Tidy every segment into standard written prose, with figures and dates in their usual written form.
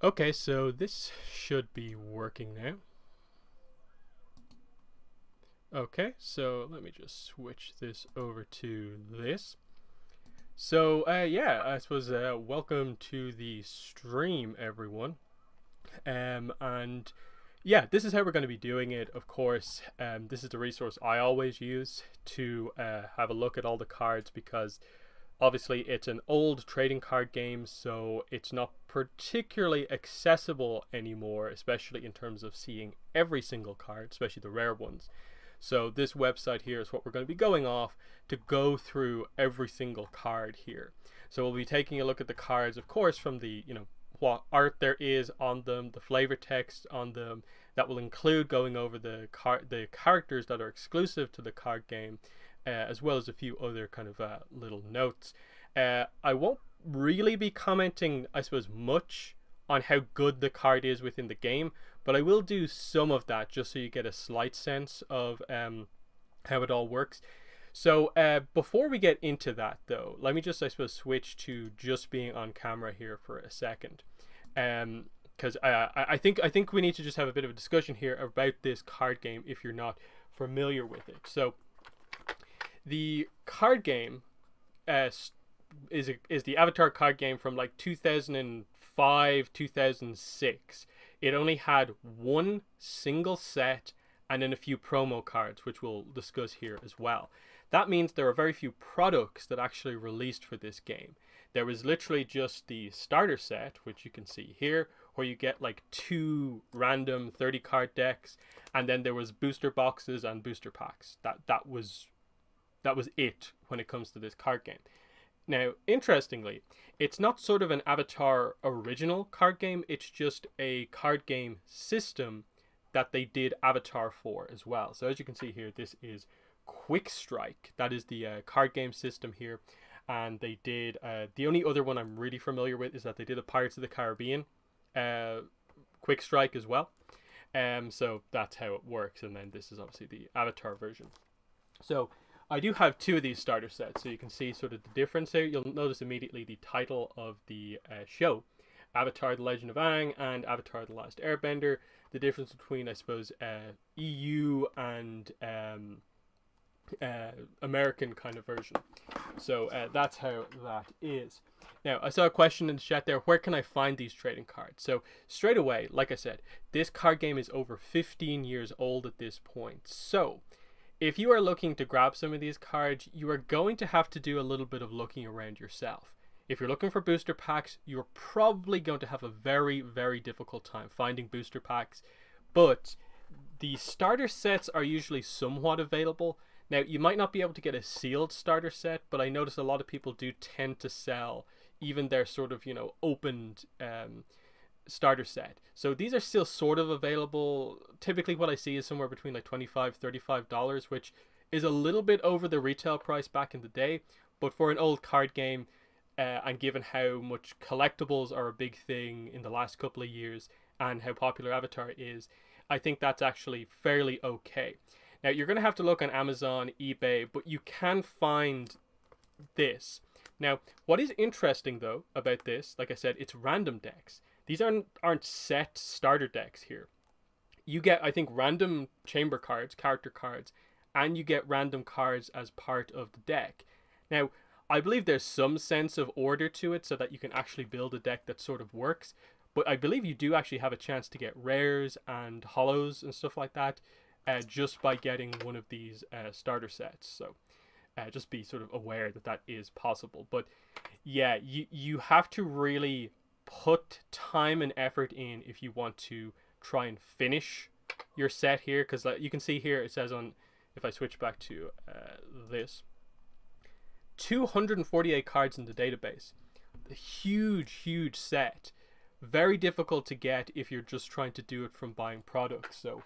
Okay, so this should be working now. Okay, so let me just switch this over to this. So, yeah, I suppose welcome to the stream, everyone. And yeah, this is how we're going to be doing it. Of course, this is the resource I always use to have a look at all the cards because obviously it's an old trading card game, so it's not particularly accessible anymore, especially in terms of seeing every single card, especially the rare ones. So this website here is what we're going to be going off to go through every single card here. So we'll be taking a look at the cards, of course, from the, what art there is on them, the flavor text on them. That will include going over the characters that are exclusive to the card game, as well as a few other kind of little notes. I won't really be commenting, I suppose, much on how good the card is within the game, but I will do some of that just so you get a slight sense of how it all works. So before we get into that, though, let me just, I suppose, switch to just being on camera here for a second, because I think we need to just have a bit of a discussion here about this card game if you're not familiar with it. So the card game is the Avatar card game from like 2005, 2006. It only had one single set and then a few promo cards, which we'll discuss here as well. That means there are very few products that actually released for this game. There was literally just the starter set, which you can see here, where you get like 2 random 30 card decks, and then there was booster boxes and booster packs. That was it when it comes to this card game. Now, interestingly, it's not sort of an Avatar original card game, it's just a card game system that they did Avatar for as well. So as you can see here, this is Quick Strike. That is the card game system here. And they did, the only other one I'm really familiar with is that they did a Pirates of the Caribbean Quick Strike as well. So that's how it works. And then this is obviously the Avatar version. So I do have 2 of these starter sets, so you can see sort of the difference here. You'll notice immediately the title of the show, Avatar: The Legend of Aang and Avatar: The Last Airbender. The difference between, I suppose, EU and American kind of version. So that's how that is. Now, I saw a question in the chat there, where can I find these trading cards? So straight away, like I said, this card game is over 15 years old at this point. So if you are looking to grab some of these cards, you are going to have to do a little bit of looking around yourself. If you're looking for booster packs, you're probably going to have a very, very difficult time finding booster packs. But the starter sets are usually somewhat available. Now, you might not be able to get a sealed starter set, but I notice a lot of people do tend to sell even their sort of, opened starter set. So these are still sort of available. Typically what I see is somewhere between like $25, $35, which is a little bit over the retail price back in the day. But for an old card game, and given how much collectibles are a big thing in the last couple of years and how popular Avatar is, I think that's actually fairly okay. Now, you're going to have to look on Amazon, eBay, but you can find this. Now, what is interesting, though, about this, like I said, it's random decks. These aren't set starter decks here. You get, I think, random chamber cards, character cards, and you get random cards as part of the deck. Now, I believe there's some sense of order to it so that you can actually build a deck that sort of works. But I believe you do actually have a chance to get rares and hollows and stuff like that just by getting one of these starter sets. So just be sort of aware that that is possible. But yeah, you have to really put time and effort in if you want to try and finish your set here, because you can see here it says on, if I switch back to this, 248 cards in the database. A huge set. Very difficult to get if you're just trying to do it from buying products. So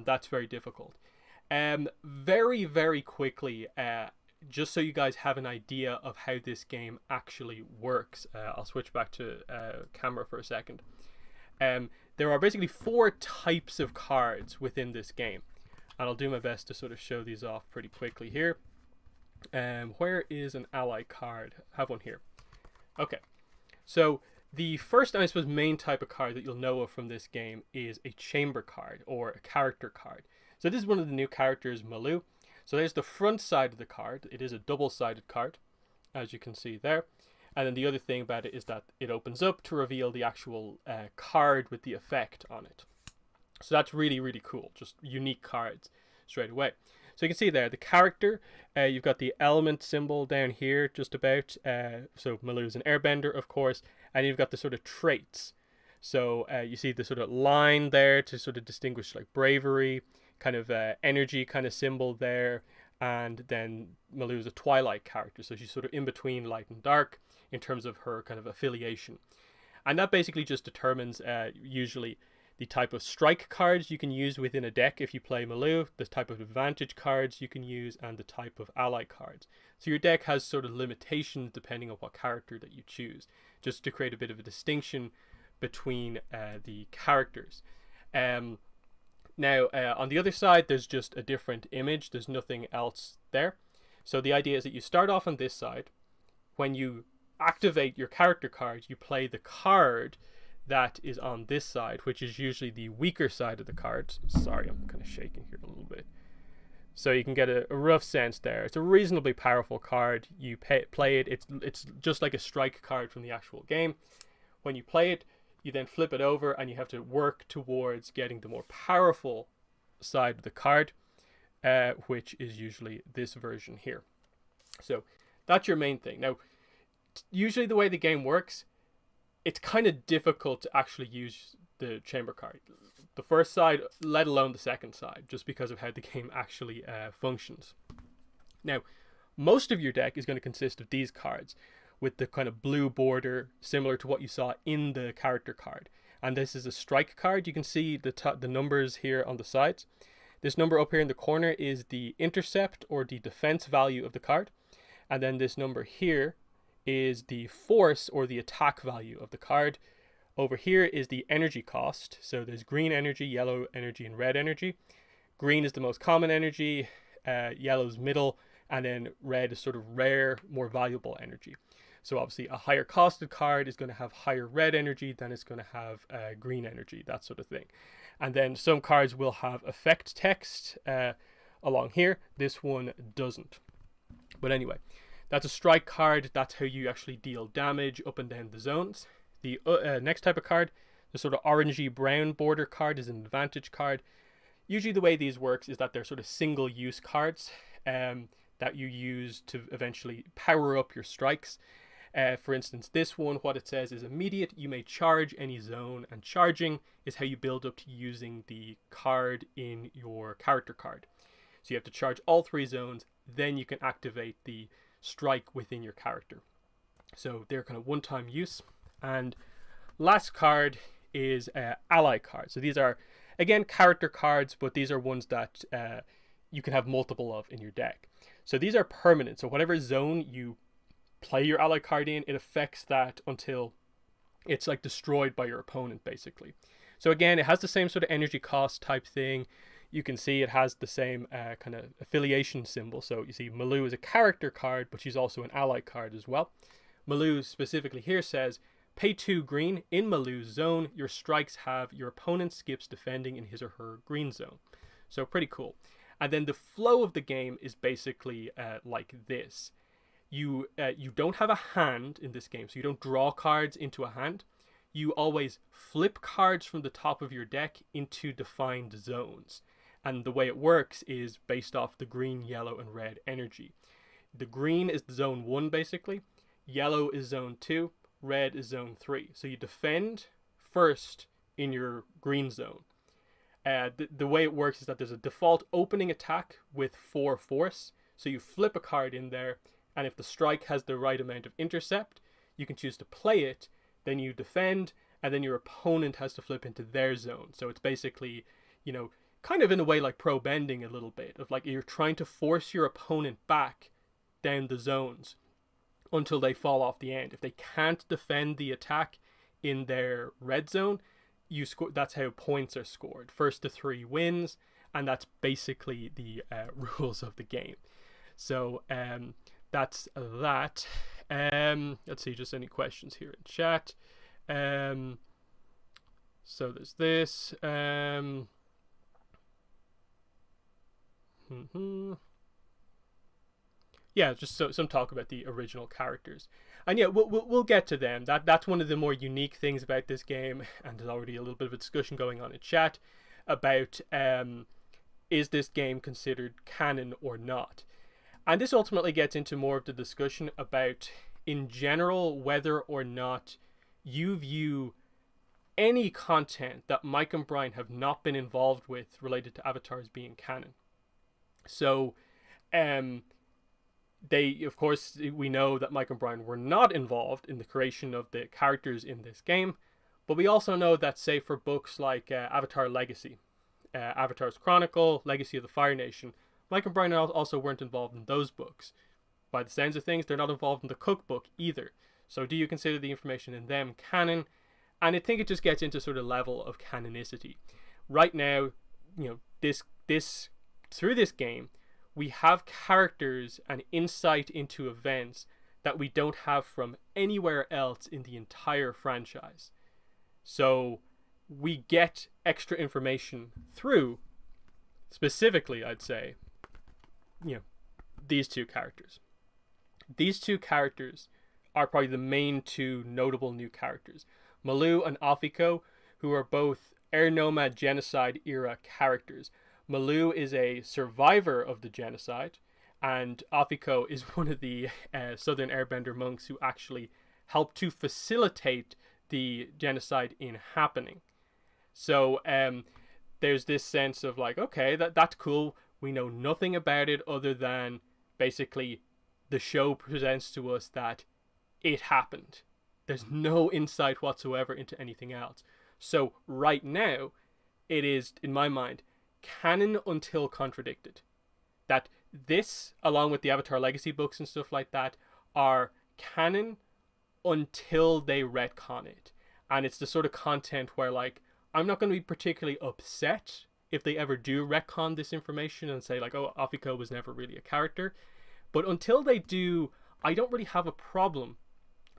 that's very difficult. Very quickly, just so you guys have an idea of how this game actually works, I'll switch back to camera for a second. There are basically 4 types of cards within this game, and I'll do my best to sort of show these off pretty quickly here. Where is an ally card? I have one here. Okay, so The first, I suppose, main type of card that you'll know of from this game is a chamber card or a character card. So this is one of the new characters, Maloo. So there's the front side of the card. It is a double-sided card, as you can see there. And then the other thing about it is that it opens up to reveal the actual card with the effect on it. So that's really, really cool. Just unique cards straight away. So you can see there, the character, you've got the element symbol down here just about. So Maloo's an airbender, of course. And you've got the sort of traits. So you see the sort of line there to sort of distinguish like bravery, kind of energy kind of symbol there. And then Maloo's a twilight character. So she's sort of in between light and dark in terms of her kind of affiliation. And that basically just determines usually the type of strike cards you can use within a deck if you play Maloo, the type of advantage cards you can use, and the type of ally cards. So your deck has sort of limitations depending on what character that you choose, just to create a bit of a distinction between the characters. Now, on the other side, there's just a different image. There's nothing else there. So the idea is that you start off on this side. When you activate your character card, you play the card that is on this side, which is usually the weaker side of the cards. Sorry, I'm kind of shaking here a little bit. So you can get a rough sense there. It's a reasonably powerful card. You play it. It's just like a strike card from the actual game. When you play it, you then flip it over and you have to work towards getting the more powerful side of the card, which is usually this version here. So that's your main thing. Now, usually the way the game works, it's kind of difficult to actually use the chamber card. The first side, let alone the second side, just because of how the game actually functions. Now, most of your deck is going to consist of these cards with the kind of blue border, similar to what you saw in the character card. And this is a strike card. You can see the numbers here on the sides. This number up here in the corner is the intercept or the defense value of the card. And then this number here is the force or the attack value of the card. Over here is the energy cost. So there's green energy, yellow energy, and red energy. Green is the most common energy, yellow's middle, and then red is sort of rare, more valuable energy. So obviously a higher costed card is going to have higher red energy than it's going to have green energy, that sort of thing. And then some cards will have effect text along here. This one doesn't. But anyway, that's a strike card. That's how you actually deal damage up and down the zones. The next type of card, the sort of orangey brown border card, is an advantage card. Usually the way these works is that they're sort of single use cards that you use to eventually power up your strikes. For instance, this one, what it says is immediate. You may charge any zone, and charging is how you build up to using the card in your character card. So you have to charge all 3 zones, then you can activate the strike within your character. So they're kind of one-time use. And last card is ally cards. So these are, again, character cards, but these are ones that you can have multiple of in your deck. So these are permanent. So whatever zone you play your ally card in, it affects that until it's like destroyed by your opponent, basically. So again, it has the same sort of energy cost type thing. You can see it has the same kind of affiliation symbol. So you see Maloo is a character card, but she's also an ally card as well. Maloo specifically here says, pay 2 green. In Maloo's zone, your strikes have your opponent skips defending in his or her green zone. So pretty cool. And then the flow of the game is basically like this. You don't have a hand in this game, so you don't draw cards into a hand. You always flip cards from the top of your deck into defined zones. And the way it works is based off the green, yellow, and red energy. The green is zone 1, basically. Yellow is zone 2. Red is zone 3. So you defend first in your green zone. The way it works is that there's a default opening attack with 4 force. So you flip a card in there, and if the strike has the right amount of intercept, you can choose to play it, then you defend, and then your opponent has to flip into their zone. So it's basically, kind of in a way like pro bending a little bit, of like you're trying to force your opponent back down the zones until they fall off the end. If they can't defend the attack in their red zone, you score. That's how points are scored. First to 3 wins, and that's basically the rules of the game. So that's that. Let's see, just any questions here in chat. So there's this. Yeah, just some talk about the original characters, and yeah, we'll get to them. That's one of the more unique things about this game, and there's already a little bit of a discussion going on in chat about is this game considered canon or not, and this ultimately gets into more of the discussion about, in general, whether or not you view any content that Mike and Brian have not been involved with related to Avatar as being canon. So, they, of course, we know that Mike and Brian were not involved in the creation of the characters in this game, but we also know that, say, for books like Avatar Legacy, Avatar's Chronicle, Legacy of the Fire Nation, Mike and Brian also weren't involved in those books. By the sounds of things, they're not involved in the cookbook either. So do you consider the information in them canon? And I think it just gets into sort of level of canonicity. Right now, this through this game, we have characters and insight into events that we don't have from anywhere else in the entire franchise. So we get extra information through, specifically, I'd say, these two characters. These two characters are probably the main two notable new characters. Malu and Afiko, who are both Air Nomad Genocide era characters. Malu is a survivor of the genocide, and Afiko is one of the Southern Airbender monks who actually helped to facilitate the genocide in happening. So there's this sense of like, okay, that's cool. We know nothing about it other than basically the show presents to us that it happened. There's no insight whatsoever into anything else. So right now, it is, in my mind, canon until contradicted. That this, along with the Avatar Legacy books and stuff like that, are canon until they retcon it. And it's the sort of content where, like, I'm not going to be particularly upset if they ever do retcon this information and say, like, oh, Afiko was never really a character. But until they do, I don't really have a problem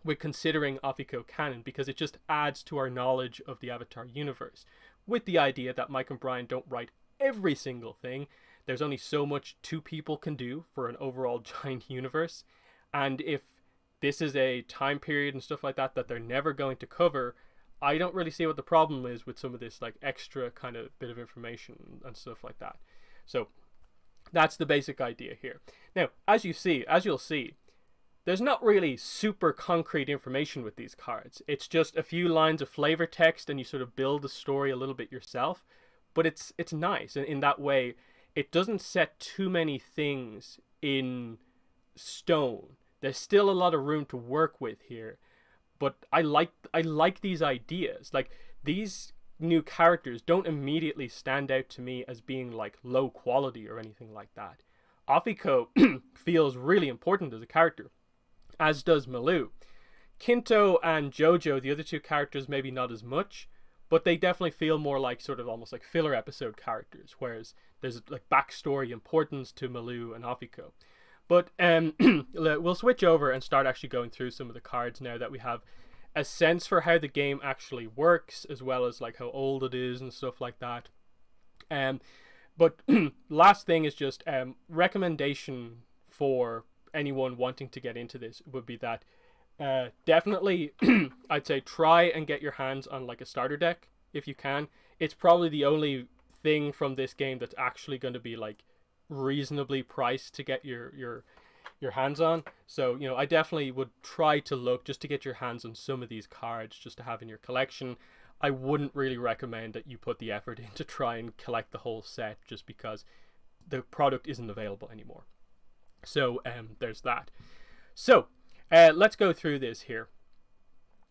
with considering Afiko canon, because it just adds to our knowledge of the Avatar universe, with the idea that Mike and Brian don't write every single thing. There's only so much two people can do for an overall giant universe, and if this is a time period and stuff like that they're never going to cover, I don't really see what the problem is with some of this like extra kind of bit of information and stuff like that. So that's the basic idea here. Now, as you'll see, there's not really super concrete information with these cards. It's just a few lines of flavor text and you sort of build the story a little bit yourself. But it's nice in that way. It doesn't set too many things in stone. There's still a lot of room to work with here. But I like these ideas. Like, these new characters don't immediately stand out to me as being like low quality or anything like that. Afiko feels really important as a character, as does Malu. Kinto and Jojo, the other two characters, maybe not as much, but they definitely feel more like sort of almost like filler episode characters, whereas there's like backstory importance to Malu and Afiko. But we'll switch over and start actually going through some of the cards now that we have a sense for how the game actually works, as well as like how old it is and stuff like that. But last thing is just recommendation for anyone wanting to get into this would be that definitely I'd say try and get your hands on like a starter deck if you can. It's probably the only thing from this game that's actually going to be like reasonably priced to get your hands on. So I definitely would try to look just to get your hands on some of these cards just to have in your collection. I wouldn't really recommend that you put the effort in to try and collect the whole set just because the product isn't available anymore. So there's that. So let's go through this here.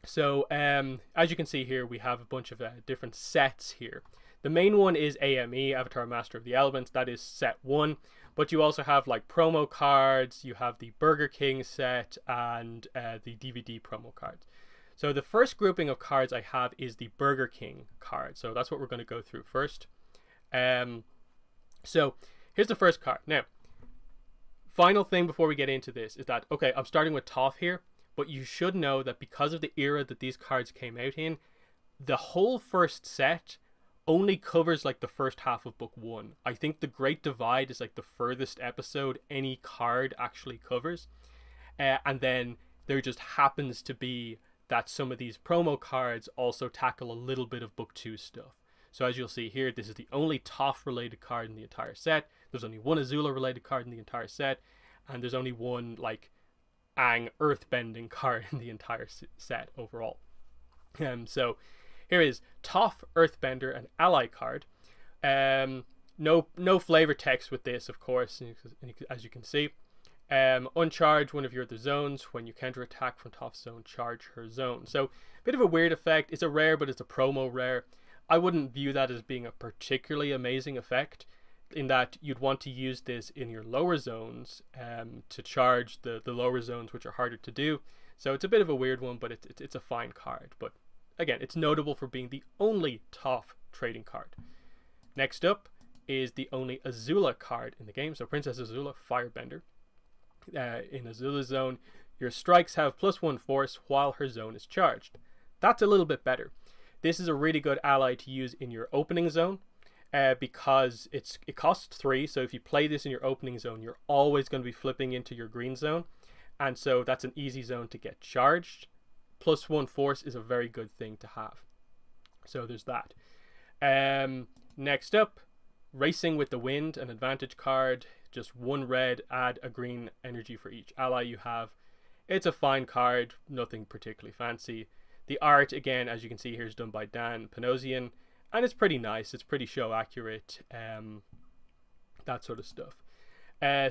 So as you can see here, we have a bunch of different sets here. The main one is AME, Avatar Master of the Elements. That is set 1. But you also have like promo cards, you have the Burger King set, and the DVD promo cards. So the first grouping of cards I have is the Burger King card. So that's what we're going to go through first. So here's the first card. Now, final thing before we get into this is that, okay, I'm starting with Toph here, but you should know that because of the era that these cards came out in, the whole first set only covers like the first half of book 1. I think the Great Divide is like the furthest episode any card actually covers. And then there just happens to be that some of these promo cards also tackle a little bit of book 2 stuff. So as you'll see here, this is the only Toph related card in the entire set. There's only one Azula related card in the entire set, and there's only one like Aang earthbending card in the entire set overall. So here is Toph Earthbender, an ally card. No flavor text with this, of course, as you can see. Uncharge one of your other zones. When you counter attack from Toph's zone, charge her zone. So bit of a weird effect. It's a rare, but it's a promo rare. I wouldn't view that as being a particularly amazing effect, in that you'd want to use this in your lower zones to charge the lower zones, which are harder to do. So it's a bit of a weird one, but it's a fine card. But again, it's notable for being the only Toph trading card. Next up is the only Azula card in the game. So Princess Azula, Firebender. In Azula's zone, your strikes have +1 force while her zone is charged. That's a little bit better. This is a really good ally to use in your opening zone because it costs 3. So if you play this in your opening zone, you're always going to be flipping into your green zone. And so that's an easy zone to get charged. +1 force is a very good thing to have. So there's that. Next up, Racing with the Wind, an advantage card. Just 1 red, add a green energy for each ally you have. It's a fine card, nothing particularly fancy. The art, again, as you can see here, is done by Dan Panosian, and it's pretty nice. It's pretty show accurate, that sort of stuff.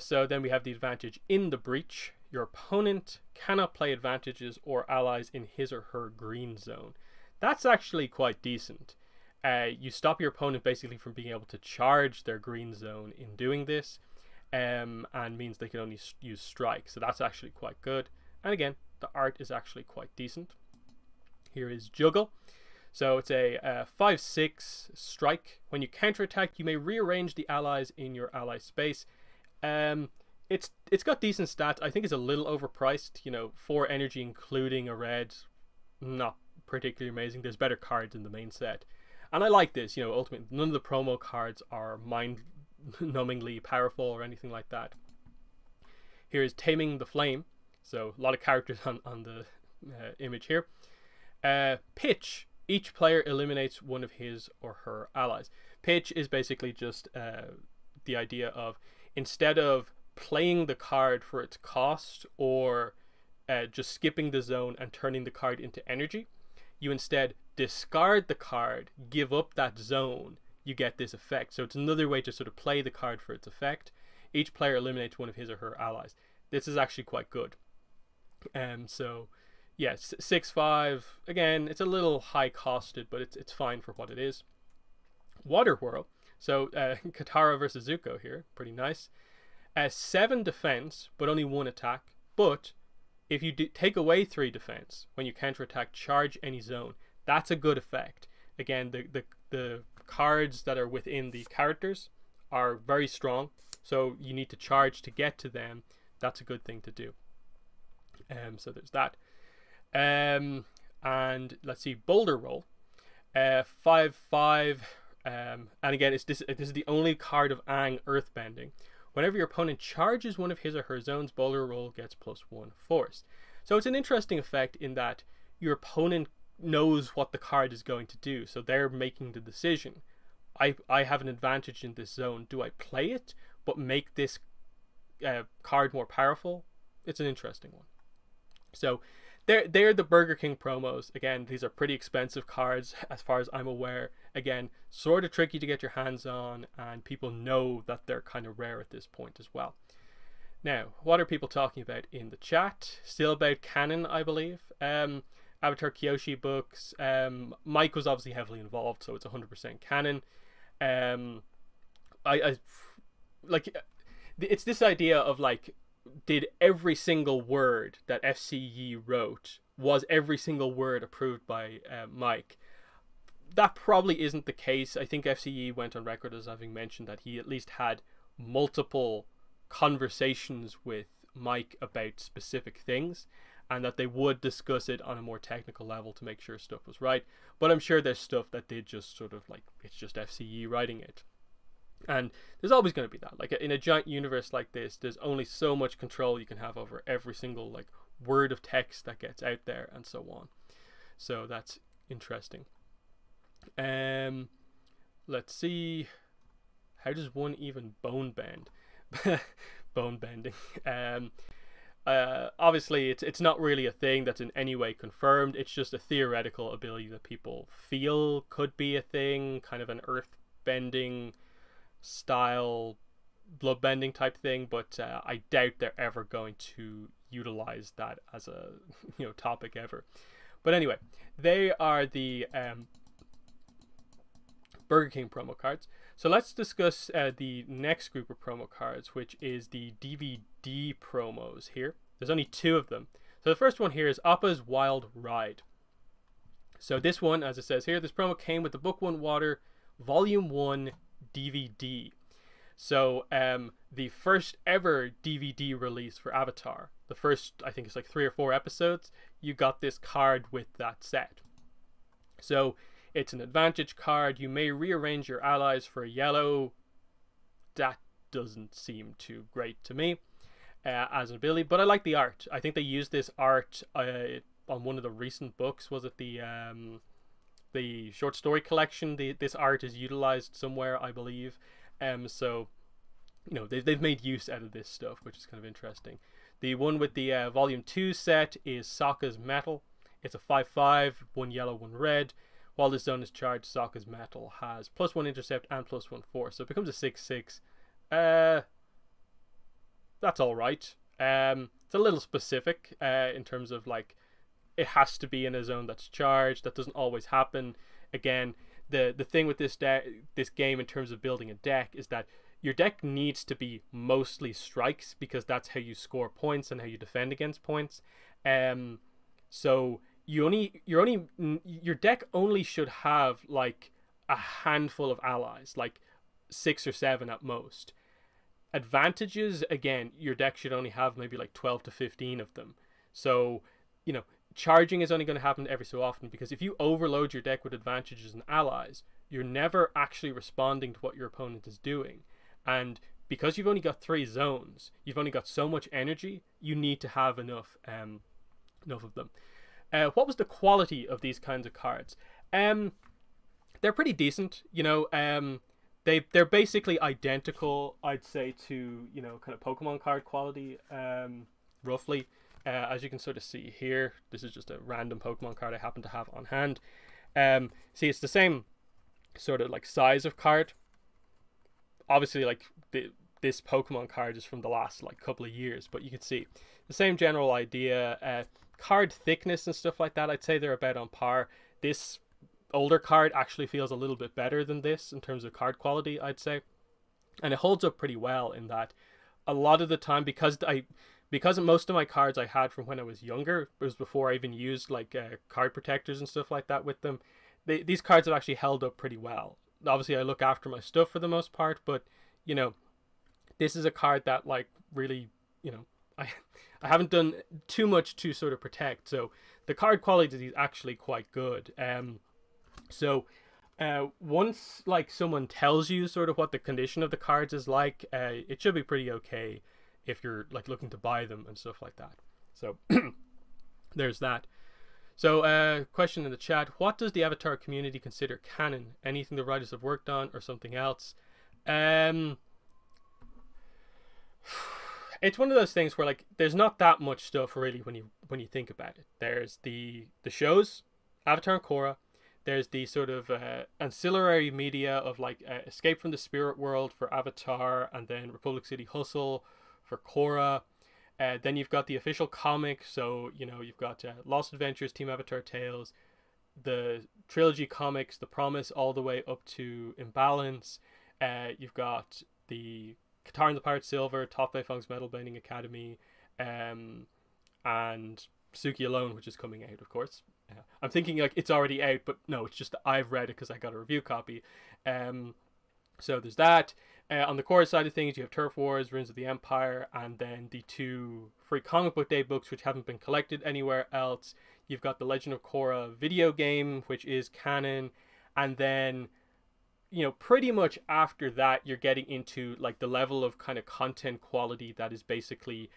So then we have the advantage in the breach. Your opponent cannot play advantages or allies in his or her green zone. That's actually quite decent. You stop your opponent basically from being able to charge their green zone in doing this, and means they can only use strike. So that's actually quite good. And again, the art is actually quite decent. Here is Juggle. So it's a 5/6 strike. When you counterattack, you may rearrange the allies in your ally space. It's got decent stats. I think it's a little overpriced. 4 energy including a red, not particularly amazing. There's better cards in the main set, and I like this. Ultimately, none of the promo cards are mind-numbingly powerful or anything like that. Here is Taming the Flame. So a lot of characters on the image here. Pitch. Each player eliminates one of his or her allies. Pitch is basically just the idea of, instead of playing the card for its cost or just skipping the zone and turning the card into energy, you instead discard the card, give up that zone, you get this effect. So it's another way to sort of play the card for its effect. Each player eliminates one of his or her allies. This is actually quite good. So yeah, 6/5. Again, it's a little high costed, but it's fine for what it is. Water Whirl. So Katara versus Zuko here, pretty nice. 7 defense, but only 1 attack. But if you take away 3 defense, when you counterattack, charge any zone. That's a good effect. Again, the cards that are within the characters are very strong, so you need to charge to get to them. That's a good thing to do. So there's that. And let's see, Boulder Roll. 5/5. And again, this is the only card of Aang Earthbending. Whenever your opponent charges one of his or her zones, Boulder Roll gets +1 force. So it's an interesting effect in that your opponent knows what the card is going to do, so they're making the decision. I have an advantage in this zone. Do I play it but make this card more powerful? It's an interesting one. So they're the Burger King promos. Again, these are pretty expensive cards as far as I'm aware. Again, sort of tricky to get your hands on, and people know that they're kind of rare at this point as well. Now, what are people talking about in the chat? Still about canon, I believe. Avatar Kyoshi books. Mike was obviously heavily involved, so it's 100% canon. I like, it's this idea of like, did every single word that FCE wrote, was every single word approved by Mike? That probably isn't the case. I think FCE went on record as having mentioned that he at least had multiple conversations with Mike about specific things, and that they would discuss it on a more technical level to make sure stuff was right. But I'm sure there's stuff that they just sort of like, it's just FCE writing it. And there's always going to be that. Like in a giant universe like this, there's only so much control you can have over every single like word of text that gets out there and so on. So that's interesting. Let's see. How does one even bone bend? Bone bending. Obviously it's not really a thing that's in any way confirmed. It's just a theoretical ability that people feel could be a thing, kind of an earth bending style blood bending type thing, but I doubt they're ever going to utilize that as a topic ever. But anyway, they are the Burger King promo cards. So let's discuss the next group of promo cards, which is the DVD promos here. There's only 2 of them. So the first one here is Appa's Wild Ride. So this one, as it says here, this promo came with the Book 1 Water Volume 1 DVD. So the first ever DVD release for Avatar, the first, I think it's like 3 or 4 episodes, you got this card with that set. So it's an advantage card. You may rearrange your allies for a yellow. That doesn't seem too great to me as an ability, but I like the art. I think they used this art on one of the recent books. Was it the short story collection? This art is utilized somewhere, I believe. So they've made use out of this stuff, which is kind of interesting. The one with the Volume 2 set is Sokka's Metal. It's a 5/5, 1 yellow, 1 red. While this zone is charged, Sokka's Metal has +1 intercept and +1 force, so it becomes a 6/6. That's all right. It's a little specific in terms of like it has to be in a zone that's charged. That doesn't always happen. Again, the thing with this game in terms of building a deck is that your deck needs to be mostly strikes, because that's how you score points and how you defend against points. So your deck only should have like a handful of allies, like 6 or 7 at most. Advantages, again, your deck should only have maybe like 12 to 15 of them. So charging is only going to happen every so often, because if you overload your deck with advantages and allies, you're never actually responding to what your opponent is doing. And because you've only got 3 zones, you've only got so much energy, you need to have enough of them. What was the quality of these kinds of cards? They're pretty decent. They're basically identical, I'd say, to kind of Pokemon card quality, roughly. As you can sort of see here, this is just a random Pokemon card I happen to have on hand. See, it's the same sort of like size of card. Obviously, like this Pokemon card is from the last like couple of years, but you can see the same general idea. Card thickness and stuff like that, I'd say they're about on par. This older card actually feels a little bit better than this in terms of card quality, I'd say, and it holds up pretty well in that a lot of the time, because most of my cards I had from when I was younger, it was before I even used like card protectors and stuff like that with them. These cards have actually held up pretty well. Obviously I look after my stuff for the most part, but this is a card that like really I haven't done too much to sort of protect, so the card quality is actually quite good. So once like someone tells you sort of what the condition of the cards is like, it should be pretty okay if you're like looking to buy them and stuff like that. So there's that. So question in the chat: what does the Avatar community consider canon? Anything the writers have worked on or something else? It's one of those things where like there's not that much stuff really when you think about it. There's the shows, Avatar and Korra. There's the sort of ancillary media of like Escape from the Spirit World for Avatar, and then Republic City Hustle for Korra. Then you've got the official comic, so you've got Lost Adventures, Team Avatar Tales, the trilogy comics, The Promise, all the way up to Imbalance. You've got the Katara and the Pirate Silver, Top Beifong's Metal Bending Academy, and Suki Alone, which is coming out, of course. I'm thinking like it's already out, but no, it's just that I've read it because I got a review copy. So there's that. On the Korra side of things, you have Turf Wars, Ruins of the Empire, and then the 2 free comic book day books, which haven't been collected anywhere else. You've got the Legend of Korra video game, which is canon, and then pretty much after that, you're getting into like the level of kind of content quality that is basically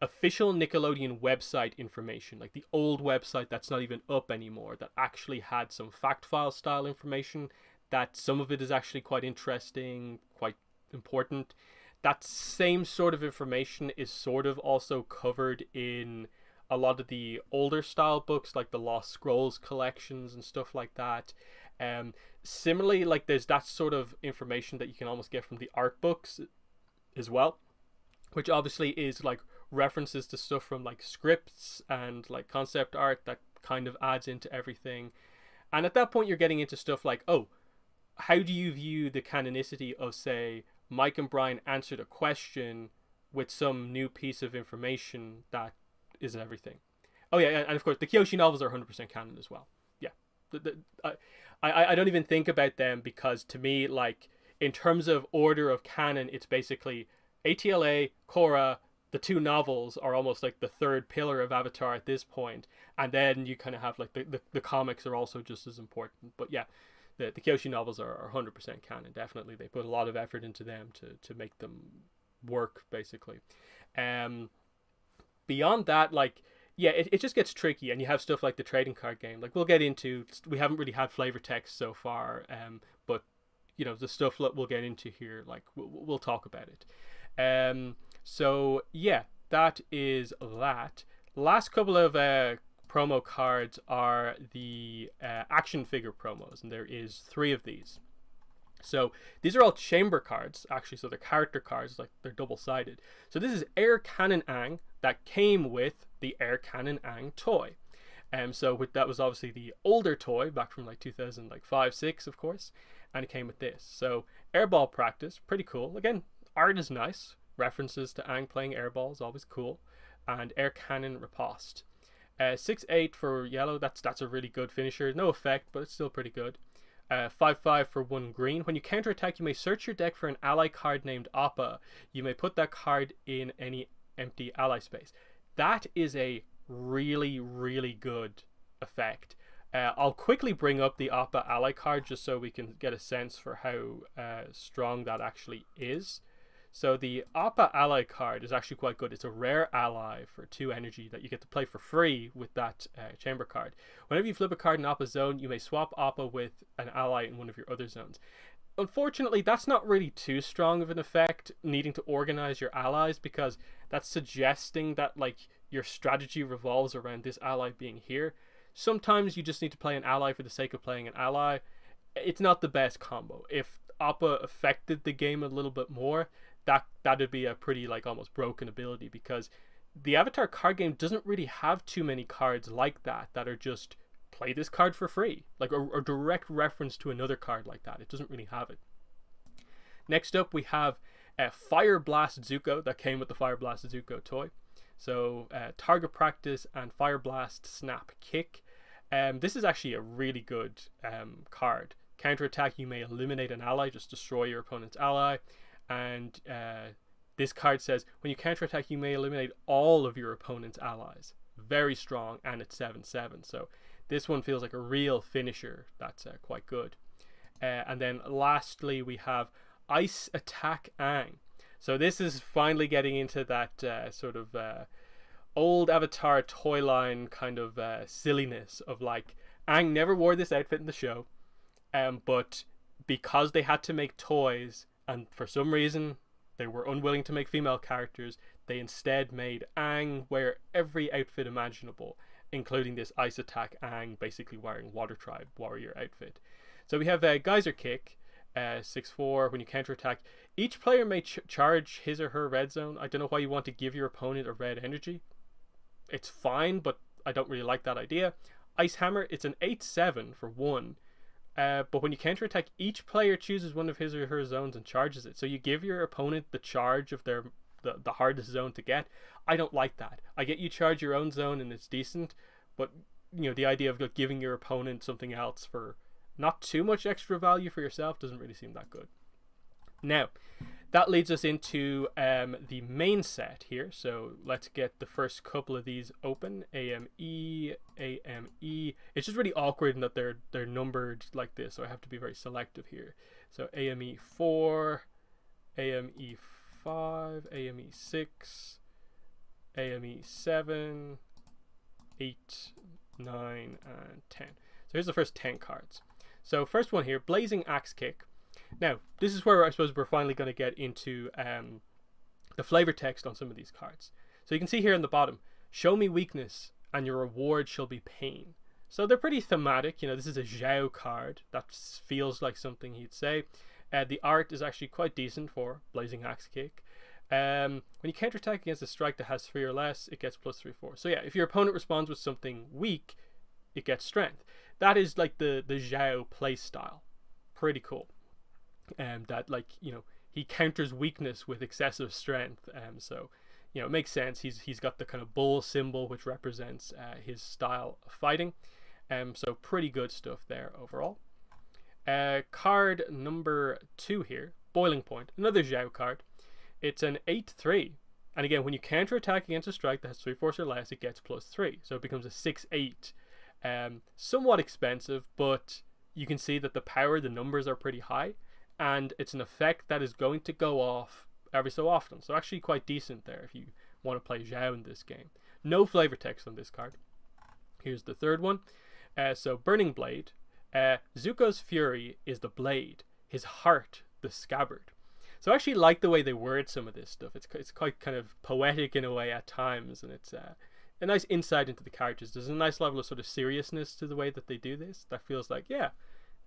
official Nickelodeon website information, like the old website that's not even up anymore, that actually had some fact file style information. That some of it is actually quite interesting, quite important. That same sort of information is sort of also covered in a lot of the older style books, like the Lost Scrolls collections and stuff like that. Similarly, like there's that sort of information that you can almost get from the art books as well, which obviously is like references to stuff from like scripts and like concept art that kind of adds into everything. And at that point, you're getting into stuff like, oh, how do you view the canonicity of, say, Mike and Brian answered a question with some new piece of information that is everything? Oh yeah, and of course the Kyoshi novels are 100% canon as well. Yeah, I don't even think about them, because to me, like, in terms of order of canon, it's basically ATLA, Korra, the 2 novels are almost like the third pillar of Avatar at this point, and then you kind of have like the comics are also just as important. But yeah, the Kyoshi novels are 100% canon. Definitely, they put a lot of effort into them to make them work, basically. Beyond that, like, yeah, it just gets tricky, and you have stuff like the trading card game. Like, we'll get into, we haven't really had flavor text so far, but the stuff that we'll get into here, like, we'll talk about it. So yeah, that is that. Last couple of promo cards are the action figure promos, and there is 3 of these. So these are all chamber cards, actually, so they're character cards, like they're double-sided. So this is Air Cannon Aang that came with the Air Cannon Aang toy. So that was obviously the older toy back from like 2005-6, of course, and it came with this. So airball practice, pretty cool. Again, art is nice. References to Aang playing airball is always cool. And Air Cannon Riposte. 6/8 for yellow, that's a really good finisher. No effect, but it's still pretty good. 5/5 for 1 green. When you counterattack, you may search your deck for an ally card named Appa. You may put that card in any empty ally space. That is a really, really good effect. I'll quickly bring up the Appa ally card just so we can get a sense for how strong that actually is. So the Appa ally card is actually quite good. It's a rare ally for 2 energy that you get to play for free with that chamber card. Whenever you flip a card in Appa's zone, you may swap Appa with an ally in one of your other zones. Unfortunately, that's not really too strong of an effect, needing to organize your allies, because that's suggesting that like your strategy revolves around this ally being here. Sometimes you just need to play an ally for the sake of playing an ally. It's not the best combo. If Appa affected the game a little bit more, that'd be a pretty like almost broken ability, because the Avatar card game doesn't really have too many cards like that are just play this card for free, like a direct reference to another card like that. It doesn't really have it. Next up, we have Fire Blast Zuko that came with the Fire Blast Zuko toy. So target practice and Fire Blast Snap Kick. This is actually a really good card. Counterattack, you may eliminate an ally, just destroy your opponent's ally. And this card says, when you counterattack, you may eliminate all of your opponent's allies. Very strong, and it's 7/7. So this one feels like a real finisher. That's quite good. And then lastly, we have Ice Attack Aang. So this is finally getting into that sort of old Avatar toy line kind of silliness of like, Aang never wore this outfit in the show, but because they had to make toys, and for some reason they were unwilling to make female characters, they instead made Aang wear every outfit imaginable, including this Ice Attack Aang basically wearing Water Tribe warrior outfit. So we have Geyser Kick, 6/4. When you counterattack, each player may charge his or her red zone. I don't know why you want to give your opponent a red energy. It's fine, but I don't really like that idea. Ice Hammer, it's an 8/7 for 1. But when you counterattack, each player chooses one of his or her zones and charges it. So you give your opponent the charge of the hardest zone to get. I don't like that. I get you charge your own zone and it's decent, but the idea of giving your opponent something else for not too much extra value for yourself doesn't really seem that good. Now, that leads us into the main set here. So let's get the first couple of these open. AME, AME. It's just really awkward in that they're numbered like this, so I have to be very selective here. So AME 4, AME 5, AME 6, AME 7, 8, 9, and 10. So here's the first 10 cards. So first one here, Blazing Axe Kick. Now, this is where I suppose we're finally going to get into the flavor text on some of these cards. So you can see here on the bottom, show me weakness and your reward shall be pain. So they're pretty thematic. You know, this is a Zhao card. That feels like something he'd say. The art is actually quite decent for Blazing Axe Kick. When you counterattack against a strike that has 3 or less, it gets +3/4. So yeah, if your opponent responds with something weak, it gets strength. That is like the Zhao play style. Pretty cool. That, like, you know, he counters weakness with excessive strength. So, you know, it makes sense. He's got the kind of bull symbol, which represents his style of fighting. So pretty good stuff there overall. Card number 2 here, Boiling Point, another Zhao card. It's an 8/3, and again, when you counterattack against a strike that has 3 force or less, it gets +3, so it becomes a 6/8. Somewhat expensive, but you can see that the power, the numbers are pretty high, and it's an effect that is going to go off every so often. So actually quite decent there if you want to play Zhao in this game. No flavor text on this card. Here's the third one. So Burning Blade. Zuko's fury is the blade, his heart the scabbard. So I actually like the way they word some of this stuff. It's quite kind of poetic in a way at times, and it's a nice insight into the characters. There's a nice level of sort of seriousness to the way that they do this. That feels like, yeah,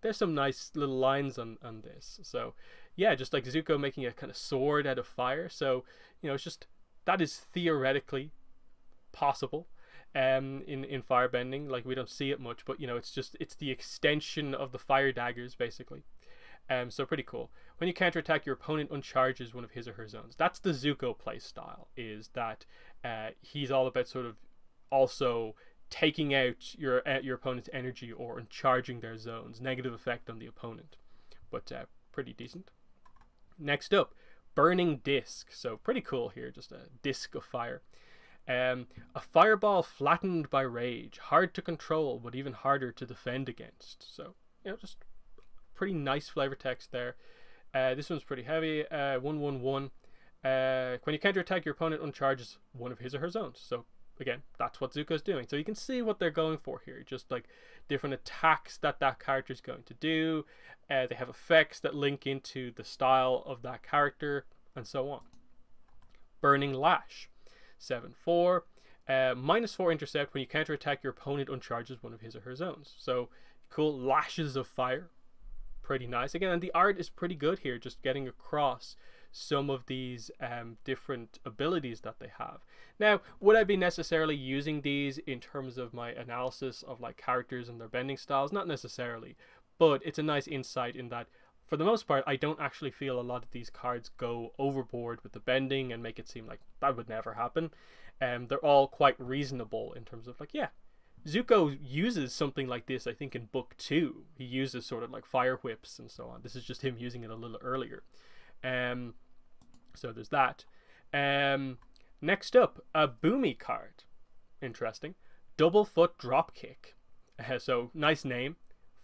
there's some nice little lines on this. So yeah, just like Zuko making a kind of sword out of fire. So, you know, it's just, that is theoretically possible in firebending. Like, we don't see it much, but you know, it's the extension of the fire daggers basically. So pretty cool. When you counterattack, your opponent uncharges one of his or her zones. That's the Zuko play style, is that he's all about sort of also taking out your opponent's energy or uncharging their zones. Negative effect on the opponent, but pretty decent. Next up, Burning Disc. So pretty cool here, just a disc of fire. A fireball flattened by rage, hard to control but even harder to defend against. So, you know, just pretty nice flavor text there. This one's pretty heavy. 1/1/1. When you counterattack, your opponent uncharges one of his or her zones. So again, that's what Zuko's doing. So you can see what they're going for here. Just like different attacks that character is going to do. They have effects that link into the style of that character, and so on. Burning Lash. 7/4. -4 intercept. When you counterattack, your opponent uncharges one of his or her zones. So cool lashes of fire. Pretty nice. Again, and the art is pretty good here, just getting across some of these different abilities that they have. Now, would I be necessarily using these in terms of my analysis of like characters and their bending styles? Not necessarily, but it's a nice insight in that for the most part, I don't actually feel a lot of these cards go overboard with the bending and make it seem like that would never happen. They're all quite reasonable in terms of like, yeah, Zuko uses something like this, I think, in book 2. He uses sort of like fire whips and so on. This is just him using it a little earlier. So there's that. Next up, a Boomy card. Interesting. Double Foot Drop Kick. So nice name.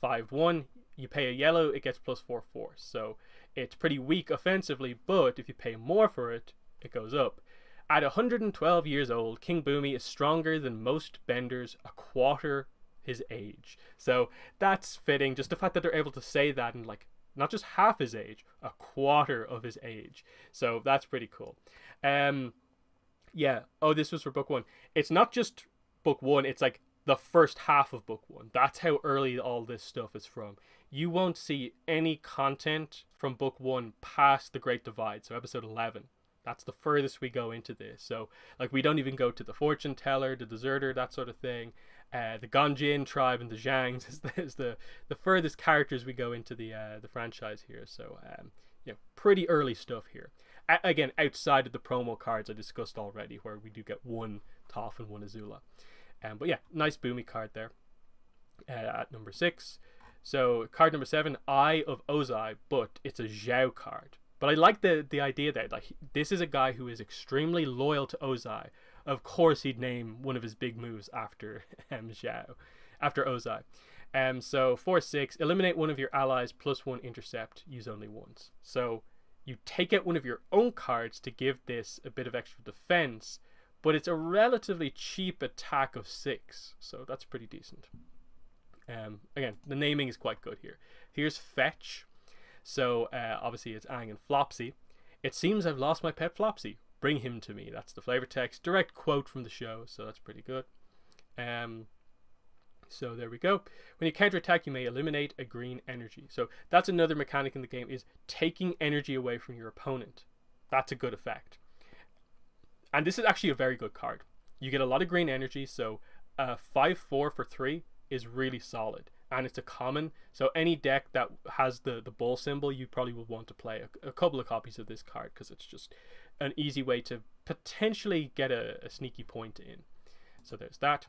5/1. You pay a yellow, it gets +4 force. So it's pretty weak offensively, but if you pay more for it, it goes up. At 112 years old, King Boomy is stronger than most benders a quarter his age. So that's fitting. Just the fact that they're able to say that in like not just half his age, a quarter of his age. So that's pretty cool. Yeah. Oh, this was for book 1. It's not just book 1. It's like the first half of book 1. That's how early all this stuff is from. You won't see any content from book 1 past the Great Divide. So episode 11. That's the furthest we go into this. So, like, we don't even go to the fortune teller, the deserter, that sort of thing. The Ganjin tribe and the Zhangs is the furthest characters we go into the franchise here. So, you know, pretty early stuff here. Again, outside of the promo cards I discussed already, where we do get one Toph and one Azula. But yeah, nice Boomy card there at number 6. So, card number 7, Eye of Ozai, but it's a Zhao card. But I like the idea that like this is a guy who is extremely loyal to Ozai. Of course, he'd name one of his big moves after Zhao, after Ozai. So 4/6, eliminate one of your allies +1 intercept. Use only once. So you take out one of your own cards to give this a bit of extra defense, but it's a relatively cheap attack of 6, so that's pretty decent. Again, the naming is quite good here. Here's Fetch. So obviously it's Aang and Flopsy. It seems I've lost my pet Flopsy. Bring him to me. That's the flavor text. Direct quote from the show, so that's pretty good. So there we go. When you counterattack, you may eliminate a green energy. So that's another mechanic in the game, is taking energy away from your opponent. That's a good effect. And this is actually a very good card. You get a lot of green energy, so 5/4 for 3 is really solid. And it's a common, so any deck that has the bull symbol, you probably would want to play a couple of copies of this card, because it's just an easy way to potentially get a sneaky point in. So there's that.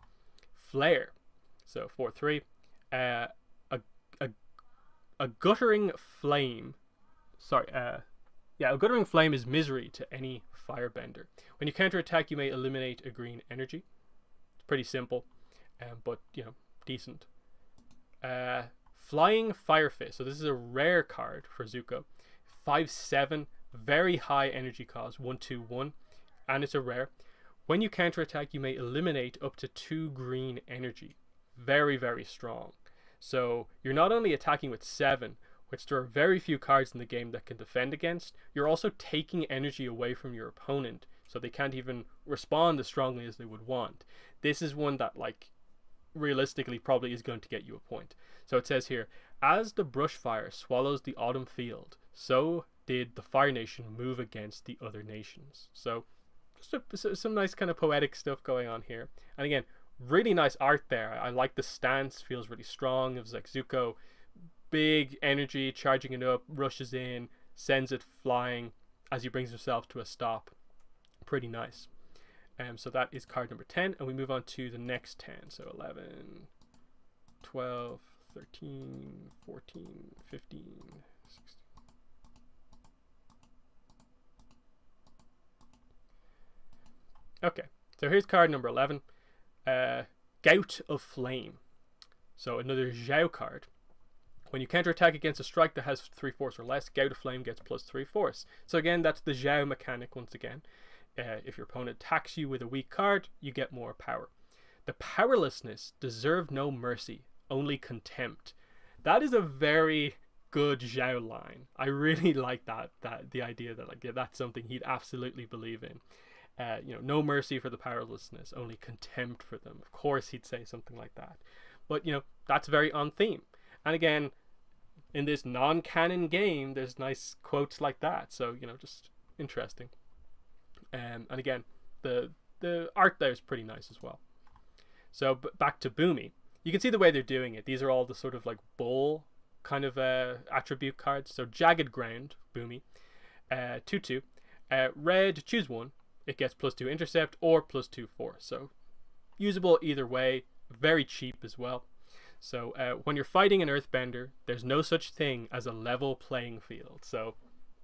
Flare. So 4/3. A guttering flame. Sorry, a guttering flame is misery to any firebender. When you counterattack, you may eliminate a green energy. It's pretty simple, but decent. Flying Fire Fist. So this is a rare card for Zuko. 5/7, very high energy cost, 1/2/1, and it's a rare. When you counterattack, you may eliminate up to 2 green energy. Very, very strong. So you're not only attacking with 7, which there are very few cards in the game that can defend against, you're also taking energy away from your opponent, so they can't even respond as strongly as they would want. This is one that, like, realistically probably is going to get you a point. So it says here, as the brush fire swallows the autumn field, so did the Fire Nation move against the other nations. So just some nice kind of poetic stuff going on here. And again, really nice art there. I like the stance, feels really strong. It was like Zuko, big energy, charging it up, rushes in, sends it flying as he brings himself to a stop. Pretty nice. So that is card number 10, and we move on to the next 10. So 11, 12, 13, 14, 15, 16. Okay, so here's card number 11. Gout of Flame. So another Zhao card. When you counterattack against a strike that has 3/4 or less, Gout of Flame gets +3/4. So again, that's the Zhao mechanic once again. If your opponent attacks you with a weak card, you get more power. The powerlessness deserve no mercy, only contempt. That is a very good Zhao line. I really like that the idea that, like, that's something he'd absolutely believe in. No mercy for the powerlessness, only contempt for them. Of course he'd say something like that. But, that's very on theme. And again, in this non-canon game, there's nice quotes like that. So, just interesting. And again, the art there is pretty nice as well. So back to Boomy. You can see the way they're doing it. These are all the sort of like bull kind of attribute cards. So Jagged Ground, Boomy. 2/2. Red, choose one. It gets +2 intercept or +2 force. So usable either way. Very cheap as well. So when you're fighting an earthbender, there's no such thing as a level playing field. So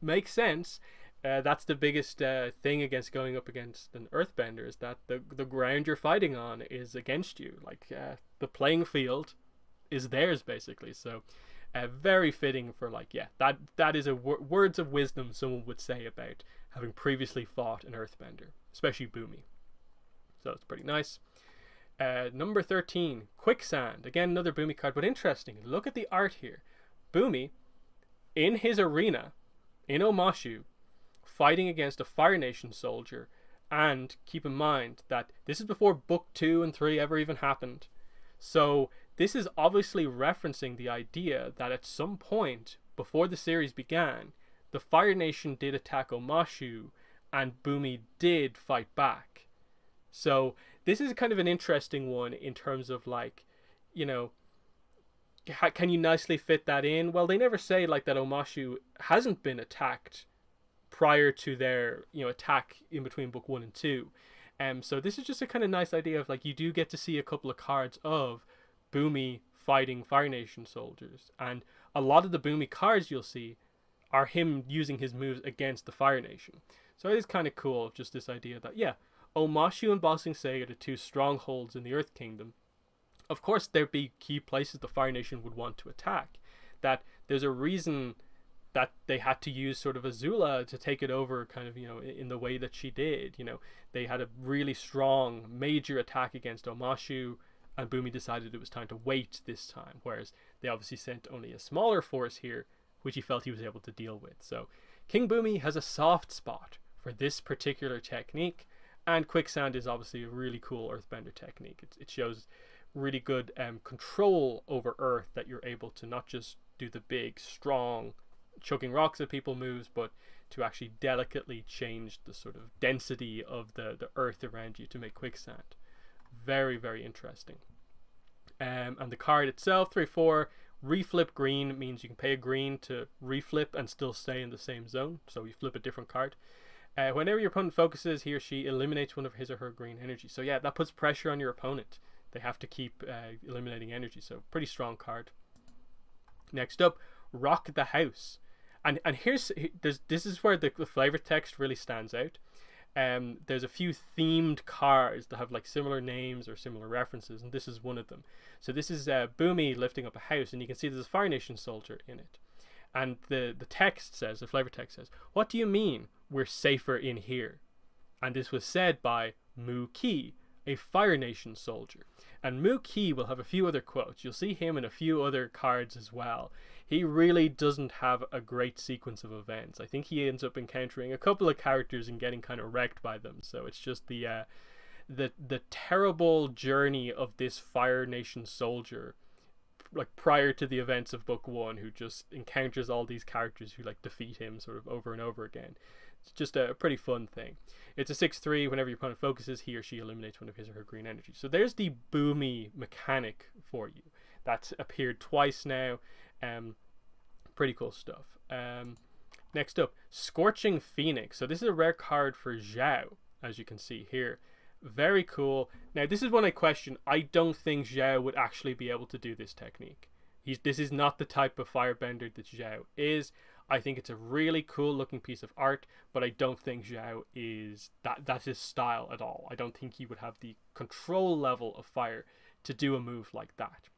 makes sense. That's the biggest thing against going up against an earthbender, is that the ground you're fighting on is against you. Like the playing field is theirs basically. So very fitting for, like, that is a words of wisdom someone would say about having previously fought an earthbender, especially Boomy. So it's pretty nice. Number 13, Quicksand. Again, another Boomy card, but interesting. Look at the art here. Boomy in his arena in Omashu, fighting against a Fire Nation soldier. And keep in mind that this is before book 2 and 3 ever even happened. So this is obviously referencing the idea that at some point before the series began, the Fire Nation did attack Omashu and Boomy did fight back. So this is kind of an interesting one in terms of, like, can you nicely fit that in? Well, they never say, like, that Omashu hasn't been attacked prior to their attack in between book 1 and 2. So this is just a kind of nice idea of, like, you do get to see a couple of cards of Boomy fighting Fire Nation soldiers, and a lot of the Boomy cards you'll see are him using his moves against the Fire Nation. So it is kind of cool, just this idea that, yeah, Omashu and Ba Sing Se are the two strongholds in the Earth Kingdom. Of course, there'd be key places the Fire Nation would want to attack. That there's a reason that they had to use sort of Azula to take it over, kind of, in the way that she did. They had a really strong major attack against Omashu, and Bumi decided it was time to wait this time, whereas they obviously sent only a smaller force here, which he felt he was able to deal with. So King Bumi has a soft spot for this particular technique, and Quicksand is obviously a really cool earthbender technique. It shows really good control over Earth, that you're able to not just do the big, strong, chucking rocks at people moves, but to actually delicately change the sort of density of the Earth around you to make Quicksand. Very, very interesting. And the card itself, 3/4, reflip green means you can pay a green to reflip and still stay in the same zone, so you flip a different card. Whenever your opponent focuses, he or she eliminates one of his or her green energy. So yeah, that puts pressure on your opponent. They have to keep eliminating energy, so pretty strong card. Next up, Rock the House. And this is where the flavor text really stands out. There's a few themed cards that have like similar names or similar references, and this is one of them. So this is Bumi lifting up a house, and you can see there's a Fire Nation soldier in it. And the text says, the flavor text says, "What do you mean we're safer in here?" And this was said by Mu Ki, a Fire Nation soldier. And Mu Ki will have a few other quotes. You'll see him in a few other cards as well. He really doesn't have a great sequence of events. I think he ends up encountering a couple of characters and getting kind of wrecked by them. So it's just the terrible journey of this Fire Nation soldier, like prior to the events of book 1, who just encounters all these characters who like defeat him sort of over and over again. It's just a pretty fun thing. It's a 6/3. Whenever your opponent focuses, he or she eliminates one of his or her green energy. So there's the Bumi mechanic for you. That's appeared twice now. Pretty cool stuff. Next up, Scorching Phoenix. So this is a rare card for Zhao, as you can see here. Very cool. Now this is one I question. I don't think Zhao would actually be able to do this technique. This is not the type of firebender that Zhao is. I think it's a really cool looking piece of art, but I don't think Zhao is that's his style at all. I don't think he would have the control level of fire to do a move like that.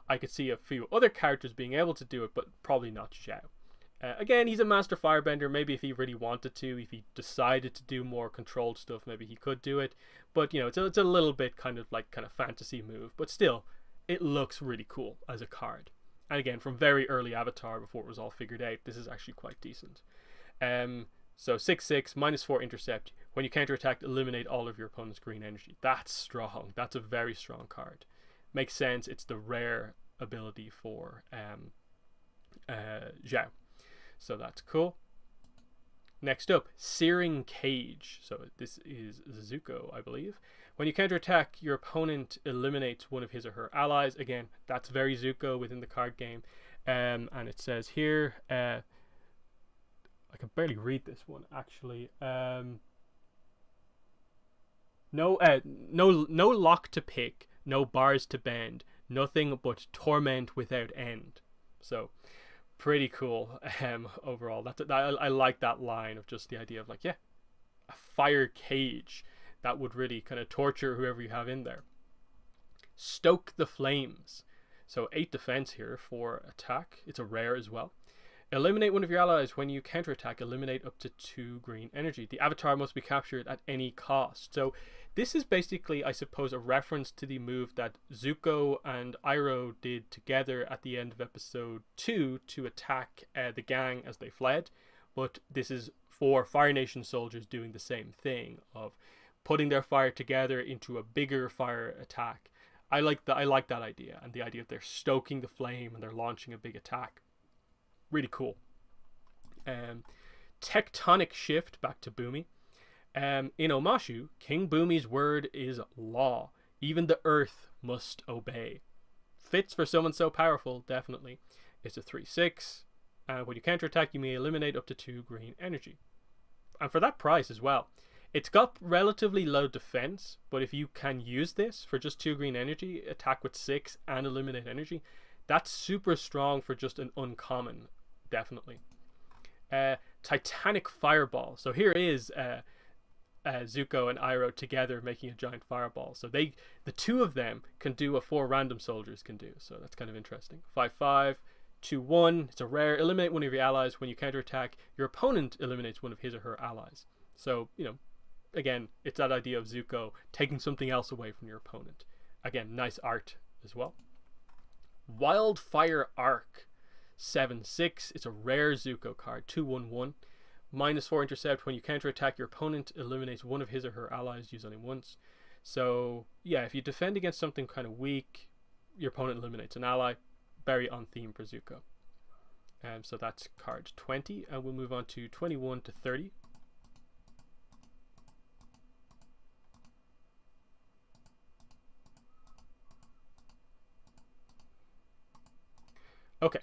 I could see a few other characters being able to do it, but probably not Zhao. Again, he's a master firebender. Maybe if he really wanted to, if he decided to do more controlled stuff, maybe he could do it. But it's a little bit kind of fantasy move, but still, it looks really cool as a card. And again, from very early Avatar, before it was all figured out, this is actually quite decent. So 6/6, -4 intercept. When you counterattack, eliminate all of your opponent's green energy. That's strong. That's a very strong card. Makes sense. It's the rare ability for Zhao. So that's cool. Next up, Searing Cage. So this is Zuko, I believe. When you counterattack, your opponent eliminates one of his or her allies. Again, that's very Zuko within the card game. And it says here, I can barely read this one actually. No lock to pick, no bars to bend, nothing but torment without end. So pretty cool overall. I like that line of just the idea of a fire cage that would really kind of torture whoever you have in there. Stoke the Flames. So 8 defense here for attack. It's a rare as well. Eliminate one of your allies. When you counterattack, eliminate up to 2 green energy. The avatar must be captured at any cost. So this is basically, I suppose, a reference to the move that Zuko and Iroh did together at the end of episode 2 to attack the gang as they fled. But this is for Fire Nation soldiers doing the same thing of putting their fire together into a bigger fire attack. I like that idea, and the idea that they're stoking the flame and they're launching a big attack. Really cool. Tectonic Shift, back to Bumi. In Omashu, King Bumi's word is law. Even the earth must obey. Fits for someone so powerful, definitely. It's a 3/6. When you counterattack, you may eliminate up to 2 green energy. And for that price as well. It's got relatively low defense, but if you can use this for just 2 green energy, attack with 6 and eliminate energy, that's super strong for just an uncommon. definitely. Titanic Fireball. So here is Zuko and Iroh together making a giant fireball. So the two of them can do what 4 random soldiers can do. So that's kind of interesting. 5/5, 2/1. It's a rare. Eliminate one of your allies. When you counterattack, your opponent eliminates one of his or her allies. So, again, it's that idea of Zuko taking something else away from your opponent. Again, nice art as well. Wildfire Arc. 7/6. It's a rare Zuko card. 2/1/1. -4 intercept. When you counterattack, your opponent eliminates one of his or her allies. Use only once. So yeah, if you defend against something kind of weak, your opponent eliminates an ally. Very on theme for Zuko. So that's card 20, and we'll move on to 21 to 30. Okay.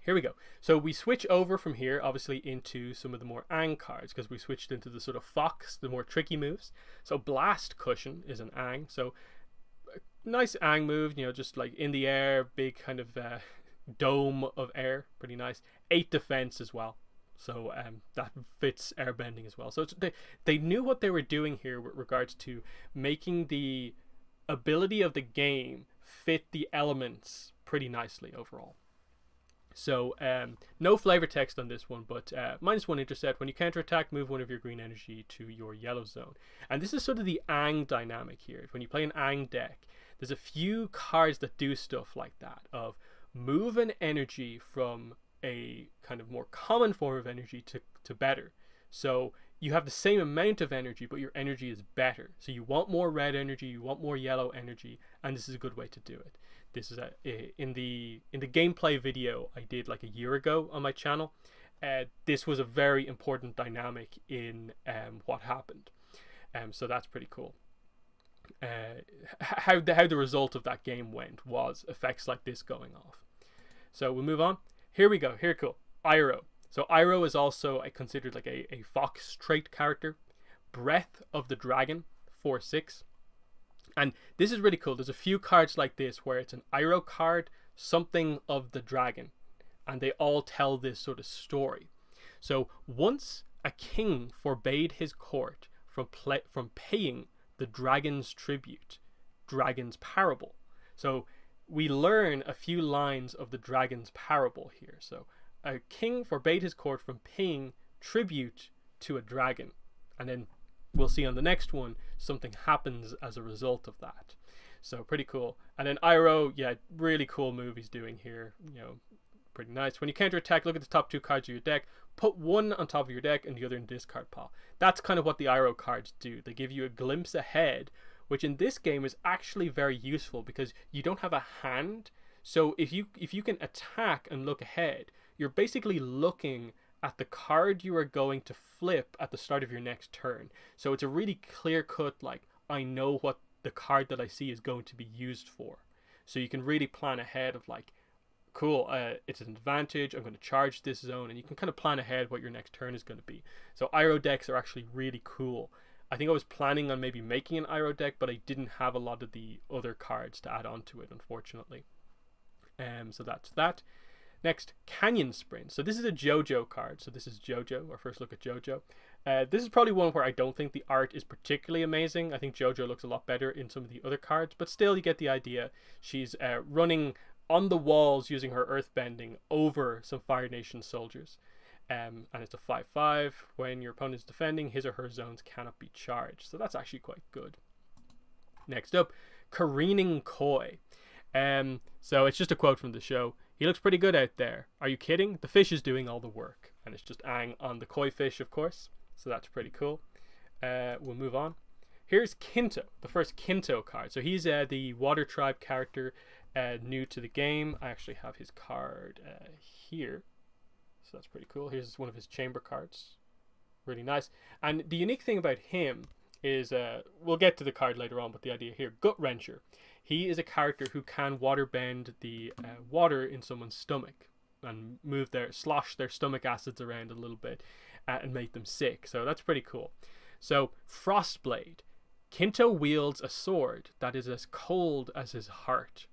Here we go. So we switch over from here, obviously, into some of the more Aang cards, because we switched into the sort of Fox, the more tricky moves. So Blast Cushion is an Aang. So nice Aang move, just like in the air, big kind of dome of air. Pretty nice. 8 defense as well. So that fits airbending as well. So they knew what they were doing here with regards to making the ability of the game fit the elements pretty nicely overall. So no flavor text on this one, but -1 intercept. When you counterattack, move one of your green energy to your yellow zone. And this is sort of the Aang dynamic here. When you play an Aang deck, there's a few cards that do stuff like that, of move an energy from a kind of more common form of energy to better. So you have the same amount of energy, but your energy is better. So you want more red energy, you want more yellow energy, and this is a good way to do it. This is in the gameplay video I did like a year ago on my channel. This was a very important dynamic in what happened. So that's pretty cool. How the result of that game went was effects like this going off. So we'll move on. Here we go. Here, cool. Iroh. So Iroh is also considered like a Fox trait character. Breath of the Dragon. 4/6. And this is really cool. There's a few cards like this where it's an Iroh card, something of the dragon, and they all tell this sort of story. So once a king forbade his court from paying the dragon's tribute, dragon's parable. So we learn a few lines of the dragon's parable here. So a king forbade his court from paying tribute to a dragon, and then we'll see on the next one something happens as a result of that. So pretty cool. And then Iroh, yeah, really cool move he's doing here. Pretty nice. When you counterattack, look at the top 2 cards of your deck, put one on top of your deck and the other in the discard pile. That's kind of what the Iroh cards do. They give you a glimpse ahead, which in this game is actually very useful because you don't have a hand. So if you can attack and look ahead, you're basically looking at the card you are going to flip at the start of your next turn. So it's a really clear-cut, like, I know what the card that I see is going to be used for. So you can really plan ahead of like, cool, it's an advantage, I'm going to charge this zone, and you can kind of plan ahead what your next turn is going to be. So Iroh decks are actually really cool. I think I was planning on maybe making an Iroh deck, but I didn't have a lot of the other cards to add on to it, unfortunately. So that's that. Next, Canyon Sprint. So this is a JoJo card. So this is JoJo, our first look at JoJo. This is probably one where I don't think the art is particularly amazing. I think JoJo looks a lot better in some of the other cards, but still you get the idea. She's running on the walls using her earthbending over some Fire Nation soldiers. And it's a 5/5. When your opponent is defending, his or her zones cannot be charged. So that's actually quite good. Next up, Careening Koi. So it's just a quote from the show. He looks pretty good out there. Are you kidding? The fish is doing all the work. And it's just Aang on the koi fish, of course. So that's pretty cool. We'll move on. Here's Kinto, the first Kinto card. So he's the Water Tribe character new to the game. I actually have his card here. So that's pretty cool. Here's one of his chamber cards. Really nice. And the unique thing about him is, we'll get to the card later on, but the idea here, Gut Wrencher. He is a character who can water bend the water in someone's stomach and slosh their stomach acids around a little bit and make them sick. So that's pretty cool. So Frostblade. Kinto wields a sword that is as cold as his heart.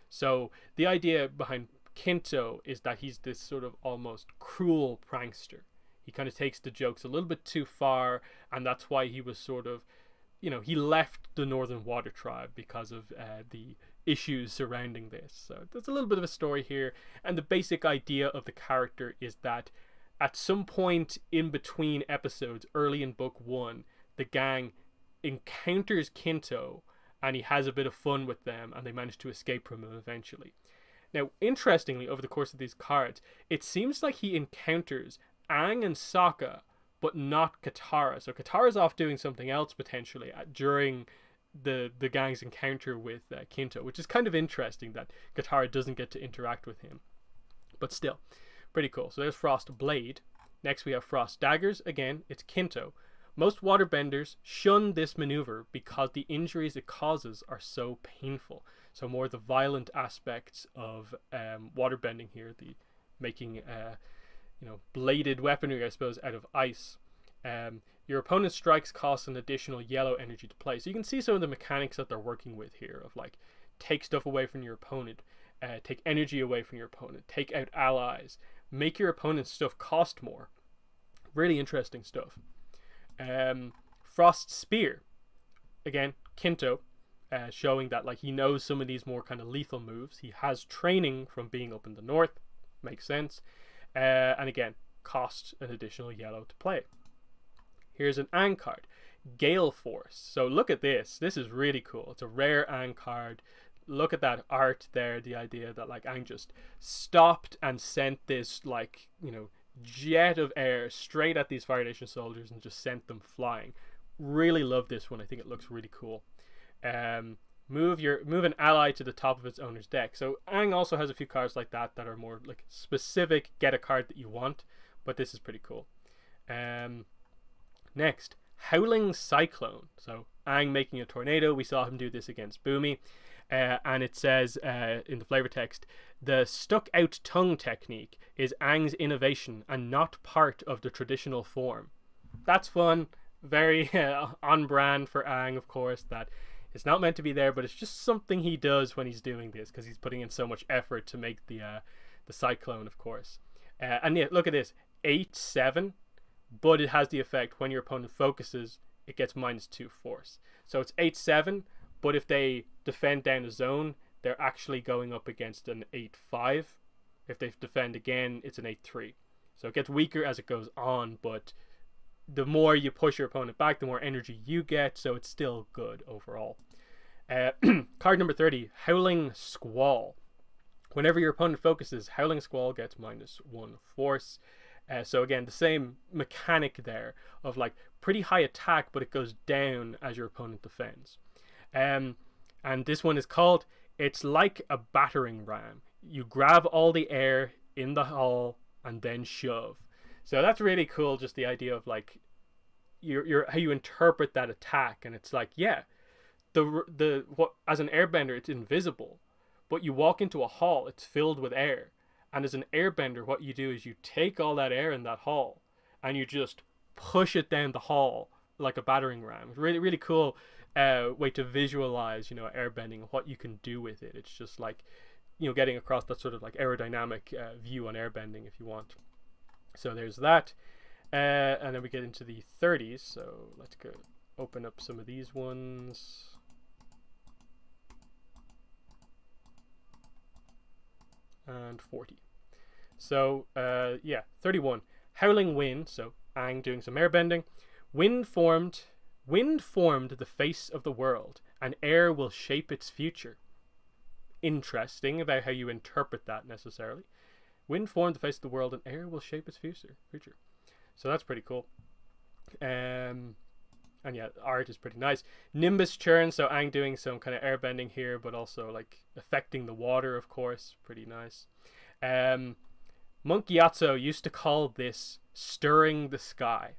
So the idea behind Kinto is that he's this sort of almost cruel prankster. He kind of takes the jokes a little bit too far, and that's why he was sort of, he left the Northern Water Tribe because of the issues surrounding this. So there's a little bit of a story here, and the basic idea of the character is that at some point in between episodes, early in book 1, the gang encounters Kinto, and he has a bit of fun with them, and they manage to escape from him eventually. Now, interestingly, over the course of these cards, it seems like he encounters Aang and Sokka, but not Katara. So Katara's off doing something else potentially during the gang's encounter with Kinto, which is kind of interesting that Katara doesn't get to interact with him. But still, pretty cool. So there's Frost Blade. Next we have Frost Daggers. Again, it's Kinto. Most waterbenders shun this maneuver because the injuries it causes are so painful. So more the violent aspects of waterbending here, the making bladed weaponry, I suppose, out of ice. Your opponent's strikes cost an additional yellow energy to play. So you can see some of the mechanics that they're working with here of like take stuff away from your opponent, take energy away from your opponent, take out allies, make your opponent's stuff cost more. Really interesting stuff. Frost Spear, again Kinto, showing that like he knows some of these more kind of lethal moves. He has training from being up in the north, makes sense. And again, cost an additional yellow to play. Here's an Aang card, Gale Force. So look at this. This is really cool. It's a rare Aang card. Look at that art there. The idea that like Aang just stopped and sent this like jet of air straight at these Fire Nation soldiers and just sent them flying. Really love this one. I think it looks really cool. Move an ally to the top of its owner's deck. So Aang also has a few cards like that are more like specific, get a card that you want, but this is pretty cool. Next, Howling Cyclone. So Aang making a tornado. We saw him do this against Boomy. And it says in the flavor text, the stuck out tongue technique is Aang's innovation and not part of the traditional form. That's fun. Very on brand for Aang, of course, that it's not meant to be there, but it's just something he does when he's doing this because he's putting in so much effort to make the cyclone, of course. And yeah, look at this, 8/7, but it has the effect when your opponent focuses, it gets -2 force. So it's 8/7, but if they defend down a zone, they're actually going up against an 8/5. If they defend again, it's an 8/3. So it gets weaker as it goes on, but the more you push your opponent back, the more energy you get, so it's still good overall. Card number 30, Howling Squall. Whenever your opponent focuses, Howling Squall gets -1 force. So again, the same mechanic there of like pretty high attack, but it goes down as your opponent defends. And this one is called, it's like a battering ram. You grab all the air in the hall and then shove. So that's really cool, just the idea of like your how you interpret that attack. And it's like, yeah, what as an airbender it's invisible, but you walk into a hall, it's filled with air. And as an airbender, what you do is you take all that air in that hall and you just push it down the hall like a battering ram. It's really, really cool way to visualize, airbending and what you can do with it. It's just like, getting across that sort of like aerodynamic view on airbending if you want. So there's that. And then we get into the 30s. So let's go open up some of these ones. And 40. So, 31. Howling Wind. So Aang doing some airbending. Wind formed the face of the world, and air will shape its future. Interesting about how you interpret that necessarily. Wind formed the face of the world, and air will shape its future. So that's pretty cool. And yeah, art is pretty nice. Nimbus Churn, so Aang doing some kind of airbending here, but also like affecting the water, of course. Pretty nice. Monk Gyatso used to call this stirring the sky.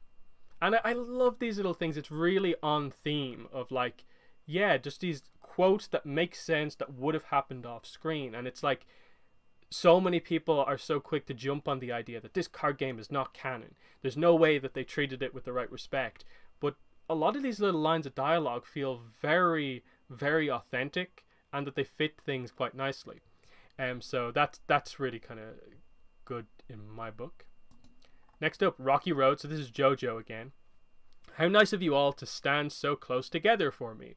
And I love these little things. It's really on theme of like, yeah, just these quotes that make sense that would have happened off screen. And it's like, so many people are so quick to jump on the idea that this card game is not canon. There's no way that they treated it with the right respect. But a lot of these little lines of dialogue feel very, very authentic and that they fit things quite nicely. So that's really kind of good in my book. Next up, Rocky Road. So this is JoJo again. How nice of you all to stand so close together for me.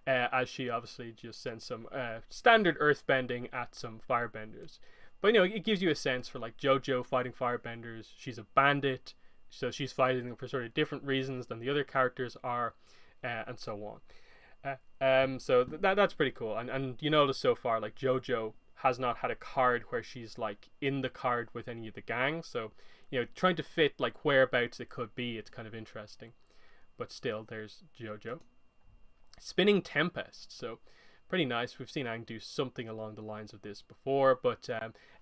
As she obviously just sends some standard earthbending at some firebenders. But it gives you a sense for like JoJo fighting firebenders. She's a bandit, so she's fighting them for sort of different reasons than the other characters are, and so on. So that's pretty cool. And you notice so far, like JoJo has not had a card where she's like in the card with any of the gang. So trying to fit like whereabouts it could be, it's kind of interesting. But still, there's JoJo. Spinning Tempest. So pretty nice. We've seen Aang do something along the lines of this before, but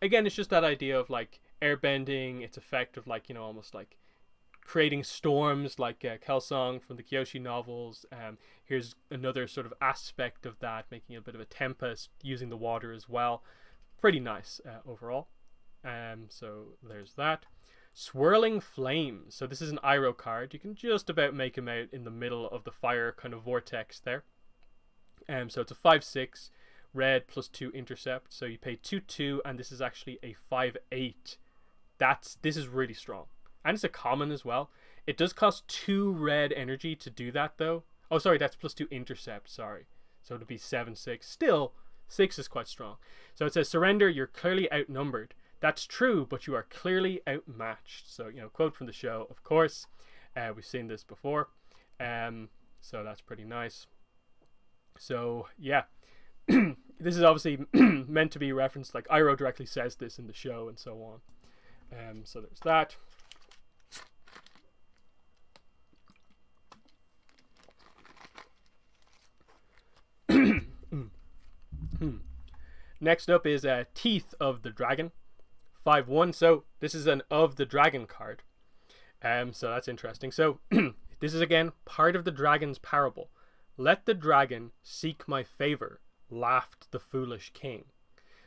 again, it's just that idea of like airbending, its effect of like almost like creating storms, like Kelsong from the Kyoshi novels. Here's another sort of aspect of that, making a bit of a tempest using the water as well. Pretty nice overall. So there's that. Swirling Flames. So this is an Iroh card. You can just about make him out in the middle of the fire kind of vortex there. So it's a 5/6 red +2 intercept. So you pay 2/2, and this is actually a 5/8. This is really strong, and it's a common as well. It does cost 2 red energy to do that though. Oh, sorry, that's +2 intercept. Sorry, so it'll be 7/6. Still, 6 is quite strong. So it says, surrender. You're clearly outnumbered. That's true, but you are clearly outmatched. So quote from the show, of course. We've seen this before. So that's pretty nice. So yeah, this is obviously meant to be referenced, like Iroh directly says this in the show and so on. So there's that. Next up is Teeth of the Dragon, 5/1. So this is an Of the Dragon card. So that's interesting. So this is again part of the dragon's parable. Let the dragon seek my favor, laughed the foolish king.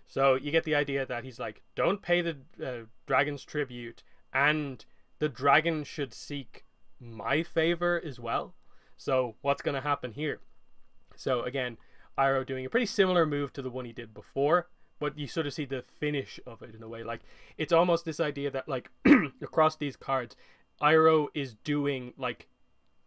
So you get the idea that he's like, don't pay the dragon's tribute, and the dragon should seek my favor as well. So what's going to happen here? So again, Iroh doing a pretty similar move to the one he did before, but you sort of see the finish of it in a way. Like, it's almost this idea that like across these cards, Iroh is doing like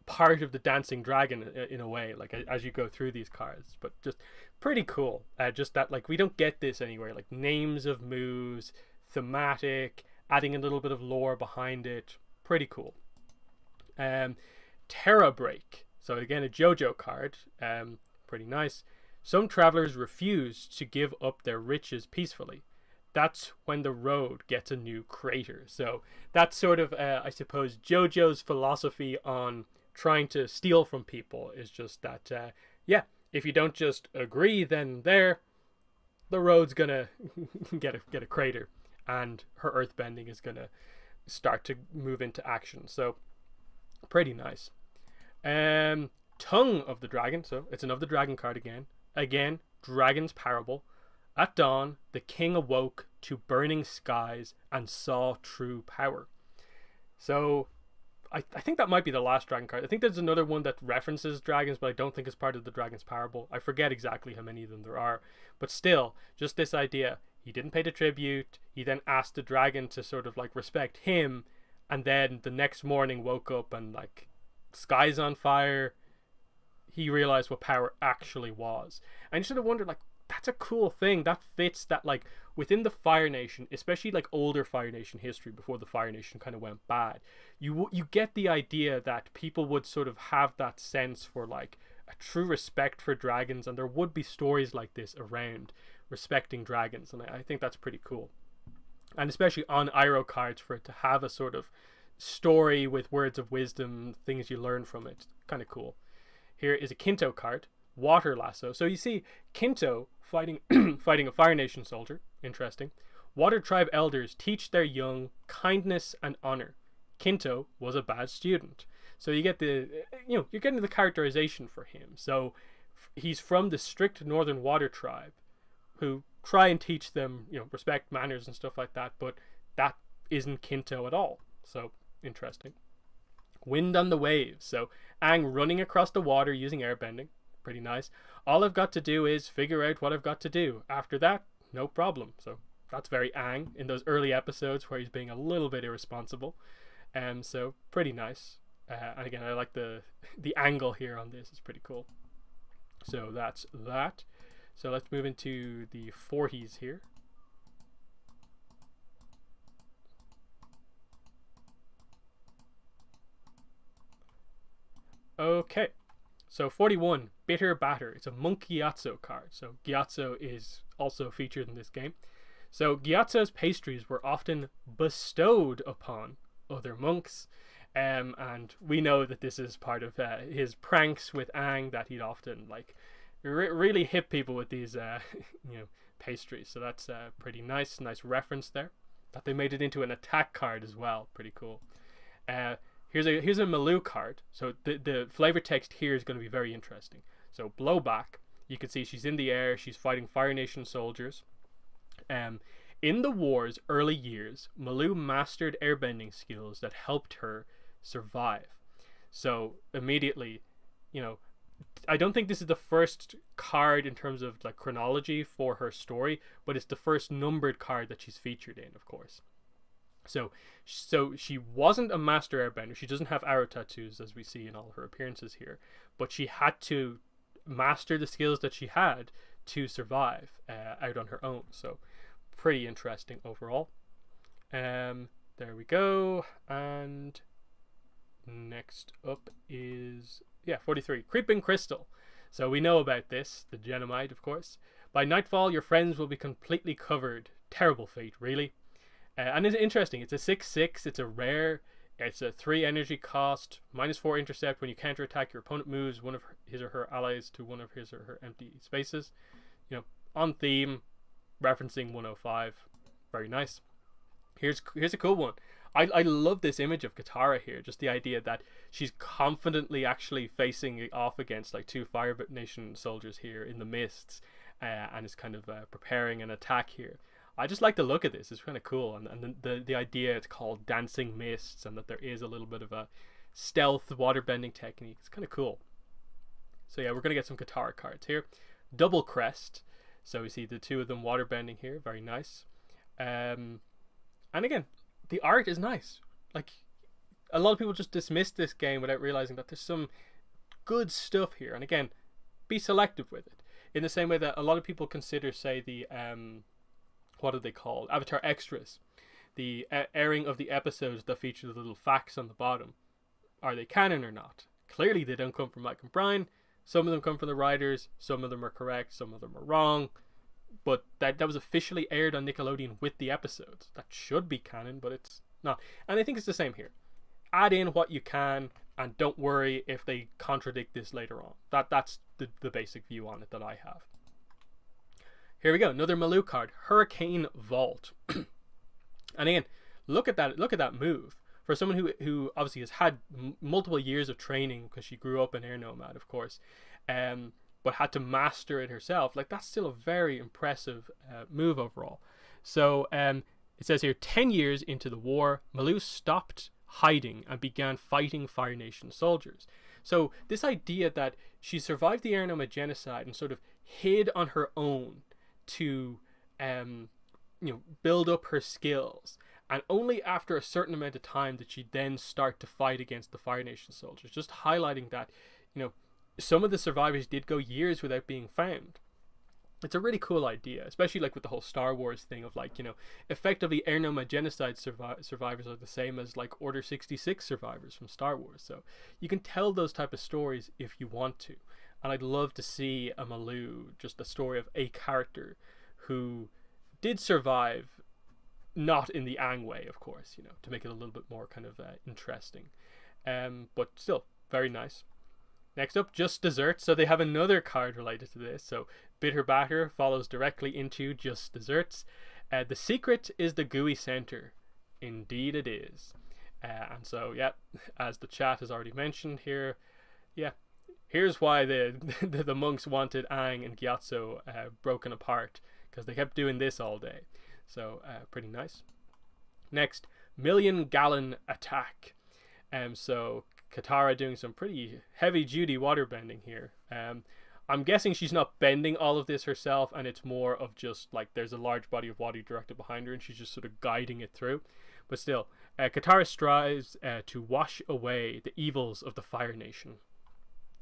part of the dancing dragon in a way, like as you go through these cards. But just pretty cool. Just that like we don't get this anywhere, like names of moves, thematic, adding a little bit of lore behind it. Pretty cool. Terra Break. So again, a JoJo card. Pretty nice. Some travelers refuse to give up their riches peacefully. That's when the road gets a new crater. So that's sort of I suppose JoJo's philosophy on trying to steal from people, is just that yeah, if you don't just agree, then the road's gonna get a crater, and her earthbending is gonna start to move into action. So pretty nice. Tongue of the Dragon. So it's an Of the Dragon card again, Dragon's Parable. At dawn the king awoke to burning skies and saw true power. So I think that might be the last dragon card. I think there's another one that references dragons, but I don't think it's part of the Dragon's Parable. I forget exactly how many of them there are. But still, just this idea. He didn't pay the tribute. He then asked the dragon to sort of like respect him. And then the next morning woke up and like sky's on fire. He realized what power actually was. And you sort of wonder, like, that's a cool thing. That fits that, like, within the Fire Nation, especially like older Fire Nation history before the Fire Nation kind of went bad, you get the idea that people would sort of have that sense for like a true respect for dragons, and there would be stories like this around respecting dragons, and I think that's pretty cool. And especially on Iroh cards, for it to have a sort of story with words of wisdom, things you learn from it, kind of cool. Here is a Kinto card, Water Lasso. So you see Kinto fighting fighting a Fire Nation soldier. Interesting. Water Tribe elders teach their young kindness and honor. Kinto was a bad student. So you get you're getting the characterization for him. So he's from the strict Northern Water Tribe, who try and teach them, respect, manners and stuff like that, but that isn't Kinto at all. So interesting. Wind on the Waves. So Aang running across the water using airbending. Pretty nice. All I've got to do is figure out what I've got to do. After that, no problem. So that's very Aang in those early episodes where he's being a little bit irresponsible. So pretty nice. And again, I like the angle here on this. It's pretty cool. So that's that. So let's move into the 40s here. Okay, so 41, Bitter Batter. It's a monk Gyatso card. So Gyatso is also featured in this game. So Gyatso's pastries were often bestowed upon other monks. And we know that this is part of his pranks with Aang, that he'd often like really hit people with these pastries. So that's pretty nice reference there. That they made it into an attack card as well. Pretty cool. Here's a Malu card. So the flavor text here is going to be very interesting. So Blowback, you can see she's in the air. She's fighting Fire Nation soldiers. In the war's early years, Malu mastered airbending skills that helped her survive. So immediately, I don't think this is the first card in terms of like chronology for her story, but it's the first numbered card that she's featured in, of course. So she wasn't a master airbender. She doesn't have arrow tattoos as we see in all her appearances here, but she had to master the skills that she had to survive out on her own. So pretty interesting overall. There we go. And next up is 43, Creeping Crystal. So we know about this, the Genomite, of course. By nightfall, your friends will be completely covered. Terrible fate, really. And it's interesting. It's a 6/6. It's a rare. It's a 3 energy cost, -4 intercept. When you counterattack, your opponent moves one of his or her allies to one of his or her empty spaces. On theme, referencing 105. Very nice. Here's a cool one. I love this image of Katara here. Just the idea that she's confidently actually facing off against like 2 Fire Nation soldiers here in the mists, and is kind of preparing an attack here. I just like the look of this. It's kind of cool, and the idea it's called dancing mists, and that there is a little bit of a stealth waterbending technique. It's kind of cool. So yeah, we're gonna get some Katara cards here. Double Crest. So we see the 2 of them waterbending here. Very nice. And again, the art is nice. Like, a lot of people just dismiss this game without realizing that there's some good stuff here. And again, be selective with it. In the same way that a lot of people consider, say, the what are they called? Avatar extras. The airing of the episodes that feature the little facts on the bottom. Are they canon or not? Clearly they don't come from Mike and Brian. Some of them come from the writers. Some of them are correct. Some of them are wrong. But that was officially aired on Nickelodeon with the episodes. That should be canon, but it's not. And I think it's the same here. Add in what you can, and don't worry if they contradict this later on. That's the basic view on it that I have. Here we go, another Malu card, Hurricane Vault. And again, look at that move. For someone who obviously has had multiple years of training, because she grew up an air nomad, of course, but had to master it herself, like that's still a very impressive move overall. So it says here, 10 years into the war, Malu stopped hiding and began fighting Fire Nation soldiers. So this idea that she survived the air nomad genocide and sort of hid on her own to build up her skills, and only after a certain amount of time did she then start to fight against the Fire Nation soldiers, just highlighting that some of the survivors did go years without being found. It's a really cool idea, especially like with the whole Star Wars thing of like, effectively air nomad genocide survivors are the same as like Order 66 survivors from Star Wars. So you can tell those type of stories if you want to. And I'd love to see a Malu, just a story of a character who did survive, not in the Aang way, of course, to make it a little bit more kind of interesting. But still, very nice. Next up, Just Desserts. So they have another card related to this. So Bitter Batter follows directly into Just Desserts. The secret is the gooey center. Indeed it is. And so, yeah, as the chat has already mentioned here, yeah, here's why the monks wanted Aang and Gyatso broken apart, because they kept doing this all day. So pretty nice. Next, Million Gallon Attack. So Katara doing some pretty heavy duty waterbending here. I'm guessing she's not bending all of this herself, and it's more of just like there's a large body of water directed behind her, and she's just sort of guiding it through. But still, Katara strives to wash away the evils of the Fire Nation.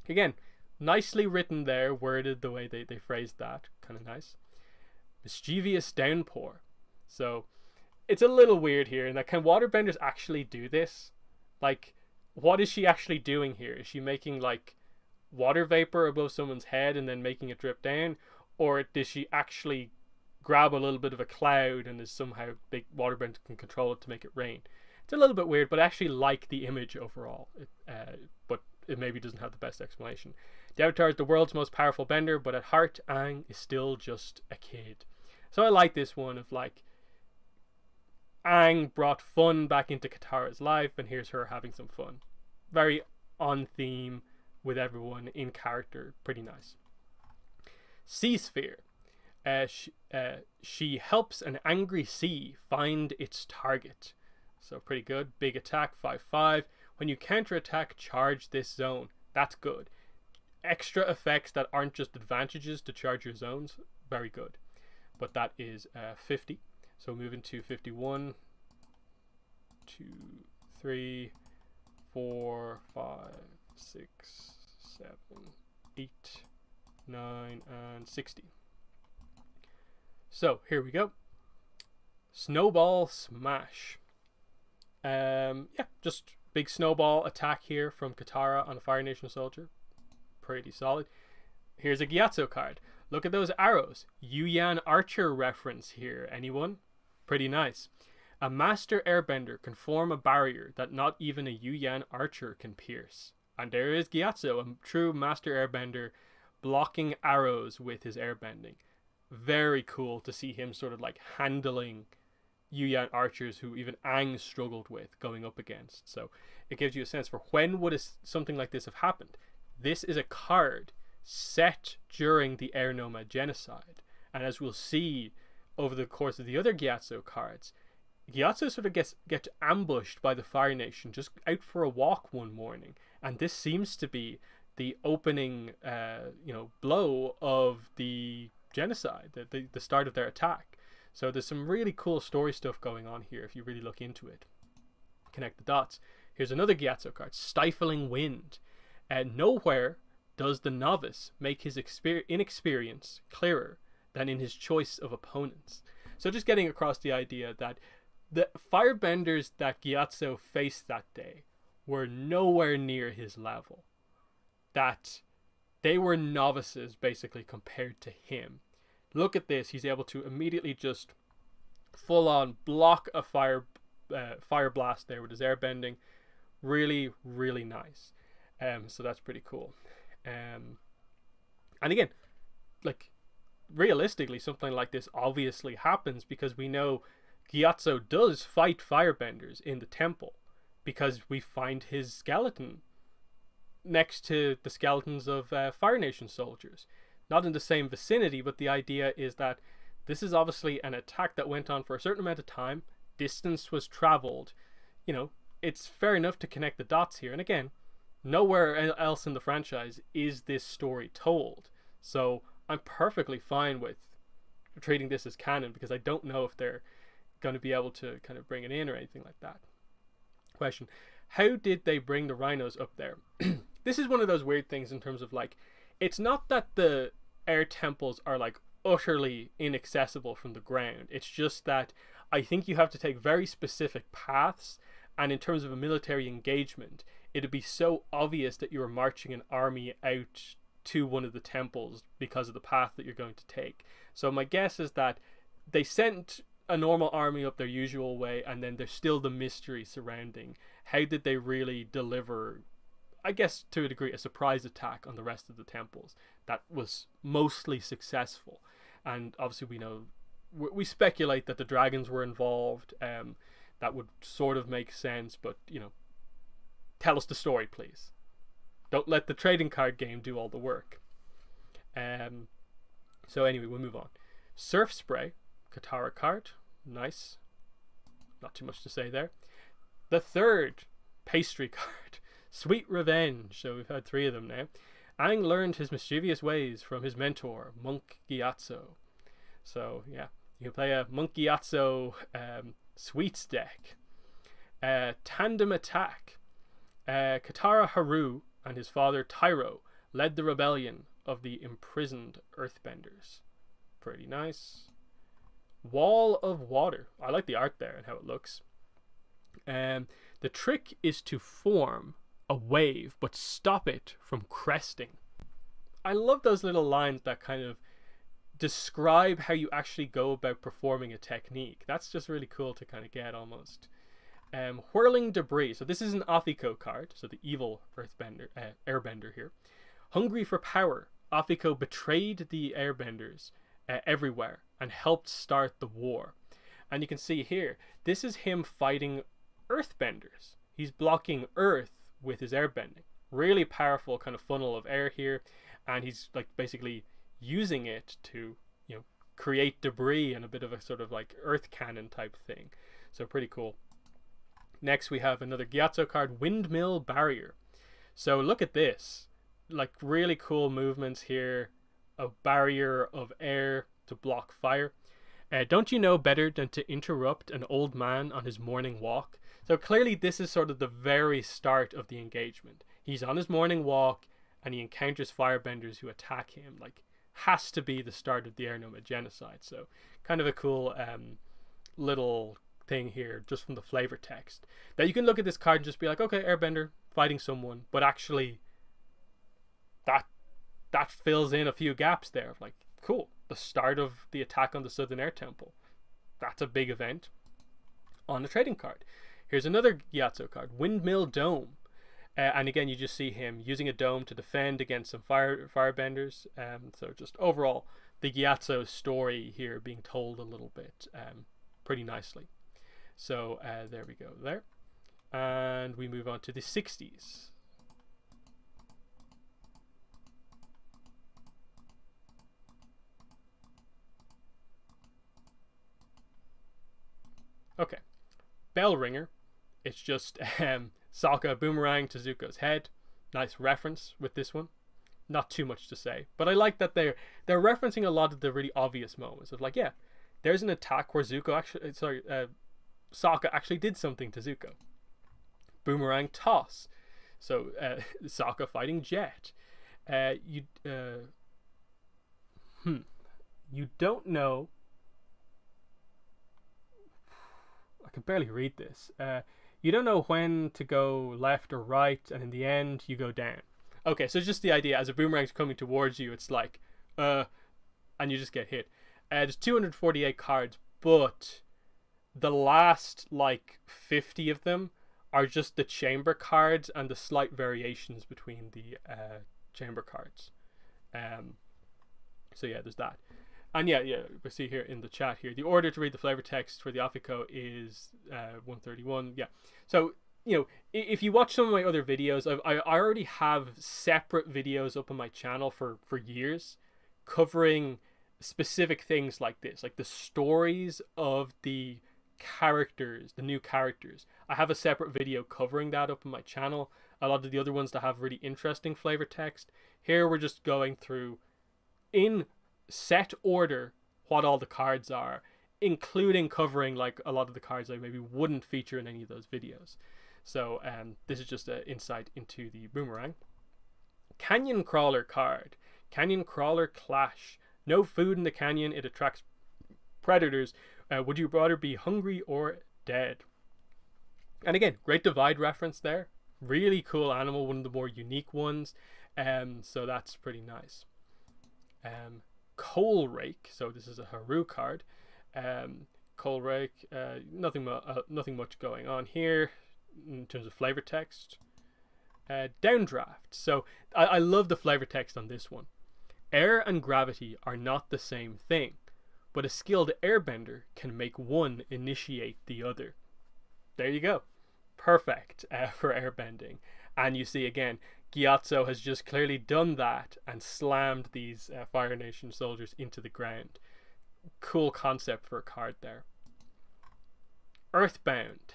Again, nicely written there, worded the way they phrased that. Kind of nice. Mischievous downpour. So, it's a little weird here in that can waterbenders actually do this? Like, what is she actually doing here? Is she making like water vapor above someone's head and then making it drip down? Or does she actually grab a little bit of a cloud and is somehow big waterbender can control it to make it rain? It's a little bit weird, but I actually like the image overall. But it maybe doesn't have the best explanation. The Avatar is the world's most powerful bender, but at heart, Aang is still just a kid. So I like this one of like, Aang brought fun back into Katara's life, and here's her having some fun. Very on theme with everyone in character. Pretty nice. Sea Sphere. She helps an angry sea find its target. So pretty good. Big attack, 5/5. When you counterattack, charge this zone. That's good. Extra effects that aren't just advantages to charge your zones. Very good. But that is 50. So moving to 51, 2, 3, 4, 5, 6, 7, 8, 9, and 60. So here we go. Snowball Smash. Yeah, just big snowball attack here from Katara on a Fire Nation soldier. Pretty solid. Here's a Gyatso card. Look at those arrows. Yu-Yan Archer reference here. Anyone? Pretty nice. A master airbender can form a barrier that not even a Yu-Yan Archer can pierce. And there is Gyatso, a true master airbender, blocking arrows with his airbending. Very cool to see him sort of like handling Yu-Yan Archers who even Aang struggled with going up against. So it gives you a sense for when would something like this have happened. This is a card set during the Air Nomad genocide. And as we'll see over the course of the other Gyatso cards, Gyatso sort of gets ambushed by the Fire Nation just out for a walk one morning. And this seems to be the opening blow of the genocide, the start of their attack. So there's some really cool story stuff going on here if you really look into it. Connect the dots. Here's another Gyatso card, Stifling Wind. Nowhere does the novice make his inexperience clearer than in his choice of opponents. So just getting across the idea that the firebenders that Gyatso faced that day were nowhere near his level. That they were novices basically compared to him. Look at this. He's able to immediately just full on block a fire blast there with his airbending. Really, really nice. So that's pretty cool. And again, like realistically, something like this obviously happens because we know Gyatso does fight firebenders in the temple because we find his skeleton next to the skeletons of Fire Nation soldiers. Not in the same vicinity, but the idea is that this is obviously an attack that went on for a certain amount of time. Distance was traveled. You know, it's fair enough to connect the dots here. And again, nowhere else in the franchise is this story told. So I'm perfectly fine with treating this as canon because I don't know if they're going to be able to kind of bring it in or anything like that. Question: how did they bring the rhinos up there? This is one of those weird things in terms of like, it's not that the air temples are like utterly inaccessible from the ground. It's just that I think you have to take very specific paths, and in terms of a military engagement, it'd be so obvious that you were marching an army out to one of the temples because of the path that you're going to take. So my guess is that they sent a normal army up their usual way, and then there's still the mystery surrounding how did they really deliver, I guess to a degree, a surprise attack on the rest of the temples that was mostly successful. And obviously we know, we speculate that the dragons were involved. That would sort of make sense, but you know, tell us the story, please. Don't let the trading card game do all the work. So anyway, we'll move on. Surf Spray, Katara card, nice. Not too much to say there. The third pastry card, Sweet Revenge. So we've had 3 of them now. Aang learned his mischievous ways from his mentor, Monk Gyatso. So, yeah, you can play a Monk Gyatso Sweets deck. Tandem Attack. Katara Haru and his father Tyro led the rebellion of the imprisoned Earthbenders. Pretty nice. Wall of Water. I like the art there and how it looks. The trick is to form a wave but stop it from cresting. I love those little lines that kind of describe how you actually go about performing a technique. That's just really cool to kind of get almost. Whirling Debris. So this is an Afiko card, so the evil Earthbender, Airbender here. Hungry for power, Afiko betrayed the Airbenders everywhere and helped start the war. And you can see here, this is him fighting Earthbenders. He's blocking Earth with his airbending. Really powerful kind of funnel of air here, and he's like basically using it to, you know, create debris and a bit of a sort of like earth cannon type thing. So pretty cool. Next we have another Gyatso card, Windmill Barrier. So look at this, like really cool movements here, a barrier of air to block fire. Don't you know better than to interrupt an old man on his morning walk? So clearly this is sort of the very start of the engagement. He's on his morning walk and he encounters firebenders who attack him. Like, has to be the start of the Air Nomad genocide. So kind of a cool little thing here just from the flavor text. Now you can look at this card and just be like, okay, airbender fighting someone, but actually that fills in a few gaps there. Like, cool, the start of the attack on the Southern Air Temple. That's a big event on a trading card. Here's another Gyatso card, Windmill Dome. And again, you just see him using a dome to defend against some firebenders. So just overall, the Gyatso story here being told a little bit pretty nicely. So there we go there. And we move on to the 60s. Okay, Bell Ringer. It's just Sokka boomerang to Zuko's head. Nice reference with this one. Not too much to say, but I like that they're referencing a lot of the really obvious moments of like, yeah, there's an attack where Sokka actually did something to Zuko. Boomerang toss. So Sokka fighting Jet. You don't know. I can barely read this. You don't know when to go left or right, and in the end, you go down. Okay, so it's just the idea, as a boomerang's coming towards you, it's like, and you just get hit. There's 248 cards, but the last, like, 50 of them are just the chamber cards and the slight variations between the chamber cards. So yeah, there's that. And yeah, we see here in the chat here, the order to read the flavor text for the Afiko is 131. Yeah. So, you know, if you watch some of my other videos, I already have separate videos up on my channel for years covering specific things like this, like the stories of the characters, the new characters. I have a separate video covering that up on my channel. A lot of the other ones that have really interesting flavor text. Here we're just going through in set order what all the cards are, including covering like a lot of the cards I maybe wouldn't feature in any of those videos. So this is just an insight into the boomerang. Canyon Crawler card. Canyon Crawler Clash. No food in the canyon, it attracts predators. Would you rather be hungry or dead? And again, great divide reference there. Really cool animal, one of the more unique ones. So that's pretty nice. Coal Rake. So this is a Haru card. Coal Rake. Nothing much going on here in terms of flavor text. Downdraft. So I love the flavor text on this one. Air and gravity are not the same thing, but a skilled airbender can make one initiate the other. There you go. Perfect for airbending. And you see again, Gyatso has just clearly done that and slammed these Fire Nation soldiers into the ground. Cool concept for a card there. Earthbound.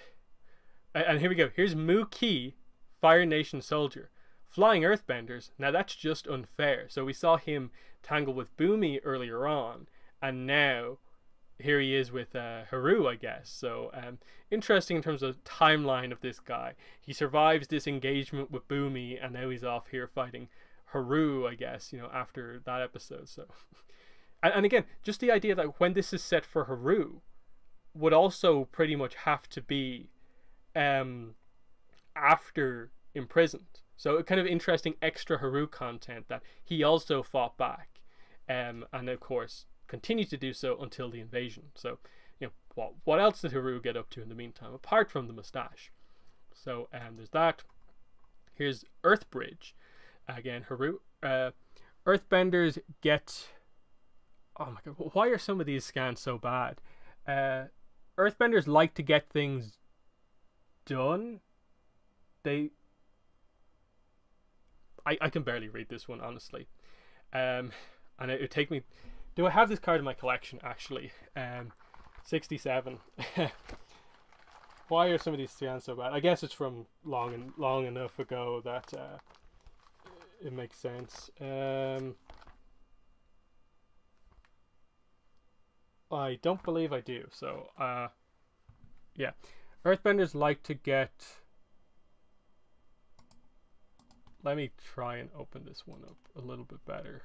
And here we go. Here's Muki, Fire Nation soldier, flying earthbenders. Now that's just unfair. So we saw him tangle with Boomy earlier on, and now here he is with Haru, I guess. So interesting in terms of timeline of this guy. He survives this engagement with Boomy, and now he's off here fighting Haru, I guess, after that episode. So and again, just the idea that when this is set for Haru would also pretty much have to be after imprisoned. So a kind of interesting extra Haru content that he also fought back, and of course continued to do so until the invasion. So what else did Haru get up to in the meantime apart from the mustache? So there's that. Here's Earthbridge. Again, Haru. Earthbenders get... Oh my god, why are some of these scans so bad? Earthbenders like to get things done. I can barely read this one, honestly. And it would take me... Do I have this card in my collection, actually? 67. Why are some of these scans so bad? I guess it's from long enough ago that it makes sense. I don't believe I do. So, yeah. Earthbenders like to get... Let me try and open this one up a little bit better.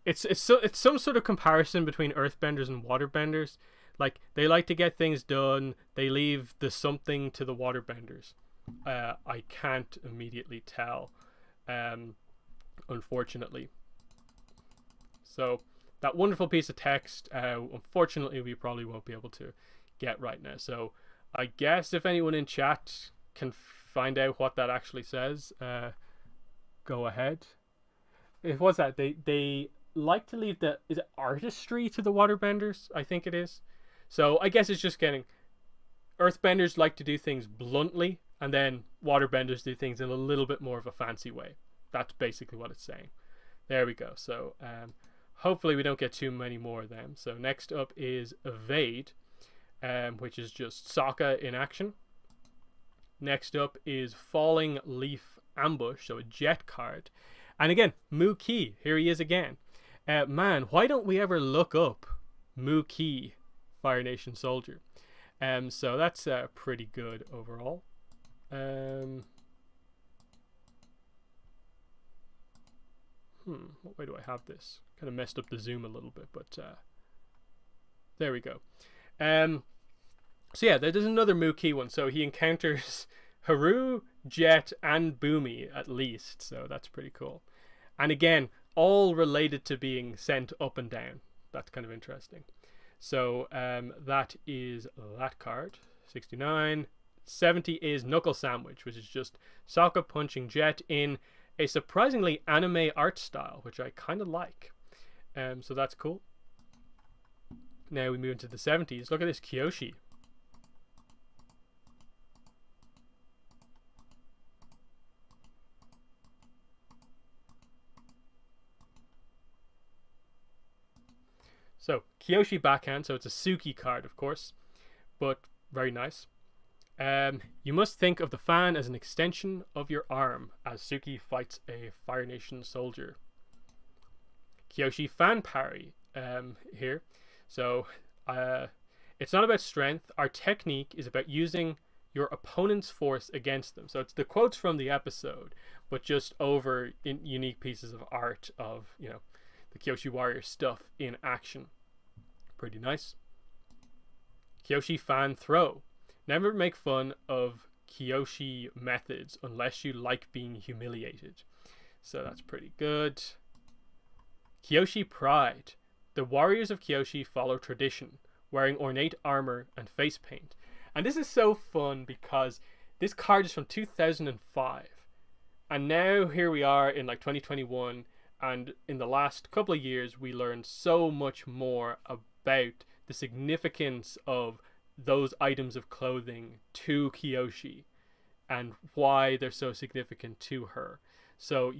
It's some sort of comparison between earthbenders and waterbenders. Like, they like to get things done. They leave the something to the waterbenders. I can't immediately tell, unfortunately. So that wonderful piece of text, unfortunately, we probably won't be able to get right now. So I guess if anyone in chat can find out what that actually says, go ahead. It was that they like to leave the... Is it artistry to the waterbenders? I think it is. So I guess it's just getting... Earthbenders like to do things bluntly, and then waterbenders do things in a little bit more of a fancy way. That's basically what it's saying. There we go. So hopefully we don't get too many more of them. So next up is Evade, which is just Sokka in action. Next up is Falling Leaf Ambush, so a jet card. And again, Mu-Ki, here he is again. Man, why don't we ever look up Mu-Ki, Fire Nation Soldier? So that's pretty good overall. What way do I have this? Kind of messed up the zoom a little bit, but there we go. So yeah, there's another Mu-Ki one. So he encounters Haru, Jet, and Boomy at least. So that's pretty cool. And again, all related to being sent up and down. That's kind of interesting. So that is that card. 69. 70 is Knuckle Sandwich, which is just Sokka punching Jet in a surprisingly anime art style, which I kind of like. So that's cool. Now we move into the 70s. Look at this Kyoshi. So, Kyoshi backhand, so it's a Suki card, of course, but very nice. You must think of the fan as an extension of your arm as Suki fights a Fire Nation soldier. Kyoshi fan parry here. So, it's not about strength. Our technique is about using your opponent's force against them. So it's the quotes from the episode, but just over in unique pieces of art of, the Kyoshi Warrior stuff in action. Pretty nice. Kyoshi fan throw. Never make fun of Kyoshi methods unless you like being humiliated. So that's pretty good. Kyoshi pride. The warriors of Kyoshi follow tradition, wearing ornate armor and face paint. And this is so fun because this card is from 2005. And now here we are in 2021. And in the last couple of years, we learned so much more about the significance of those items of clothing to Kyoshi and why they're so significant to her. So,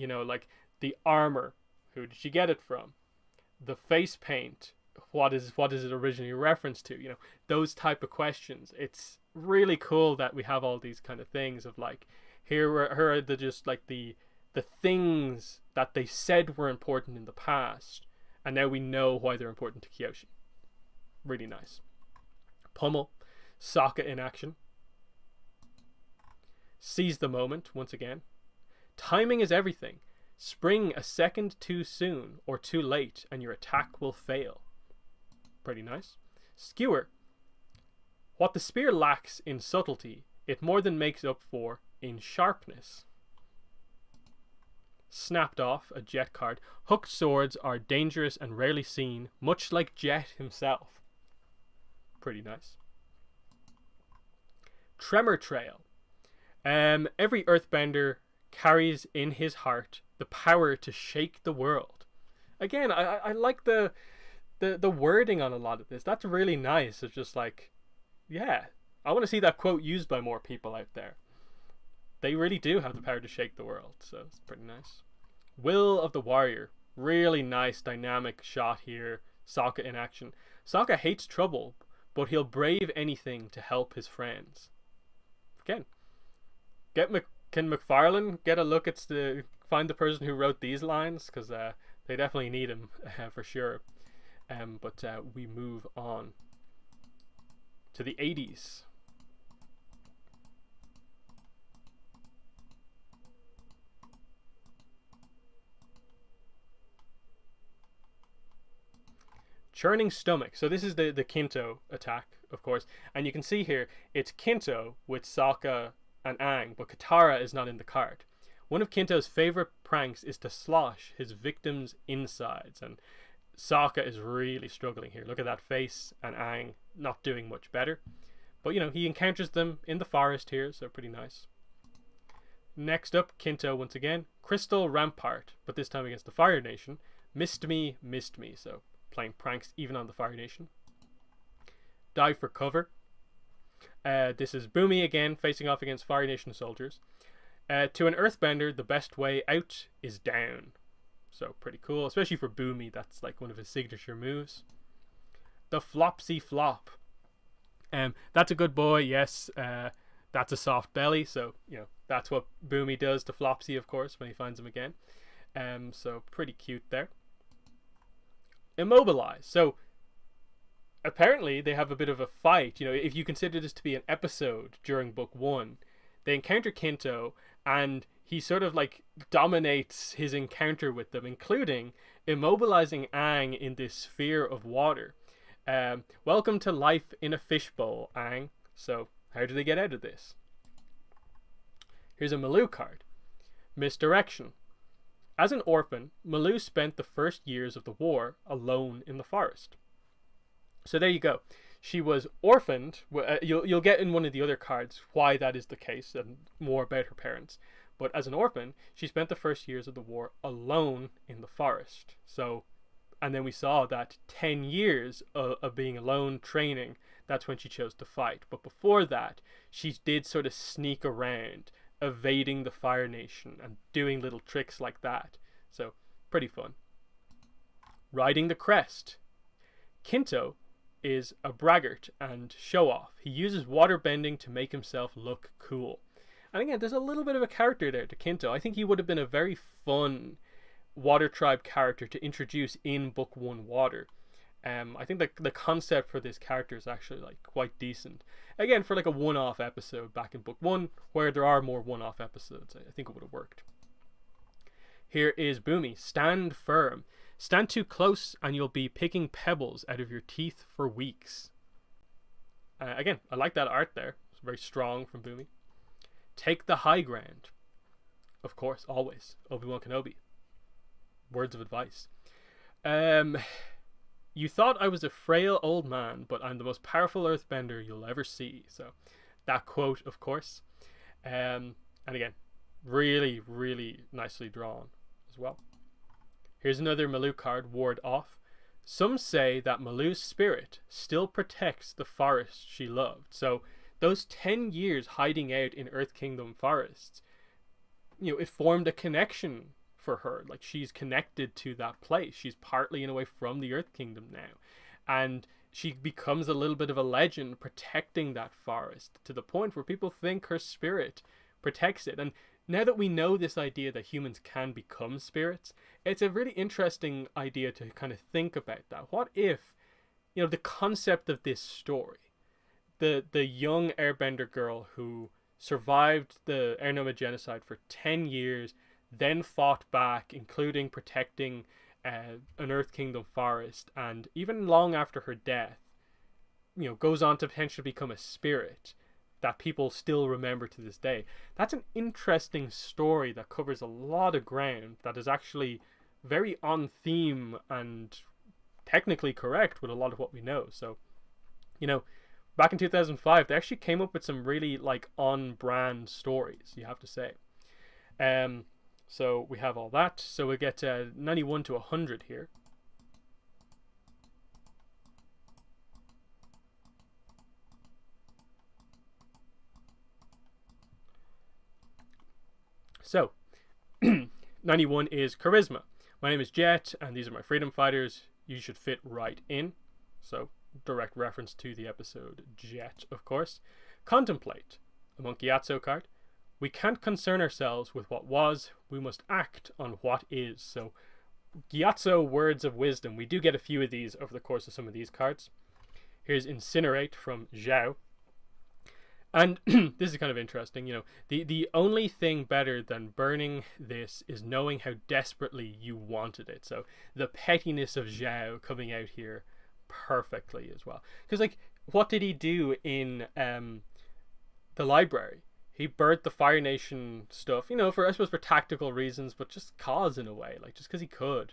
the armor, who did she get it from? The face paint, what is it originally referenced to? Those type of questions. It's really cool that we have all these kind of things of like, here are the just like the things that they said were important in the past, and now we know why they're important to Kyoshi. Really nice. Pummel, Sokka in action. Seize the moment once again. Timing is everything. Spring a second too soon or too late and your attack will fail. Pretty nice. Skewer. What the spear lacks in subtlety, it more than makes up for in sharpness. Snapped off, a Jet card. Hooked swords are dangerous and rarely seen, much like Jet himself. Pretty nice. Tremor Trail. Every earthbender carries in his heart the power to shake the world. Again, I like the wording on a lot of this. That's really nice. It's just like, yeah, I want to see that quote used by more people out there. They really do have the power to shake the world, so it's pretty nice. Will of the Warrior. Really nice dynamic shot here. Sokka in action. Sokka hates trouble, but he'll brave anything to help his friends. Again, can McFarlane get a look at find the person who wrote these lines? Because they definitely need him for sure. But we move on to the 80s. Churning Stomach. So this is the Kinto attack, of course. And you can see here, it's Kinto with Sokka and Aang, but Katara is not in the card. One of Kinto's favorite pranks is to slosh his victims' insides. And Sokka is really struggling here. Look at that face, and Aang not doing much better. But, he encounters them in the forest here, so pretty nice. Next up, Kinto once again. Crystal Rampart, but this time against the Fire Nation. Missed me. So playing pranks even on the Fire Nation. Dive for cover. This is Boomy again, facing off against Fire Nation soldiers. To an earthbender, the best way out is down. So pretty cool, especially for Boomy. That's like one of his signature moves. The Flopsy Flop. That's a good boy, yes. That's a soft belly, so that's what Boomy does to Flopsy, of course, when he finds him again. So pretty cute there. Immobilize. So apparently they have a bit of a fight. If you consider this to be an episode during book 1, they encounter Kinto and he sort of like dominates his encounter with them, including immobilizing Aang in this sphere of water. Welcome to life in a fishbowl, Aang. So how do they get out of this? Here's a Maloo card. Misdirection. As an orphan, Maloo spent the first years of the war alone in the forest. So there you go. She was orphaned. You'll get in one of the other cards why that is the case and more about her parents. But as an orphan, she spent the first years of the war alone in the forest. So, and then we saw that 10 years of being alone training, that's when she chose to fight. But before that, she did sort of sneak around, evading the Fire Nation and doing little tricks like that. So, pretty fun. Riding the crest. Kinto is a braggart and show-off. He uses water bending to make himself look cool. And again, there's a little bit of a character there to Kinto. I think he would have been a very fun Water Tribe character to introduce in Book 1 Water. I think the concept for this character is actually like quite decent. Again, for like a one-off episode back in Book 1, where there are more one-off episodes, I think it would have worked. Here is Boomy. Stand firm. Stand too close and you'll be picking pebbles out of your teeth for weeks. Again, I like that art there. It's very strong from Boomy. Take the high ground. Of course, always. Obi-Wan Kenobi. Words of advice. You thought I was a frail old man, but I'm the most powerful earthbender you'll ever see. So, that quote, of course. And again, really, really nicely drawn as well. Here's another Maloo card, Ward Off. Some say that Maloo's spirit still protects the forest she loved. So, those 10 years hiding out in Earth Kingdom forests, it formed a connection for her. Like, she's connected to that place. She's partly, in a way, from the Earth Kingdom now. And she becomes a little bit of a legend protecting that forest, to the point where people think her spirit protects it. And now that we know this idea that humans can become spirits, it's a really interesting idea to kind of think about that. What if, the concept of this story, the young airbender girl who survived the Air Nomad genocide for 10 years, then fought back, including protecting an Earth Kingdom forest, and even long after her death, goes on to potentially become a spirit that people still remember to this day. That's an interesting story that covers a lot of ground, that is actually very on theme and technically correct with a lot of what we know. So, back in 2005, they actually came up with some really on-brand stories, you have to say. So we have all that. So we get 91 to 100 here. So, 91 is charisma. My name is Jet, and these are my freedom fighters. You should fit right in. So, direct reference to the episode Jet, of course. Contemplate, a Monkeyatso card. We can't concern ourselves with what was, we must act on what is. So, Gyatso words of wisdom. We do get a few of these over the course of some of these cards. Here's Incinerate from Zhao. And this is kind of interesting, the only thing better than burning this is knowing how desperately you wanted it. So the pettiness of Zhao coming out here perfectly as well. Because, what did he do in the library? He burnt the Fire Nation stuff, for tactical reasons, but just cause, in a way, just because he could.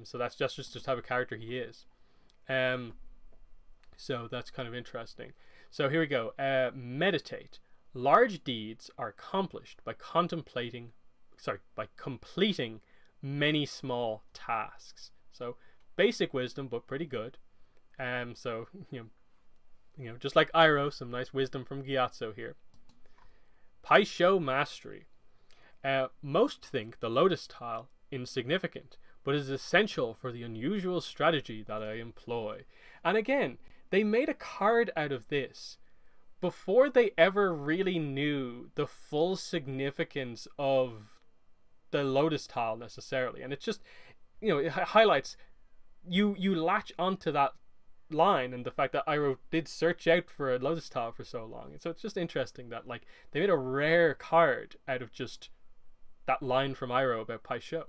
So that's just the type of character he is. So that's kind of interesting. So here we go. Meditate. Large deeds are accomplished by completing many small tasks. So basic wisdom, but pretty good. So just like Iroh, some nice wisdom from Gyatso here. Paisho Mastery. Most think the Lotus Tile insignificant, but is essential for the unusual strategy that I employ. And again, they made a card out of this before they ever really knew the full significance of the Lotus Tile necessarily. And it's just, it highlights, you latch onto that line and the fact that Iroh did search out for a Lotus Tile for so long. And so it's just interesting that they made a rare card out of just that line from Iroh about Paisho.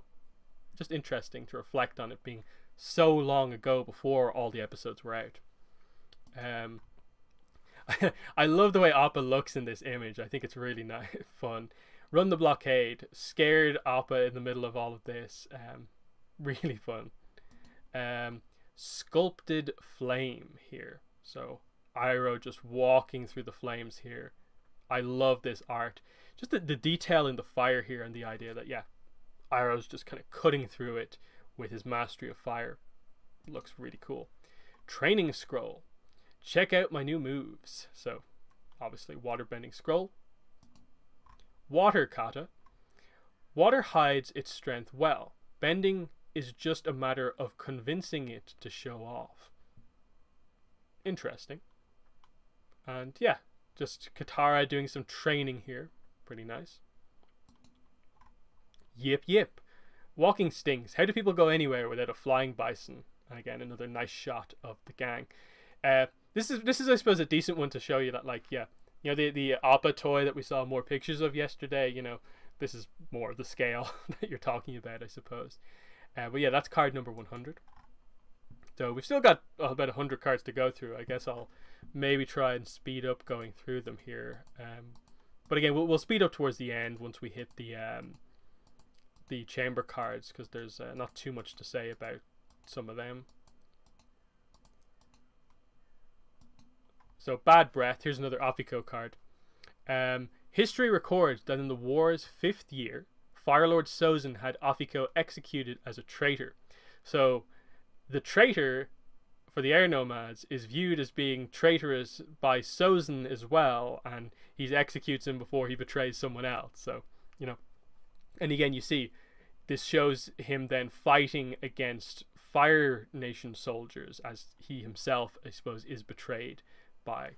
Just interesting to reflect on it being so long ago before all the episodes were out. I love the way Appa looks in this image. I think it's really nice, fun. Run the blockade. Scared Appa in the middle of all of this. Really fun. Sculpted flame here. So Iroh just walking through the flames here. I love this art. Just the detail in the fire here, and the idea that, Iroh's just kind of cutting through it with his mastery of fire. Looks really cool. Training scroll. Check out my new moves. So, obviously, waterbending scroll. Water kata. Water hides its strength well. Bending is just a matter of convincing it to show off. Interesting. And just Katara doing some training here. Pretty nice. Yip yip. Walking stinks. How do people go anywhere without a flying bison? And again, another nice shot of the gang. This is I suppose a decent one to show you that the Appa toy that we saw more pictures of yesterday, this is more the scale that you're talking about, I suppose. But that's card number 100. So we've still got about 100 cards to go through. I guess I'll maybe try and speed up going through them here. But again, we'll speed up towards the end once we hit the chamber cards, because there's not too much to say about some of them. So, Bad Breath. Here's another Afiko card. History records that in the war's 5th year, Firelord Sozin had Afiko executed as a traitor. So, the traitor for the Air Nomads is viewed as being traitorous by Sozin as well, and he executes him before he betrays someone else. So, and again, you see, this shows him then fighting against Fire Nation soldiers as he himself, I suppose, is betrayed by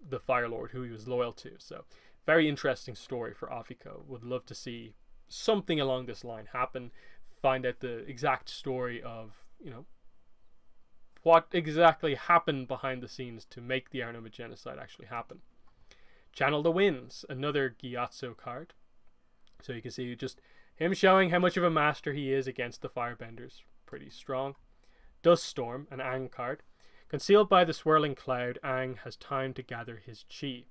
the Fire Lord who he was loyal to. So very interesting story for Afiko. Would love to see something along this line happen. Find out the exact story of, what exactly happened behind the scenes to make the Arnoma genocide actually happen. Channel the Winds, another Gyatso card. So you can see just him showing how much of a master he is against the Firebenders. Pretty strong. Dust Storm, an Aang card. Concealed by the swirling cloud, Aang has time to gather his chi.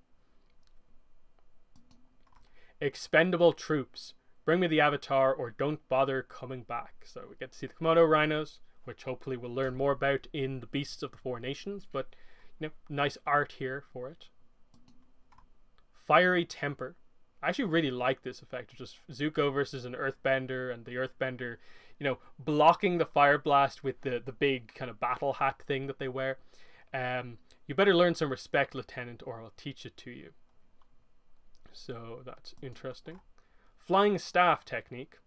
Expendable Troops. Bring me the Avatar or don't bother coming back. So we get to see the Komodo rhinos, which hopefully we'll learn more about in the Beasts of the Four Nations, but nice art here for it. Fiery Temper. I actually really like this effect. Just Zuko versus an Earthbender, and the Earthbender, blocking the fire blast with the big kind of battle hat thing that they wear. You better learn some respect, Lieutenant, or I'll teach it to you. So that's interesting. Flying Staff technique.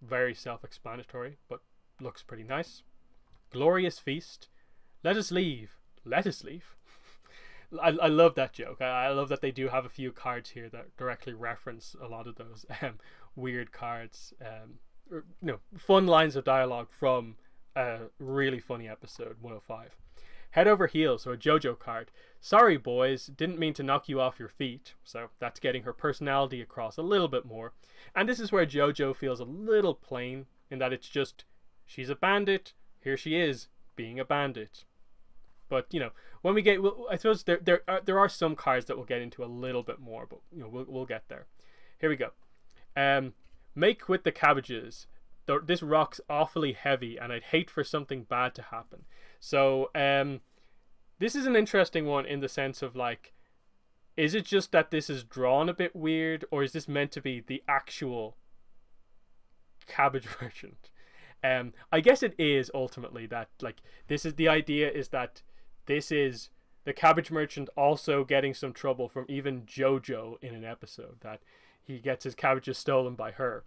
Very self-explanatory, but looks pretty nice. Glorious Feast. Let us leave. Let us leave. I love that joke. I love that they do have a few cards here that directly reference a lot of those weird cards. Fun lines of dialogue from a really funny episode 105. Head Over Heels, so a JoJo card. Sorry, boys, didn't mean to knock you off your feet. So that's getting her personality across a little bit more. And this is where JoJo feels a little plain, in that it's just, she's a bandit, here she is, being a bandit. But, when we get, I suppose there are some cards that we'll get into a little bit more, but, we'll get there. Here we go. Make with the cabbages. This rock's awfully heavy, and I'd hate for something bad to happen. So, this is an interesting one in the sense of, is it just that this is drawn a bit weird, or is this meant to be the actual cabbage merchant? I guess it is ultimately that, this is the idea, is that this is the cabbage merchant also getting some trouble from even JoJo in an episode, that he gets his cabbages stolen by her.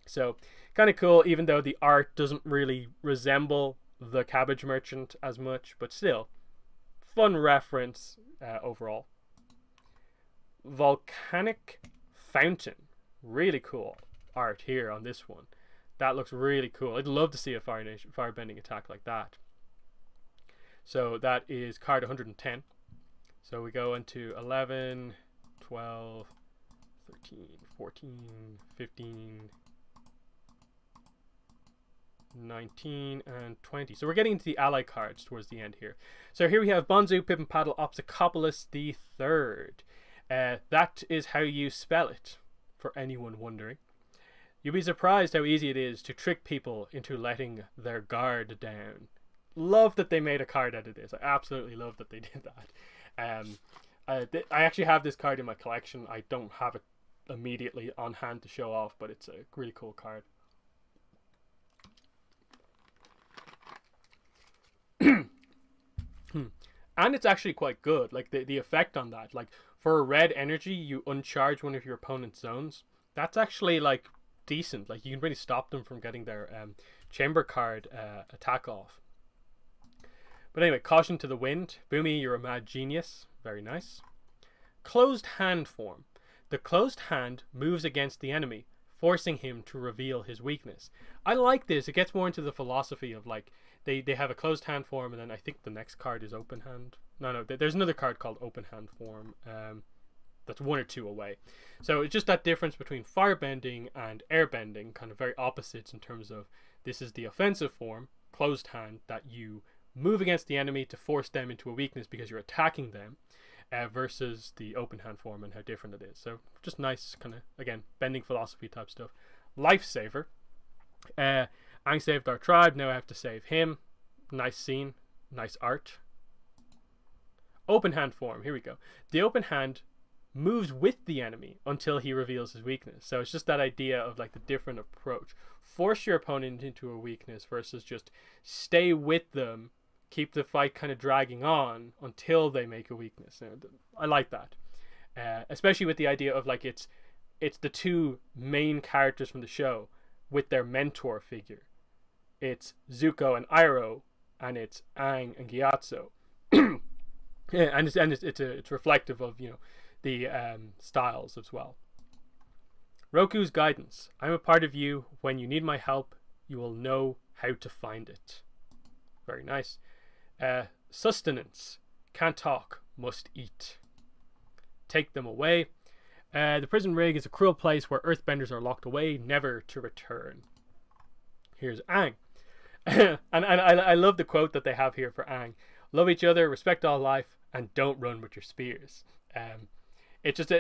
So kind of cool, even though the art doesn't really resemble the cabbage merchant as much, but still fun reference overall. Volcanic Fountain, really cool art here on this one. That looks really cool. I'd love to see a firebending attack like that. So that is card 110. So we go into 11, 12, 13, 14, 15, 19, and 20. So we're getting into the ally cards towards the end here. So here we have Bonzu, Pip and Paddle, Opsicopolis the Third. That is how you spell it, for anyone wondering. You'll be surprised how easy it is to trick people into letting their guard down. Love that they made a card out of this. I absolutely love that they did that. I actually have this card in my collection. I don't have it immediately on hand to show off, but it's a really cool card. And it's actually quite good. The effect on that. For a red energy, you uncharge one of your opponent's zones. That's actually decent. You can really stop them from getting their chamber card attack off. But anyway, Caution to the Wind. Boomy, you're a mad genius. Very nice. Closed Hand form. The closed hand moves against the enemy, forcing him to reveal his weakness. I like this. It gets more into the philosophy of they have a closed hand form, and then I think the next card is open hand. No, there's another card called open hand form. That's one or two away. So it's just that difference between firebending and airbending, kind of very opposites in terms of this is the offensive form, closed hand, that you move against the enemy to force them into a weakness because you're attacking them, versus the open hand form and how different it is. So just nice kind of, again, bending philosophy type stuff. Lifesaver. Aang saved our tribe, now I have to save him. Nice scene, nice art. Open hand form, here we go. The open hand moves with the enemy until he reveals his weakness. So it's just that idea of the different approach. Force your opponent into a weakness versus just stay with them, keep the fight kind of dragging on until they make a weakness. And I like that. Especially with the idea of it's the two main characters from the show with their mentor figure. It's Zuko and Iroh, and it's Aang and Gyatso. Yeah, and it's reflective of the styles as well. Roku's guidance. I'm a part of you. When you need my help, you will know how to find it. Very nice. Sustenance. Can't talk, must eat. Take them away. The prison rig is a cruel place where earthbenders are locked away, never to return. Here's Aang. and I love the quote that they have here for Aang. Love each other, respect all life, and don't run with your spears. It's just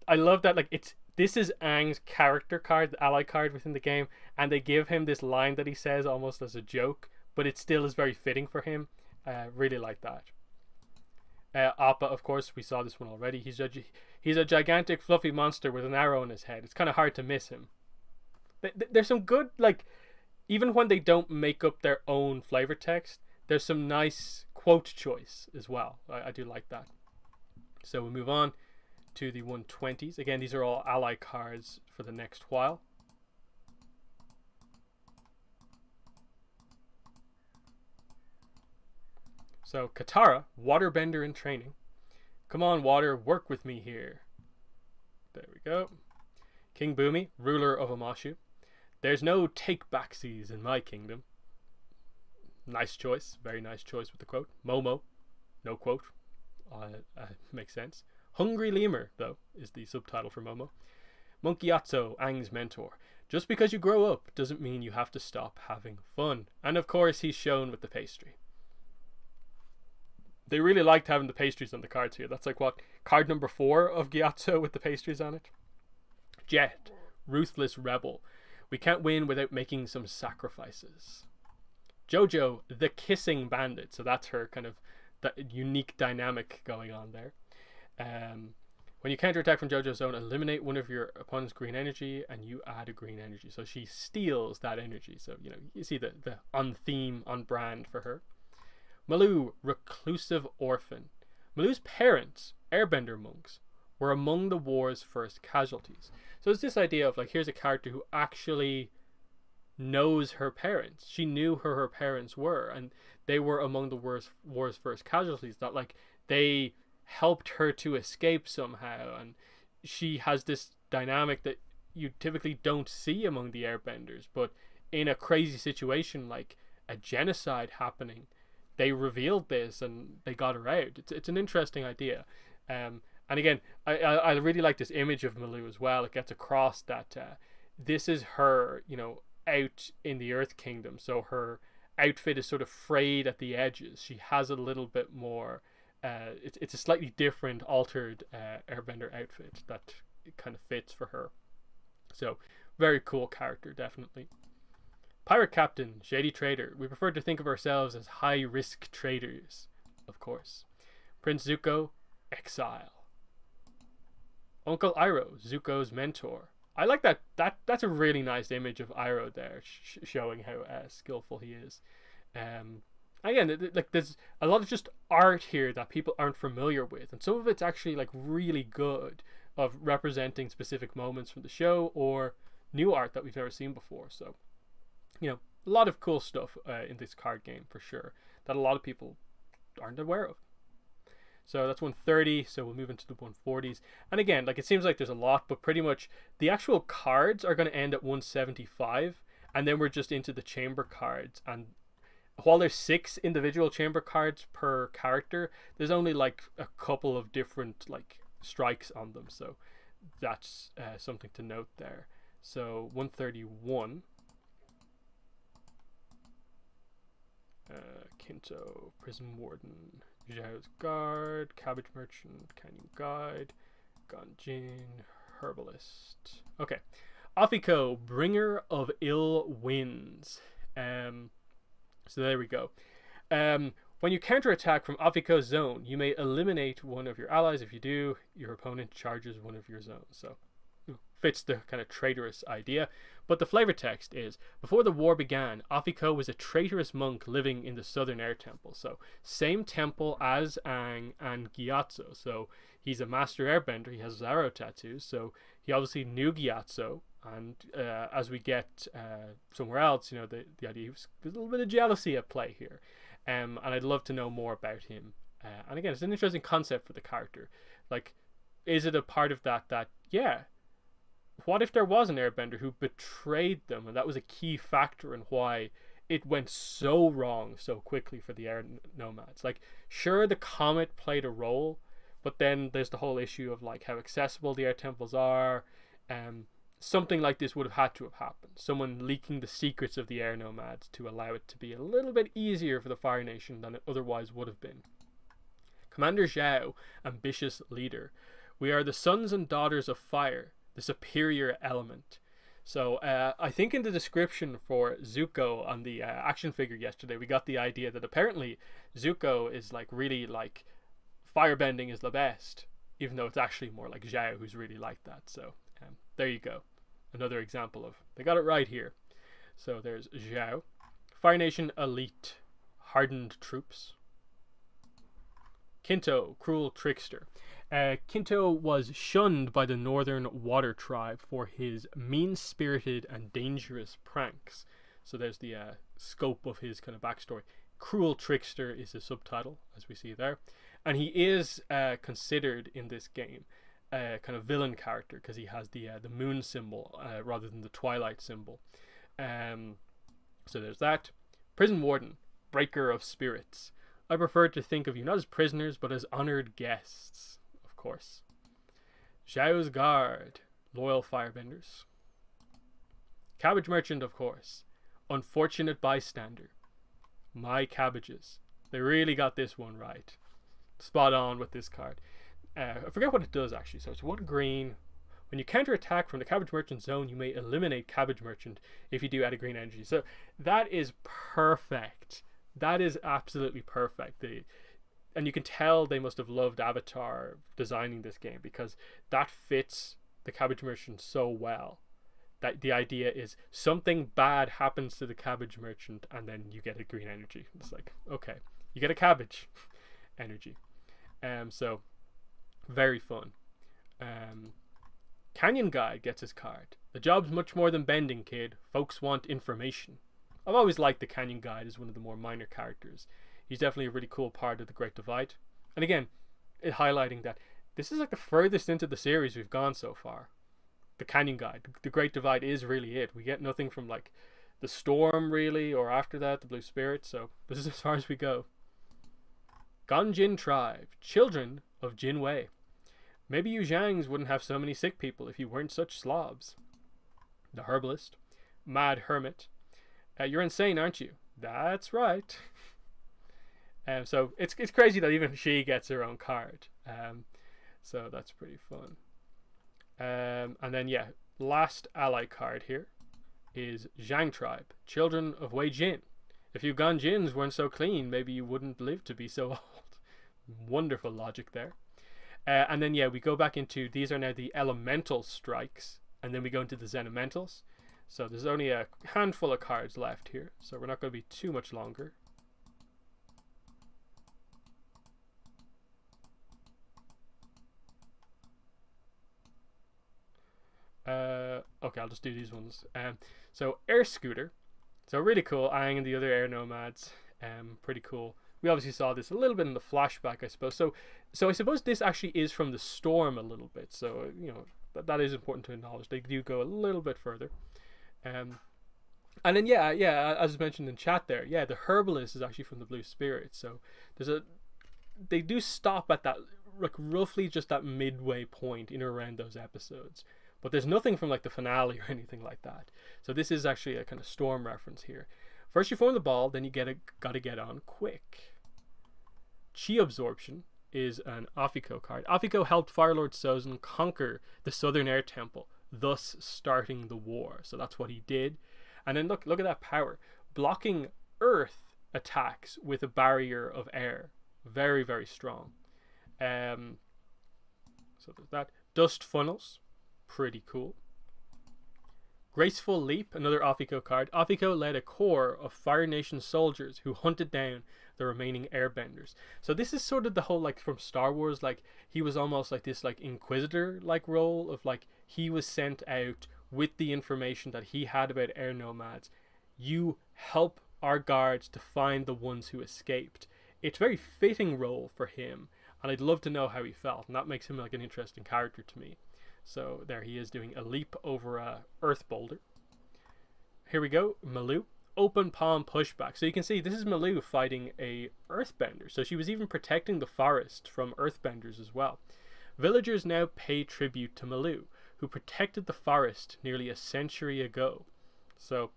I love that, like, this is Aang's character card, the ally card within the game, and they give him this line that he says almost as a joke, but it still is very fitting for him. Really like that. Appa, of course, we saw this one already. He's a gigantic fluffy monster with an arrow in his head. It's kind of hard to miss him. There's some good, like, even when they don't make up their own flavor text, there's some nice quote choice as well. I do like that. So we move on to the 120s. Again, these are all ally cards for the next while. So Katara, waterbender in training. Come on, water, work with me here. There we go. King Boomy, ruler of Amashu. There's no take-backsies in my kingdom. Nice choice. Very nice choice with the quote. Momo. No quote. Makes sense. Hungry Lemur, though, is the subtitle for Momo. Monkey Atso, Aang's mentor. Just because you grow up doesn't mean you have to stop having fun. And of course, he's shown with the pastry. They really liked having the pastries on the cards here. That's like what? Card number 4 of Gyatso with the pastries on it. Jet, ruthless rebel. We can't win without making some sacrifices. Jojo, the kissing bandit. So that's her kind of that unique dynamic going on there. When you counterattack from Jojo's zone, eliminate one of your opponent's green energy and you add a green energy. So she steals that energy. So, you see the on theme, on brand for her. Maloo, reclusive orphan. Maloo's parents, airbender monks, were among the war's first casualties. So it's this idea of, like, here's a character who actually knows her parents. She knew who her parents were, and they were among the war's first casualties. That, like, they helped her to escape somehow, and she has this dynamic that you typically don't see among the airbenders, but in a crazy situation like a genocide happening, they revealed this and they got her out. It's an interesting idea. And again, I really like this image of Maloo as well. It gets across that this is her, out in the Earth Kingdom. So her outfit is sort of frayed at the edges. She has a little bit more. It's a slightly different, altered Airbender outfit that kind of fits for her. So very cool character, definitely. Pirate Captain, Shady Trader. We prefer to think of ourselves as high-risk traders, of course. Prince Zuko, Exile. Uncle Iroh, Zuko's mentor. I like that. That's a really nice image of Iroh there, showing how skillful he is. Again, like, there's a lot of just art here that people aren't familiar with, and some of it's actually, like, really good, of representing specific moments from the show or new art that we've never seen before. So, a lot of cool stuff in this card game for sure that a lot of people aren't aware of. So that's 130. So we'll move into the 140s. And again, like, it seems like there's a lot, but pretty much the actual cards are going to end at 175, and then we're just into the chamber cards. And while there's 6 individual chamber cards per character, there's only like a couple of different, like, strikes on them. So that's something to note there. So 131. Kinto, Prison Warden, Zhao's Guard, Cabbage Merchant, Canyon Guide, Ganjin, Herbalist. Okay. Afiko, Bringer of Ill Winds. So there we go. When you counterattack from Afiko's zone, you may eliminate one of your allies. If you do, your opponent charges one of your zones. So fits the kind of traitorous idea. But the flavor text is, before the war began, Afiko was a traitorous monk living in the southern air temple. So same temple as Aang and Gyatso. So he's a master airbender. He has his arrow tattoos. So He obviously knew Gyatso, and as we get somewhere else, the idea was there's a little bit of jealousy at play here, and I'd love to know more about him. And again, it's an interesting concept for the character. Like, is it a part of that yeah, what if there was an airbender who betrayed them, and that was a key factor in why it went so wrong so quickly for the air nomads? Like, sure, the comet played a role, but then there's the whole issue of like how accessible the air temples are. Something like this would have had to have happened. Someone leaking the secrets of the air nomads to allow it to be a little bit easier for the Fire Nation than it otherwise would have been. Commander Zhao, ambitious leader. We are the sons and daughters of fire, the superior element. So I think in the description for Zuko on the action figure yesterday, we got the idea that apparently Zuko is like really like firebending is the best, even though it's actually more like Zhao who's really like that. So there you go. Another example of they got it right here. So there's Zhao. Fire Nation elite, hardened troops. Kinto, cruel trickster. Kinto was shunned by the Northern Water Tribe for his mean-spirited and dangerous pranks. So there's the scope of his kind of backstory. Cruel trickster is the subtitle, as we see there. And he is considered in this game kind of villain character because he has the moon symbol rather than the twilight symbol. So there's that. Prison warden, breaker of spirits. I prefer to think of you not as prisoners but as honored guests, of course. Zhao's guard, loyal firebenders. Cabbage merchant, of course. Unfortunate bystander. My cabbages. They really got this one right. Spot on with this card. I forget what it does actually. So it's 1 green. When you counter attack from the Cabbage Merchant zone, you may eliminate Cabbage Merchant if you do add a green energy. So that is perfect. That is absolutely perfect. And you can tell they must have loved Avatar designing this game because that fits the Cabbage Merchant so well. That the idea is something bad happens to the Cabbage Merchant and then you get a green energy. It's like, okay, you get a cabbage energy. So very fun. Canyon Guide gets his card. The job's much more than bending, kid. Folks want information. I've always liked the Canyon Guide as one of the more minor characters. He's definitely a really cool part of the Great Divide. And again, it highlighting that this is like the furthest into the series we've gone so far. The Canyon Guide. The Great Divide is really it. We get nothing from like the Storm really, or after that, the Blue Spirit. So this is as far as we go. Ganjin Tribe. Children of Jin Wei. Maybe you Zhangs wouldn't have so many sick people if you weren't such slobs. The Herbalist. Mad Hermit. You're insane, aren't you? That's right. So it's crazy that even she gets her own card. So that's pretty fun. And then yeah, last ally card here is Zhang Tribe. Children of Wei Jin. If you Ganjins weren't so clean, maybe you wouldn't live to be so old. Wonderful logic there. And then yeah, we go back into these are now the elemental strikes, and then we go into the Zen-elementals. So there's only a handful of cards left here, so we're not going to be too much longer. Okay, I'll just do these ones. So Air Scooter. So really cool. Aang and the other air nomads. Pretty cool. We obviously saw this a little bit in the flashback, I suppose. So I suppose this actually is from the Storm a little bit. So, that is important to acknowledge. They do go a little bit further. And then, yeah, as mentioned in chat there, yeah, the Herbalist is actually from the Blue Spirit. So they do stop at that, like, roughly just that midway point in or around those episodes. But there's nothing from, like, the finale or anything like that. So this is actually a kind of Storm reference here. First you form the ball, then you gotta get on quick. Chi Absorption is an Afiko card. Afiko helped Firelord Sozin conquer the Southern Air Temple, thus starting the war. So that's what he did. And then look at that power. Blocking Earth attacks with a barrier of air. Very, very strong. So there's that. Dust Funnels. Pretty cool. Graceful Leap, another Afiko card. Afiko led a corps of Fire Nation soldiers who hunted down the remaining airbenders. So this is sort of the whole, like, from Star Wars, like, he was almost like this, like, inquisitor like role of, like, he was sent out with the information that he had about air nomads. You help our guards to find the ones who escaped. It's a very fitting role for him, and I'd love to know how he felt, and that makes him like an interesting character to me. So there he is doing a leap over a earth boulder. Here we go, Malu. Open palm pushback. So you can see this is Malu fighting a earthbender. So she was even protecting the forest from earthbenders as well. Villagers now pay tribute to Malu, who protected the forest nearly a century ago. So,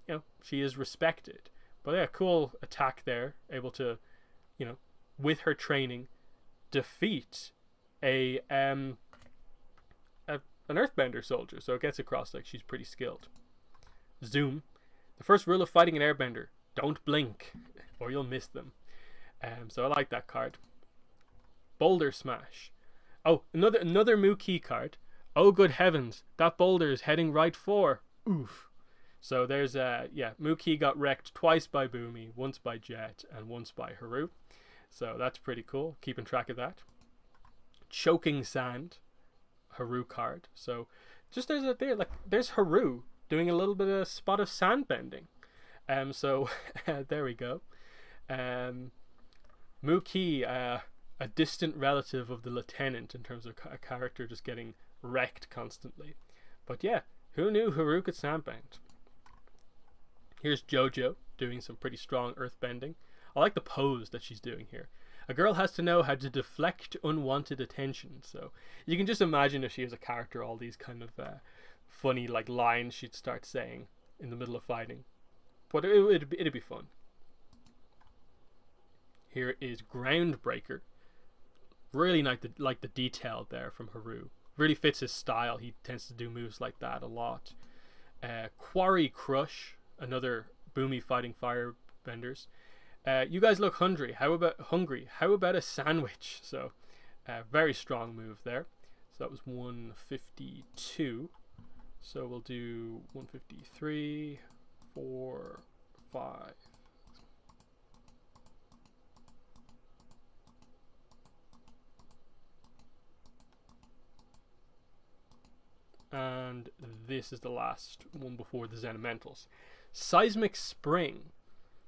you know, she is respected. But yeah, cool attack there. Able to, you know, with her training, defeat an earthbender soldier. So it gets across like she's pretty skilled. Zoom. The first rule of fighting an airbender: don't blink, or you'll miss them. So I like that card. Boulder Smash. Oh, another Mookie card. Oh, good heavens, that boulder is heading right for. Oof. So there's Mookie got wrecked twice by Boomy, once by Jet, and once by Haru. So that's pretty cool, keeping track of that. Choking Sand, Haru card. So just there's Haru doing a little bit of spot of sand bending. So there we go. Mookie, a distant relative of the lieutenant in terms of a character just getting wrecked constantly. But yeah, who knew Haru could sandbend? Here's JoJo doing some pretty strong earthbending. I like the pose that she's doing here. A girl has to know how to deflect unwanted attention. So you can just imagine if she was a character, all these kind of funny like lines she'd start saying in the middle of fighting. But it'd be fun. Here is Groundbreaker. Really like the detail there from Haru. Really fits his style. He tends to do moves like that a lot. Quarry Crush, another Boomy fighting firebenders. You guys look hungry. How about a sandwich? So, very strong move there. So that was 152. So we'll do 153, 4, 5. And this is the last one before the Xenomentals. Seismic Spring.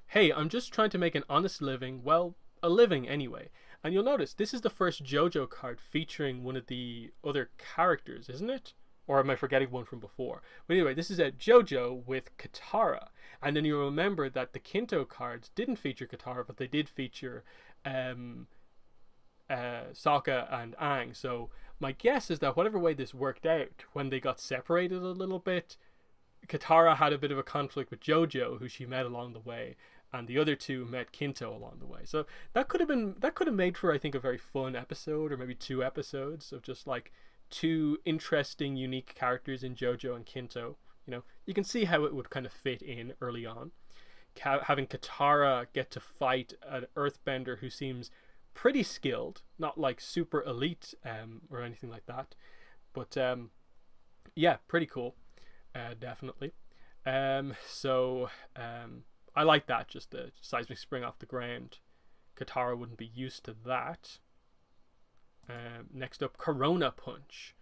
Hey, I'm just trying to make an honest living. Well, a living anyway. And you'll notice this is the first JoJo card featuring one of the other characters, isn't it? Or am I forgetting one from before? But anyway, this is a JoJo with Katara. And then you'll remember that the Kinto cards didn't feature Katara, but they did feature Sokka and Aang. So my guess is that whatever way this worked out, when they got separated a little bit, Katara had a bit of a conflict with JoJo, who she met along the way, and the other two met Kinto along the way. So that could have made for, I think, a very fun episode, or maybe 2 episodes of just like 2 interesting, unique characters in JoJo and Kinto. You know, you can see how it would kind of fit in early on. Having Katara get to fight an earthbender who seems pretty skilled, not like super elite or anything like that, but yeah, pretty cool. Definitely. I like that, just the seismic spring off the ground. Katara wouldn't be used to that. Next up, Corona Punch.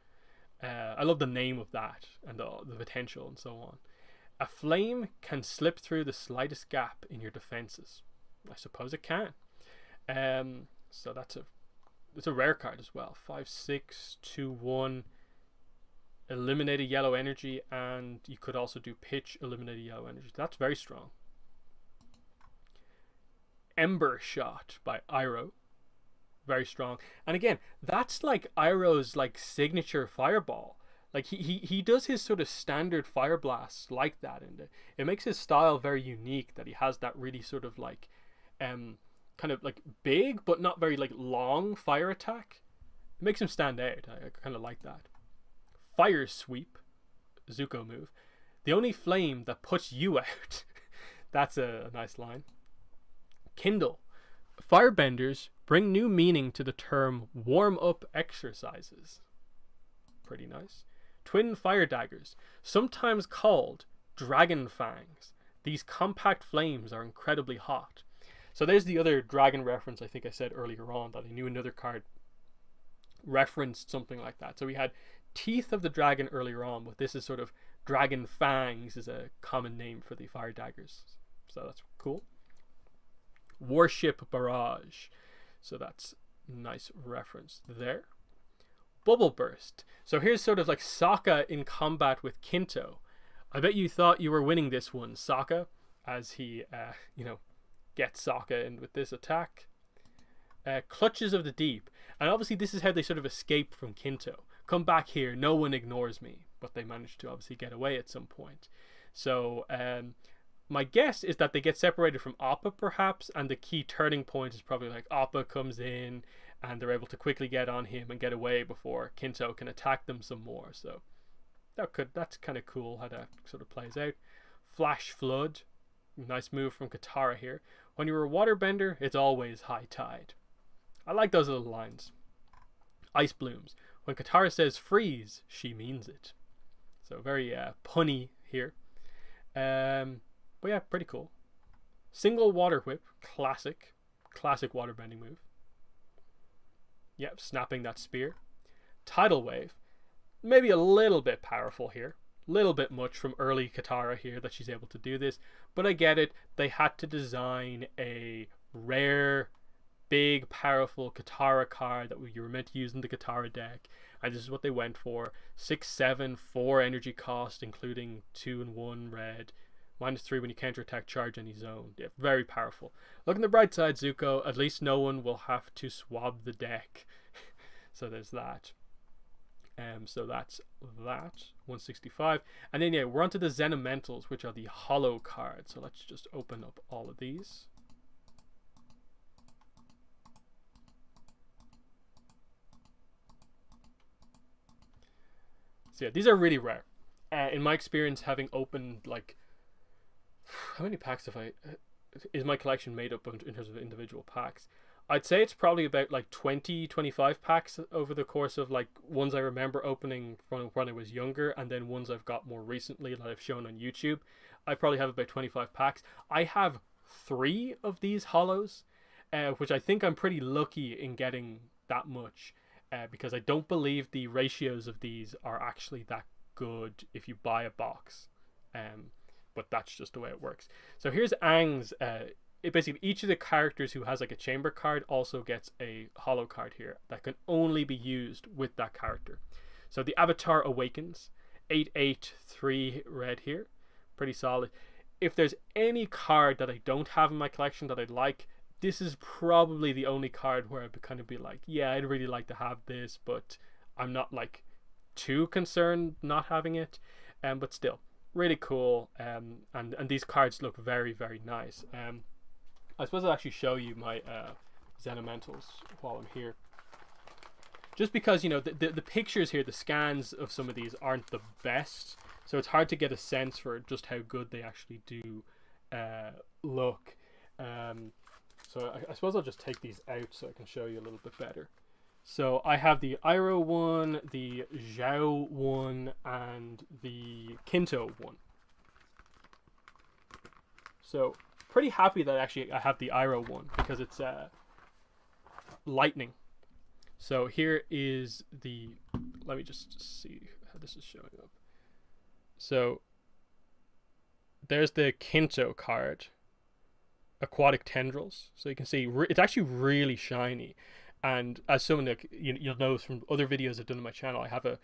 I love the name of that and the potential and so on. A flame can slip through the slightest gap in your defenses. I suppose it can. So it's a rare card as well. 5/6, 2/1. Eliminate a yellow energy, and you could also do pitch, eliminate a yellow energy. That's very strong. Ember Shot by Iroh. Very strong. And again, that's like Iroh's like signature fireball. Like he does his sort of standard fire blasts like that, and it makes his style very unique, that he has that really sort of like kind of like big but not very like long fire attack. It makes him stand out. I kind of like that. Fire Sweep, Zuko move. The only flame that puts you out. That's a nice line. Kindle. Firebenders bring new meaning to the term warm-up exercises. Pretty nice. Twin fire daggers, sometimes called dragon fangs. These compact flames are incredibly hot. So there's the other dragon reference I think I said earlier on, that I knew another card referenced something like that. So we had Teeth of the Dragon earlier on, but this is sort of dragon fangs is a common name for the fire daggers. So that's cool. Warship Barrage. So that's nice reference there. Bubble Burst. So here's sort of like Sokka in combat with Kinto. I bet you thought you were winning this one, Sokka, as he, gets Sokka in with this attack. Clutches of the Deep. And obviously this is how they sort of escape from Kinto. Come back here, no one ignores me. But they managed to obviously get away at some point. So my guess is that they get separated from Appa perhaps, and the key turning point is probably like Appa comes in and they're able to quickly get on him and get away before Kinto can attack them some more. So that's kind of cool how that sort of plays out. Flash Flood. Nice move from Katara here. When you're a waterbender, it's always high tide. I like those little lines. Ice Blooms. When Katara says freeze, she means it. So very punny here. But yeah, pretty cool. Single Water Whip. Classic waterbending move. Yep, snapping that spear. Tidal Wave. Maybe a little bit powerful here. Little bit much from early Katara here that she's able to do this. But I get it. They had to design a rare, big, powerful Katara card that you were meant to use in the Katara deck. And this is what they went for. 6/7, 4 energy cost, including 2 and 1 red. -3 when you counterattack, charge any zone. Yeah, very powerful. Look on the bright side, Zuko. At least no one will have to swab the deck. So there's that. So that's that. 165. And then, yeah, we're onto the Xenomentals, which are the hollow cards. So let's just open up all of these. So yeah, these are really rare. In my experience, having opened like, how many packs have is my collection made up in terms of individual packs? I'd say it's probably about like 20-25 packs over the course of like ones I remember opening from when I was younger, and then ones I've got more recently that I've shown on YouTube. I probably have about 25 packs. I have 3 of these hollows, which I think I'm pretty lucky in getting that much, because I don't believe the ratios of these are actually that good if you buy a box. But that's just the way it works. So here's Aang's. Basically each of the characters who has like a chamber card also gets a hollow card here that can only be used with that character. So the Avatar Awakens, 8/8, 3 red here, pretty solid. If there's any card that I don't have in my collection that I'd like, this is probably the only card where I'd kind of be like, yeah, I'd really like to have this, but I'm not like too concerned not having it. But still, really cool. And these cards look very, very nice. I suppose I'll actually show you my Xenomentals while I'm here. Just because, you know, the pictures here, the scans of some of these aren't the best. So it's hard to get a sense for just how good they actually do look. So I suppose I'll just take these out so I can show you a little bit better. So I have the Iroh one, the Zhao one, and the Kinto one. So pretty happy that actually I have the Iroh one because it's lightning. So here is the, let me just see how this is showing up. So there's the Kinto card, Aquatic Tendrils. So you can see it's actually really shiny. And as someone that you'll know from other videos I've done on my channel, I have a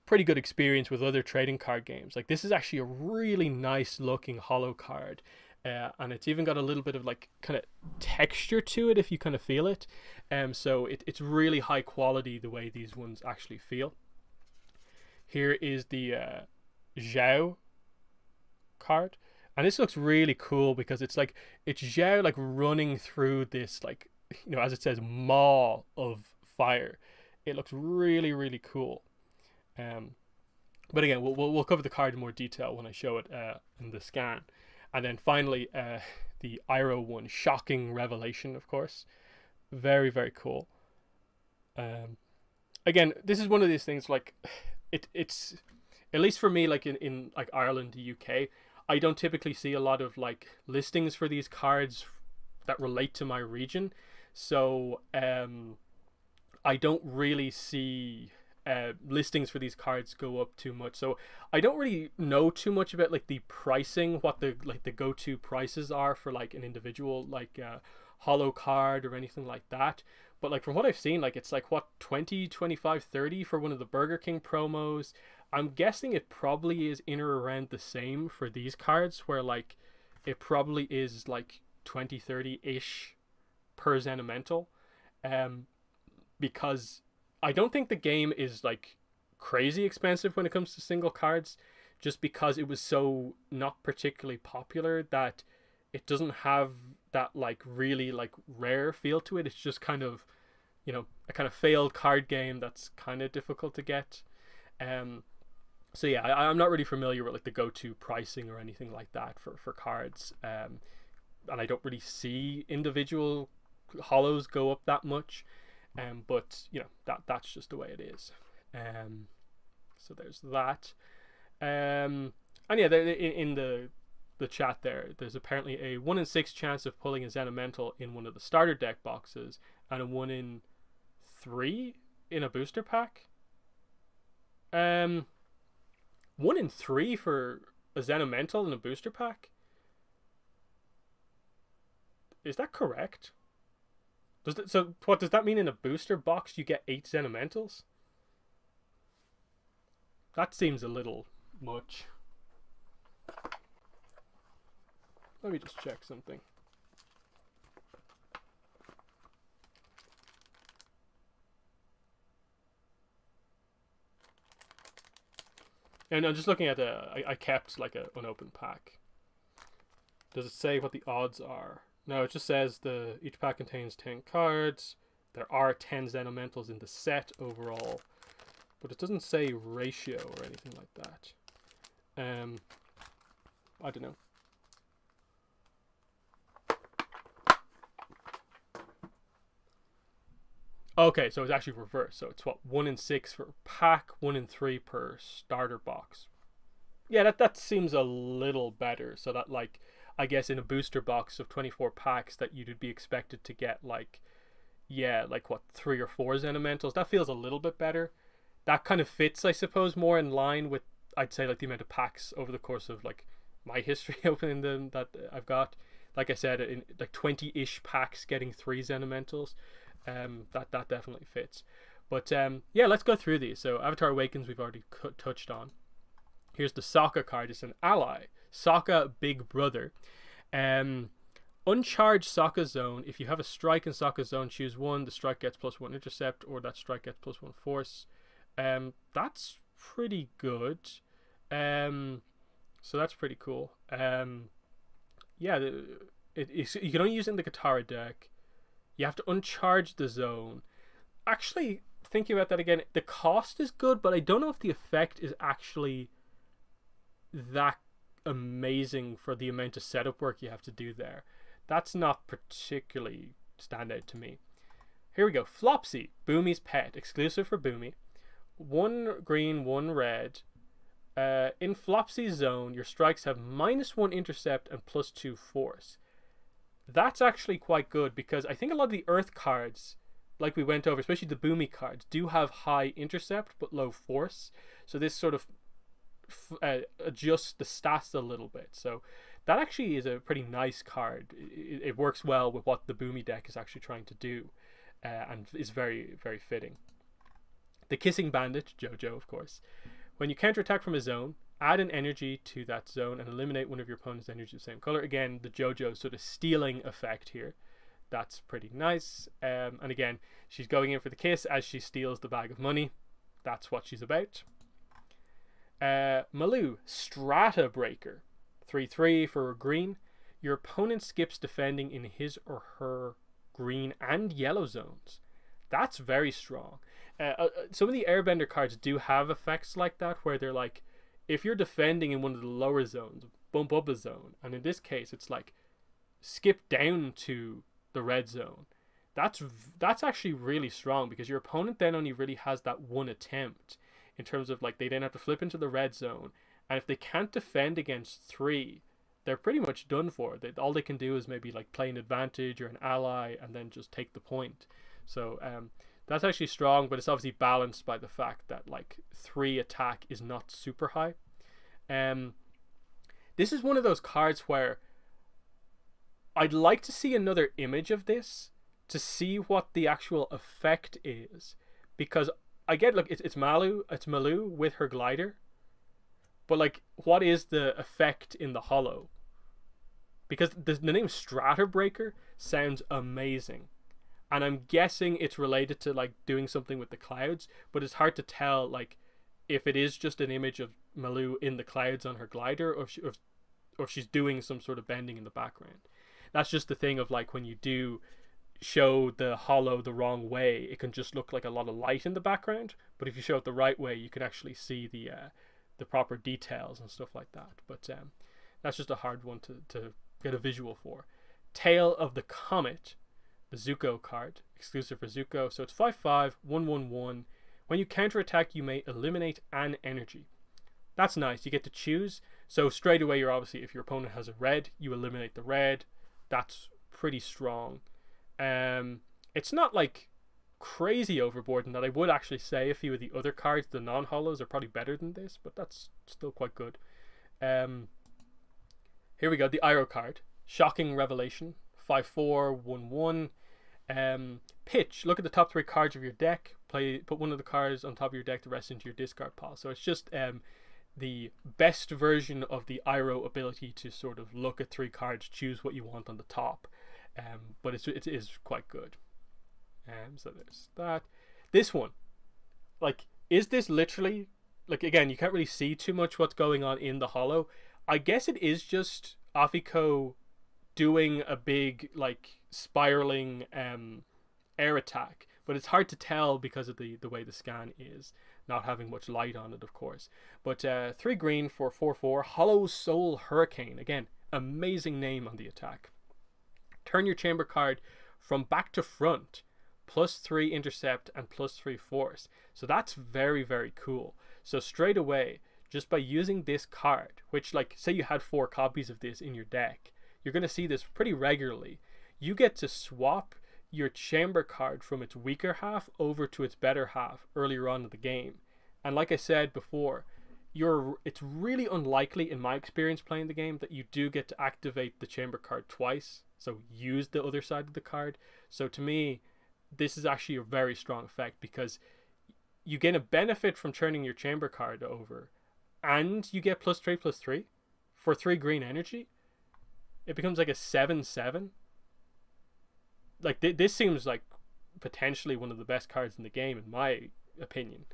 pretty good experience with other trading card games. Like this is actually a really nice looking hollow card. And it's even got a little bit of like kind of texture to it if you kind of feel it. So it's really high quality the way these ones actually feel. Here is the Zhao card. And this looks really cool because it's Zhao like running through this like, as it says, maw of fire. It looks really, really cool. But again, we'll cover the card in more detail when I show it in the scan. And then finally, the Iroh one, Shocking Revelation, of course. Very, very cool. Again, this is one of these things like, it's at least for me, like in like Ireland, the UK, I don't typically see a lot of like listings for these cards that relate to my region. So I don't really see listings for these cards go up too much. So I don't really know too much about like the pricing, what the like the go-to prices are for like an individual like hollow card or anything like that. But like from what I've seen, like it's like what 20, 25, 30 for one of the Burger King promos. I'm guessing it probably is in or around the same for these cards, where like it probably is like 20, 30 ish per Zenimental. Um, because I don't think the game is like crazy expensive when it comes to single cards, just because it was so not particularly popular that it doesn't have that like really like rare feel to it. It's just kind of, a kind of failed card game that's kind of difficult to get. Um, so yeah, I'm not really familiar with like the go-to pricing or anything like that for cards. And I don't really see individual hollows go up that much. But that's just the way it is. So there's that. And yeah, in the chat there's apparently a 1 in 6 chance of pulling a Zenimental in one of the starter deck boxes, and a 1 in 3 in a booster pack. 1 in 3 for a Zenimental in a booster pack. Is that correct? So what does that mean? In a booster box you get 8 Zenimentals? That seems a little much. Let me just check something. And I'm just looking at I kept like an unopened pack. Does it say what the odds are? No, it just says each pack contains 10 cards. There are 10 Zenimentals in the set overall, but it doesn't say ratio or anything like that. I don't know. Okay, so it's actually reversed. So it's what, 1 in 6 for pack, 1 in 3 per starter box. Yeah, that seems a little better. So that like, I guess in a booster box of 24 packs that you'd be expected to get like, yeah, like what, 3 or 4 Zenimentals. That feels a little bit better. That kind of fits, I suppose, more in line with, I'd say, like the amount of packs over the course of like my history opening them that I've got. Like I said, in like 20-ish packs getting 3 Zenimentals. That definitely fits. But yeah, let's go through these. So Avatar Awakens we've already touched on. Here's the Sokka card. It's an ally. Sokka Big Brother. Uncharged Sokka Zone. If you have a strike in Sokka Zone, choose one. The strike gets +1 intercept, or that strike gets +1 force. That's pretty good. So that's pretty cool. Yeah, you can only use it in the Katara deck. You have to uncharge the zone. Actually, thinking about that again, the cost is good, but I don't know if the effect is actually that amazing for the amount of setup work you have to do there. That's not particularly standout to me. Here we go. Flopsy, Boomy's pet, exclusive for Boomy. 1 green, 1 red. In Flopsy's zone, your strikes have -1 intercept and +2 force. That's actually quite good, because I think a lot of the Earth cards, like we went over, especially the Boomy cards, do have high intercept but low force. So this sort of adjusts the stats a little bit. So that actually is a pretty nice card. It works well with what the Boomy deck is actually trying to do, and is very, very fitting. The Kissing Bandit, Jojo, of course. When you counterattack from a zone, add an energy to that zone and eliminate one of your opponent's energies of the same color. Again, the Jojo sort of stealing effect here. That's pretty nice. And again, she's going in for the kiss as she steals the bag of money. That's what she's about. Maloo, Strata Breaker. 3/3 for green. Your opponent skips defending in his or her green and yellow zones. That's very strong. Some of the Airbender cards do have effects like that, where they're like, if you're defending in one of the lower zones, bump up a zone. And in this case, it's like, skip down to the red zone. That's actually really strong, because your opponent then only really has that one attempt. in terms of like they then have to flip into the red zone, and if they can't defend against 3, they're pretty much done for. All they can do is maybe like play an advantage or an ally and then just take the point. So that's actually strong, but it's obviously balanced by the fact that like 3 attack is not super high. This is one of those cards where I'd like to see another image of this to see what the actual effect is, because I get like it's Malu with her glider, but like what is the effect in the holo? Because the name Strata Breaker sounds amazing, and I'm guessing it's related to like doing something with the clouds, but it's hard to tell like if it is just an image of Malu in the clouds on her glider, or if she's doing some sort of bending in the background. That's just the thing of like when you do show the holo the wrong way, it can just look like a lot of light in the background, but if you show it the right way, you can actually see the proper details and stuff like that. But that's just a hard one to get a visual for. Tail of the Comet, the Zuko card, exclusive for Zuko. So it's 5/5, 1/1/1. When you counterattack, you may eliminate an energy. That's nice. You get to choose. So straight away, you're obviously, if your opponent has a red, you eliminate the red. That's pretty strong. It's not like crazy overboard in that. I would actually say a few of the other cards, the non-holos, are probably better than this, but that's still quite good. Here we go, the Iroh card. Shocking Revelation. 5/4, 1/1. Pitch. Look at the top 3 cards of your deck. Put one of the cards on top of your deck, the rest into your discard pile. So it's just the best version of the Iroh ability to sort of look at 3 cards, choose what you want on the top. But it is quite good. So there's that. This one, like, is this literally, like, again, you can't really see too much what's going on in the holo. I guess it is just Afiko doing a big like spiraling air attack, but it's hard to tell because of the way the scan is, not having much light on it, of course. But 3 green for 4/4, Hollow Soul Hurricane. Again, amazing name on the attack. Turn your chamber card from back to front, +3 intercept and +3 force. So that's very, very cool. So straight away, just by using this card, which, like, say you had 4 copies of this in your deck, you're going to see this pretty regularly. You get to swap your chamber card from its weaker half over to its better half earlier on in the game. And like I said before, it's really unlikely, in my experience playing the game, that you do get to activate the chamber card twice. So use the other side of the card. So to me, this is actually a very strong effect, because you gain a benefit from turning your chamber card over, and you get +3/+3 for 3 green energy. It becomes like a 7/7. Like, this seems like potentially one of the best cards in the game, in my opinion.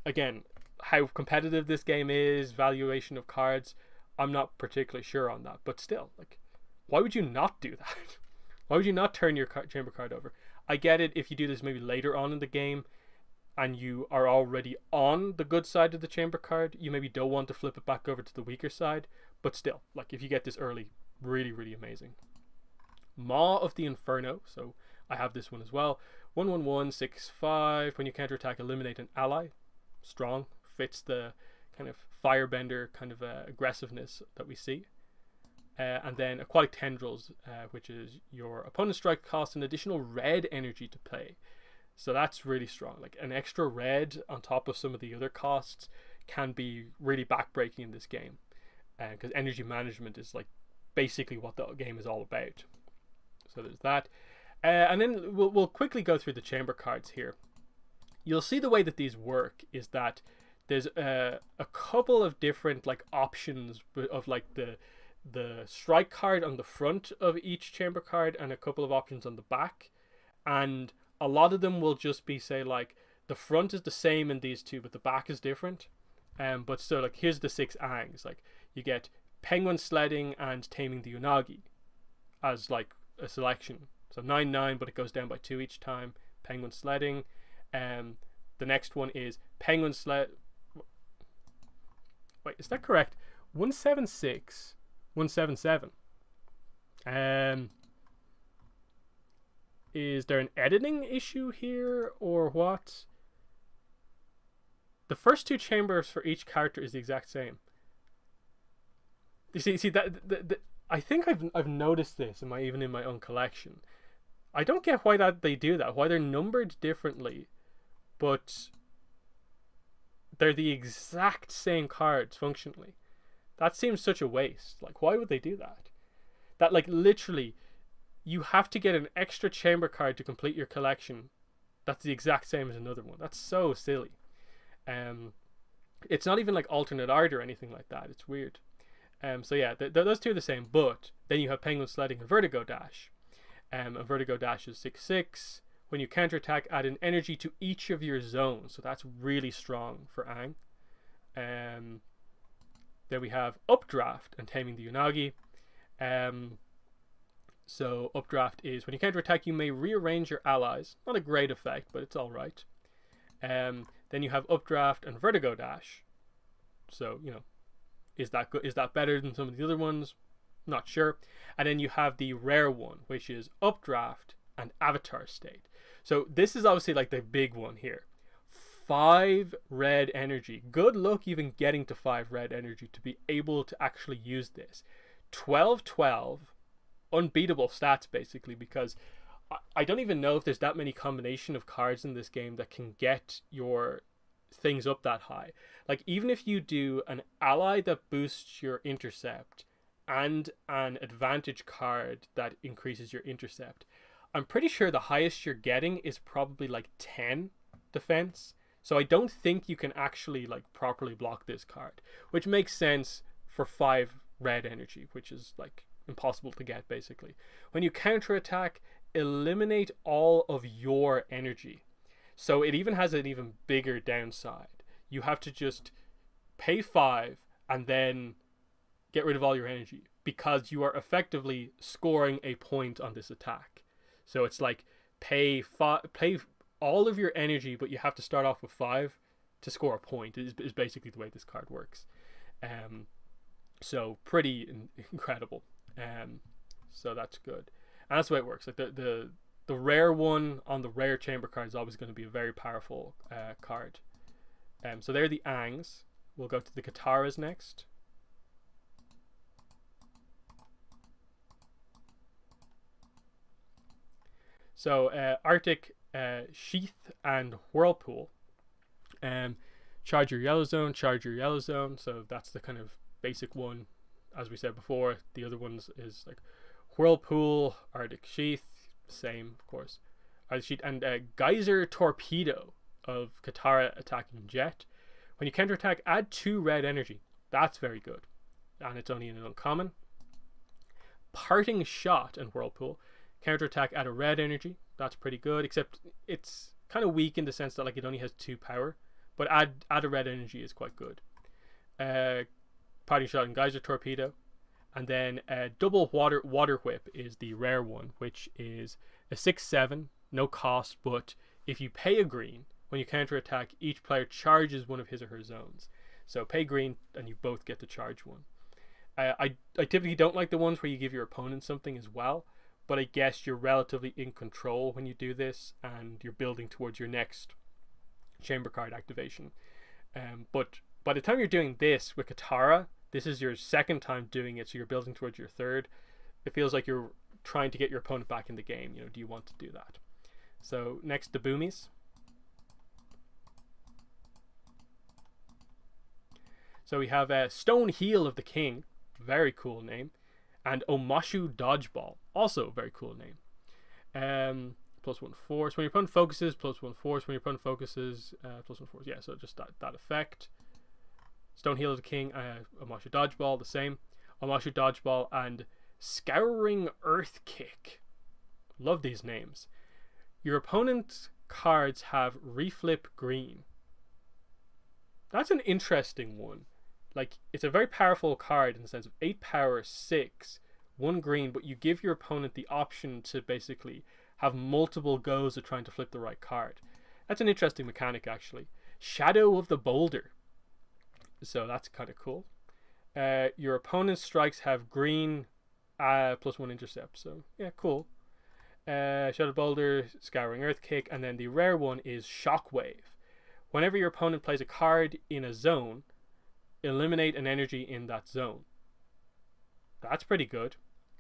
Again, how competitive this game is, valuation of cards, I'm not particularly sure on that. But still, like, why would you not do that? Why would you not turn your chamber card over? I get it if you do this maybe later on in the game and you are already on the good side of the chamber card, you maybe don't want to flip it back over to the weaker side. But still, like, if you get this early, really, really amazing. Maw of the Inferno. So I have this one as well. 1/1/1, 6/5. When you counterattack, eliminate an ally. Strong. Fits the kind of firebender kind of aggressiveness that we see. And then Aquatic Tendrils, which is your opponent's strike costs an additional red energy to play. So that's really strong. Like, an extra red on top of some of the other costs can be really backbreaking in this game, because energy management is like basically what the game is all about. So there's that. And then we'll quickly go through the chamber cards here. You'll see the way that these work is that there's a couple of different like options of like the strike card on the front of each chamber card, and a couple of options on the back. And a lot of them will just be, say, like, the front is the same in these two, but the back is different. But so, like, here's the 6 Angs. Like, you get Penguin Sledding and Taming the Unagi as, like, a selection. So 9/9, but it goes down by 2 each time. Penguin Sledding. The next one is Penguin Sled... Wait, is that correct? 176, 177. Is there an editing issue here, or what? The first two chambers for each character is the exact same. You see that I think I've noticed this even in my own collection. I don't get why that they do that. Why they're numbered differently, but they're the exact same cards functionally. That seems such a waste. Like, why would they do that? That, like, literally, you have to get an extra chamber card to complete your collection. That's the exact same as another one. That's so silly. It's not even like alternate art or anything like that. It's weird. So yeah, those two are the same. But then you have Penguin Sledding and Vertigo Dash. And Vertigo Dash is 6/6. When you counterattack, add an energy to each of your zones. So that's really strong for Aang. Then we have Updraft and Taming the Unagi. So Updraft is when you counterattack, you may rearrange your allies. Not a great effect, but it's all right. Then you have Updraft and Vertigo Dash. So, you know, is that good? Is that better than some of the other ones? Not sure. And then you have the rare one, which is Updraft and Avatar State. So this is obviously like the big one here. 5 red energy. Good luck even getting to 5 red energy to be able to actually use this. 12/12, unbeatable stats basically, because I don't even know if there's that many combination of cards in this game that can get your things up that high. Like, even if you do an ally that boosts your intercept and an advantage card that increases your intercept, I'm pretty sure the highest you're getting is probably like 10 defense. So I don't think you can actually like properly block this card, which makes sense for 5 red energy, which is like impossible to get basically. When you counterattack, eliminate all of your energy. So it even has an even bigger downside. You have to just pay 5 and then get rid of all your energy, because you are effectively scoring a point on this attack. So it's like pay all of your energy, but you have to start off with 5 to score a point. Is basically the way this card works. So pretty incredible. So that's good, and that's the way it works. Like the rare one on the rare chamber card is always going to be a very powerful card. So they're the Aangs. We'll go to the Kataras next. So Arctic, Sheath, and Whirlpool. Charge your yellow zone, charge your yellow zone. So that's the kind of basic one. As we said before, the other ones is like Whirlpool, Arctic Sheath, same of course. Arctic Sheath, and Geyser Torpedo of Katara attacking Jet. When you counterattack, add 2 red energy. That's very good. And it's only in an uncommon. Parting Shot and Whirlpool. Counterattack, add a red energy. That's pretty good, except it's kind of weak in the sense that like it only has 2 power. But add a red energy is quite good. Parting Shot and Geyser Torpedo. And then Double Water Whip is the rare one, which is a 6/7, no cost, but if you pay a green, when you counterattack, each player charges one of his or her zones. So pay green and you both get to charge one. I typically don't like the ones where you give your opponent something as well, but I guess you're relatively in control when you do this and you're building towards your next chamber card activation. But by the time you're doing this with Katara, this is your second time doing it, so you're building towards your third. It feels like you're trying to get your opponent back in the game. You know, do you want to do that? So next, the Boomies. So we have Stone Heel of the King, very cool name, and Omashu Dodgeball, also a very cool name. +1 force when your opponent focuses, +1 force when your opponent focuses, +1 force. Yeah, so just that effect. Stone Heel of the King, Omashu Dodgeball, the same. Omashu Dodgeball and Scouring Earth Kick. Love these names. Your opponent's cards have reflip green. That's an interesting one. Like, it's a very powerful card in the sense of 8 power, 6, 1 green, but you give your opponent the option to basically have multiple goes at trying to flip the right card. That's an interesting mechanic, actually. Shadow of the Boulder. So that's kind of cool. Your opponent's strikes have green, +1 intercept. So yeah, cool. Shadow Boulder, Scouring Earth Kick, and then the rare one is Shockwave. Whenever your opponent plays a card in a zone, eliminate an energy in that zone. That's pretty good.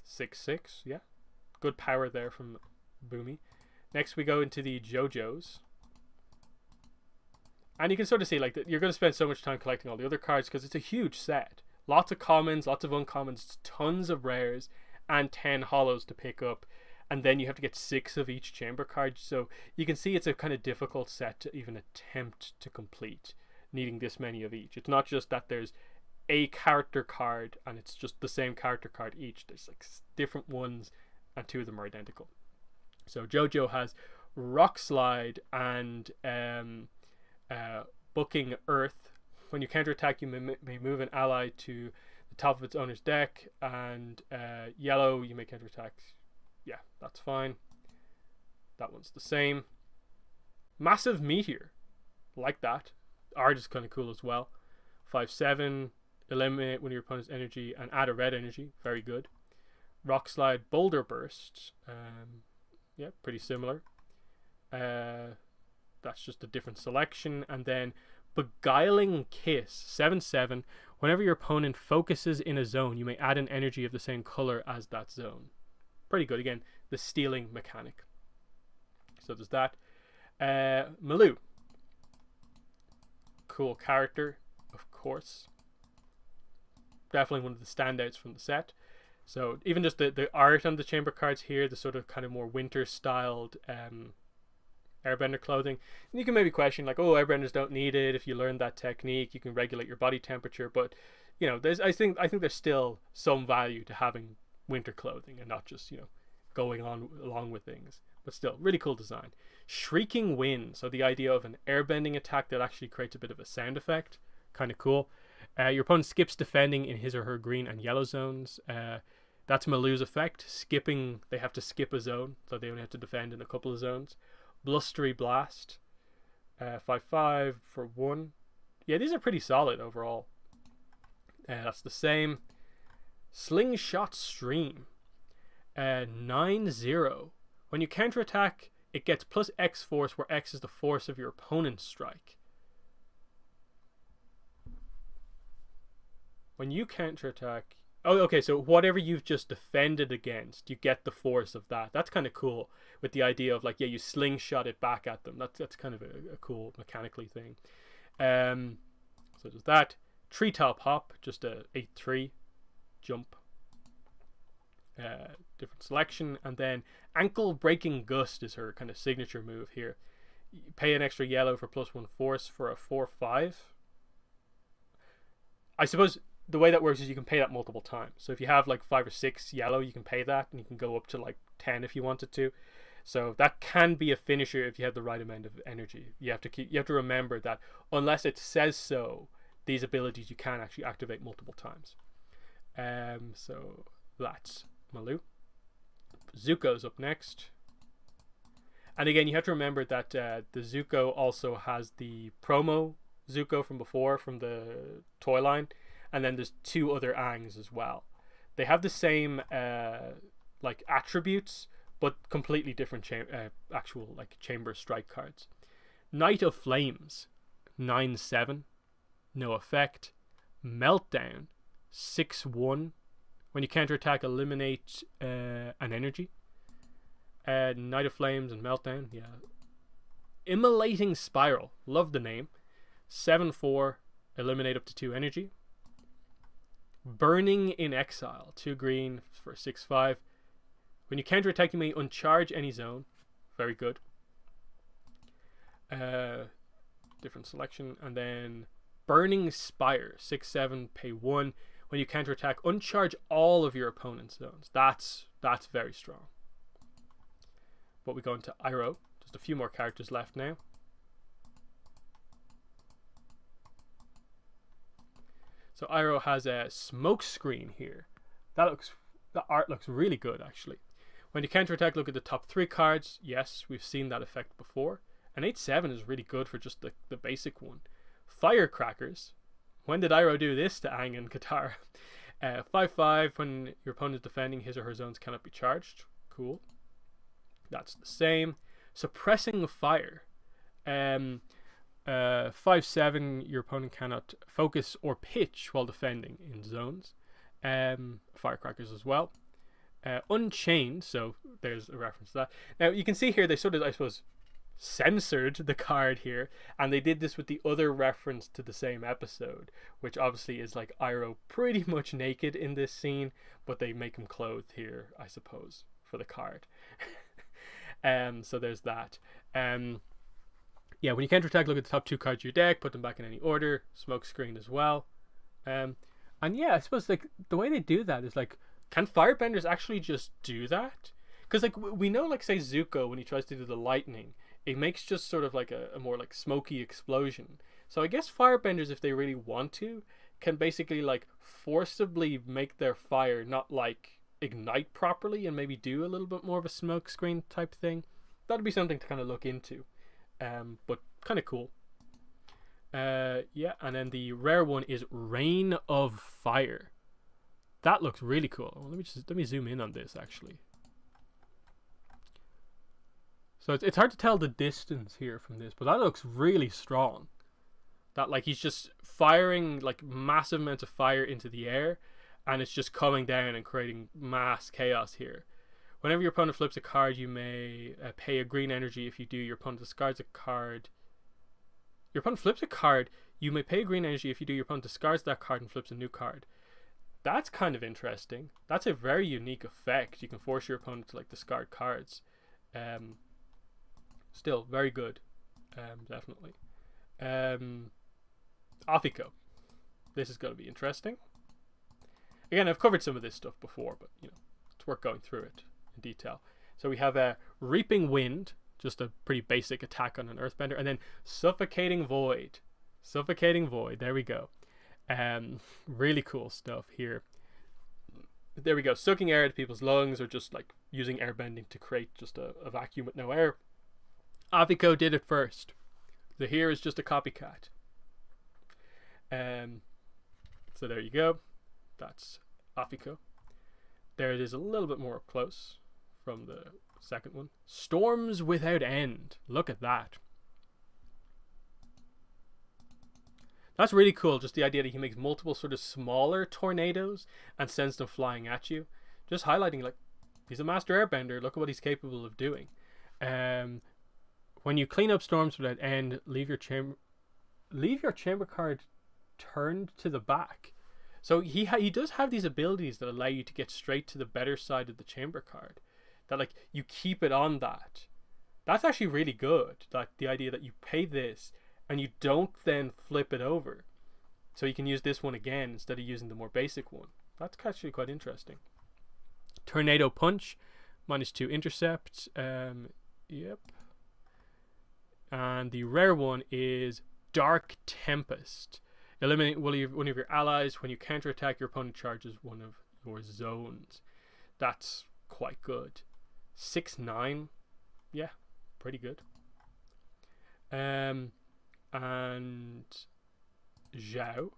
6/6, yeah. Good power there from Boomy. Next we go into the JoJo's. And you can sort of see like that you're going to spend so much time collecting all the other cards because it's a huge set. Lots of commons, lots of uncommons, tons of rares, and 10 holos to pick up. And then you have to get 6 of each chamber card. So you can see it's a kind of difficult set to even attempt to complete, needing this many of each. It's not just that there's a character card and it's just the same character card each. There's like different ones and 2 of them are identical. So JoJo has Rock Slide and Booking Earth. When you counterattack, you may move an ally to the top of its owner's deck, and yellow, you may counterattack. Yeah, that's fine. That one's the same. Massive Meteor, like that. Art is kind of cool as well. 5/7, eliminate one of your opponent's energy and add a red energy. Very good. Rock Slide, Boulder Burst. Yeah, pretty similar. That's just a different selection. And then Beguiling Kiss, 7/7. Whenever your opponent focuses in a zone, you may add an energy of the same color as that zone. Pretty good. Again, the stealing mechanic. So there's that. Maloo. Cool character, of course. Definitely one of the standouts from the set. So even just the art on the chamber cards here, the sort of kind of more winter styled airbender clothing. And you can maybe question like, oh, airbenders don't need it. If you learn that technique, you can regulate your body temperature. But you know, I think there's still some value to having winter clothing and not just, you know, going on along with things. But still, really cool design. Shrieking Wind. So the idea of an airbending attack that actually creates a bit of a sound effect. Kind of cool. Your opponent skips defending in his or her green and yellow zones. That's Maloo's effect. Skipping, they have to skip a zone, so they only have to defend in a couple of zones. Blustery Blast. 5/5 for 1. Yeah, these are pretty solid overall. That's the same. Slingshot Stream. 9/0. When you counterattack, it gets plus X force, where X is the force of your opponent's strike. When you counterattack... Oh, okay, so whatever you've just defended against, you get the force of that. That's kind of cool, with the idea of, like, yeah, you slingshot it back at them. That's kind of a cool mechanically thing. So there's that. Treetop Hop, just a 8/3 jump. Different selection. And then Ankle Breaking Gust is her kind of signature move here. You pay an extra yellow for +1 force for a 4/5. I suppose the way that works is you can pay that multiple times. So if you have like 5 or 6 yellow, you can pay that, and you can go up to like 10 if you wanted to. So that can be a finisher if you have the right amount of energy. You have to remember that unless it says so, these abilities you can actually activate multiple times. So that's Maloo. Zuko's up next. And again, you have to remember that the Zuko also has the promo Zuko from before, from the toy line. And then there's 2 other Aangs as well. They have the same like attributes, but completely different actual like chamber strike cards. Knight of Flames, 9/7, no effect. Meltdown, 6/1. When you counterattack, eliminate an energy. Knight of Flames and Meltdown, yeah. Immolating Spiral, love the name. 7/4, eliminate up to 2 energy. Burning in Exile, 2 green for 6/5. When you counterattack, you may uncharge any zone. Very good. Different selection. And then Burning Spire, 6/7, pay 1. When you counterattack, uncharge all of your opponent's zones. That's very strong. But we go into Iroh. Just a few more characters left now. So Iroh has a smoke screen here. The art looks really good, actually. When you counterattack, look at the top 3 cards. Yes, we've seen that effect before. And 8/7 is really good for just the basic one. Firecrackers. When did Iroh do this to Aang and Katara? 5/5. When your opponent is defending, his or her zones cannot be charged. Cool. That's the same. Suppressing Fire. 5/7, your opponent cannot focus or pitch while defending in zones. Firecrackers as well. Unchained, so there's a reference to that. Now you can see here they sort of, I suppose, censored the card here, and they did this with the other reference to the same episode, which obviously is like Iroh pretty much naked in this scene, but they make him clothed here, I suppose, for the card. So there's that. Yeah, when you counterattack, look at the top 2 cards of your deck, put them back in any order. Smoke screen as well. And yeah, I suppose like the way they do that is like, can firebenders actually just do that? Because like we know, like say Zuko, when he tries to do the lightning, it makes just sort of like a more like smoky explosion. So I guess firebenders, if they really want to, can basically like forcibly make their fire not like ignite properly and maybe do a little bit more of a smoke screen type thing. That'd be something to kind of look into. But kind of cool. Yeah, and then the rare one is Rain of Fire. That looks really cool. Well, let me zoom in on this actually. So it's hard to tell the distance here from this, but that looks really strong. That like he's just firing like massive amounts of fire into the air, and it's just coming down and creating mass chaos here. Whenever your opponent flips a card, you may pay a green energy. If you do, your opponent discards a card. Your opponent flips a card, you may pay a green energy. If you do, your opponent discards that card and flips a new card. That's kind of interesting. That's a very unique effect. You can force your opponent to like discard cards. Still very good. Definitely. Afiko. This is going to be interesting. Again, I've covered some of this stuff before, but you know, it's worth going through it in detail. So we have a Reaping Wind, just a pretty basic attack on an earthbender, and then Suffocating Void. Suffocating Void, there we go. Really cool stuff here. There we go, sucking air into people's lungs, or just like using airbending to create just a vacuum with no air. Afiko did it first. The here is just a copycat. So there you go. That's Afiko. There it is a little bit more up close from the second one. Storms Without End. Look at that. That's really cool. Just the idea that he makes multiple sort of smaller tornadoes and sends them flying at you. Just highlighting like he's a master airbender. Look at what he's capable of doing. When you clean up Storms Without End, leave your chamber card turned to the back. So he does have these abilities that allow you to get straight to the better side of the chamber card. That like you keep it on that. That's actually really good. Like the idea that you pay this and you don't then flip it over. So you can use this one again instead of using the more basic one. That's actually quite interesting. Tornado Punch, -2 intercept. Yep. And the rare one is Dark Tempest. Eliminate one of your allies. When you counterattack, your opponent charges one of your zones. That's quite good. 6/9. Yeah, pretty good. And Zhao.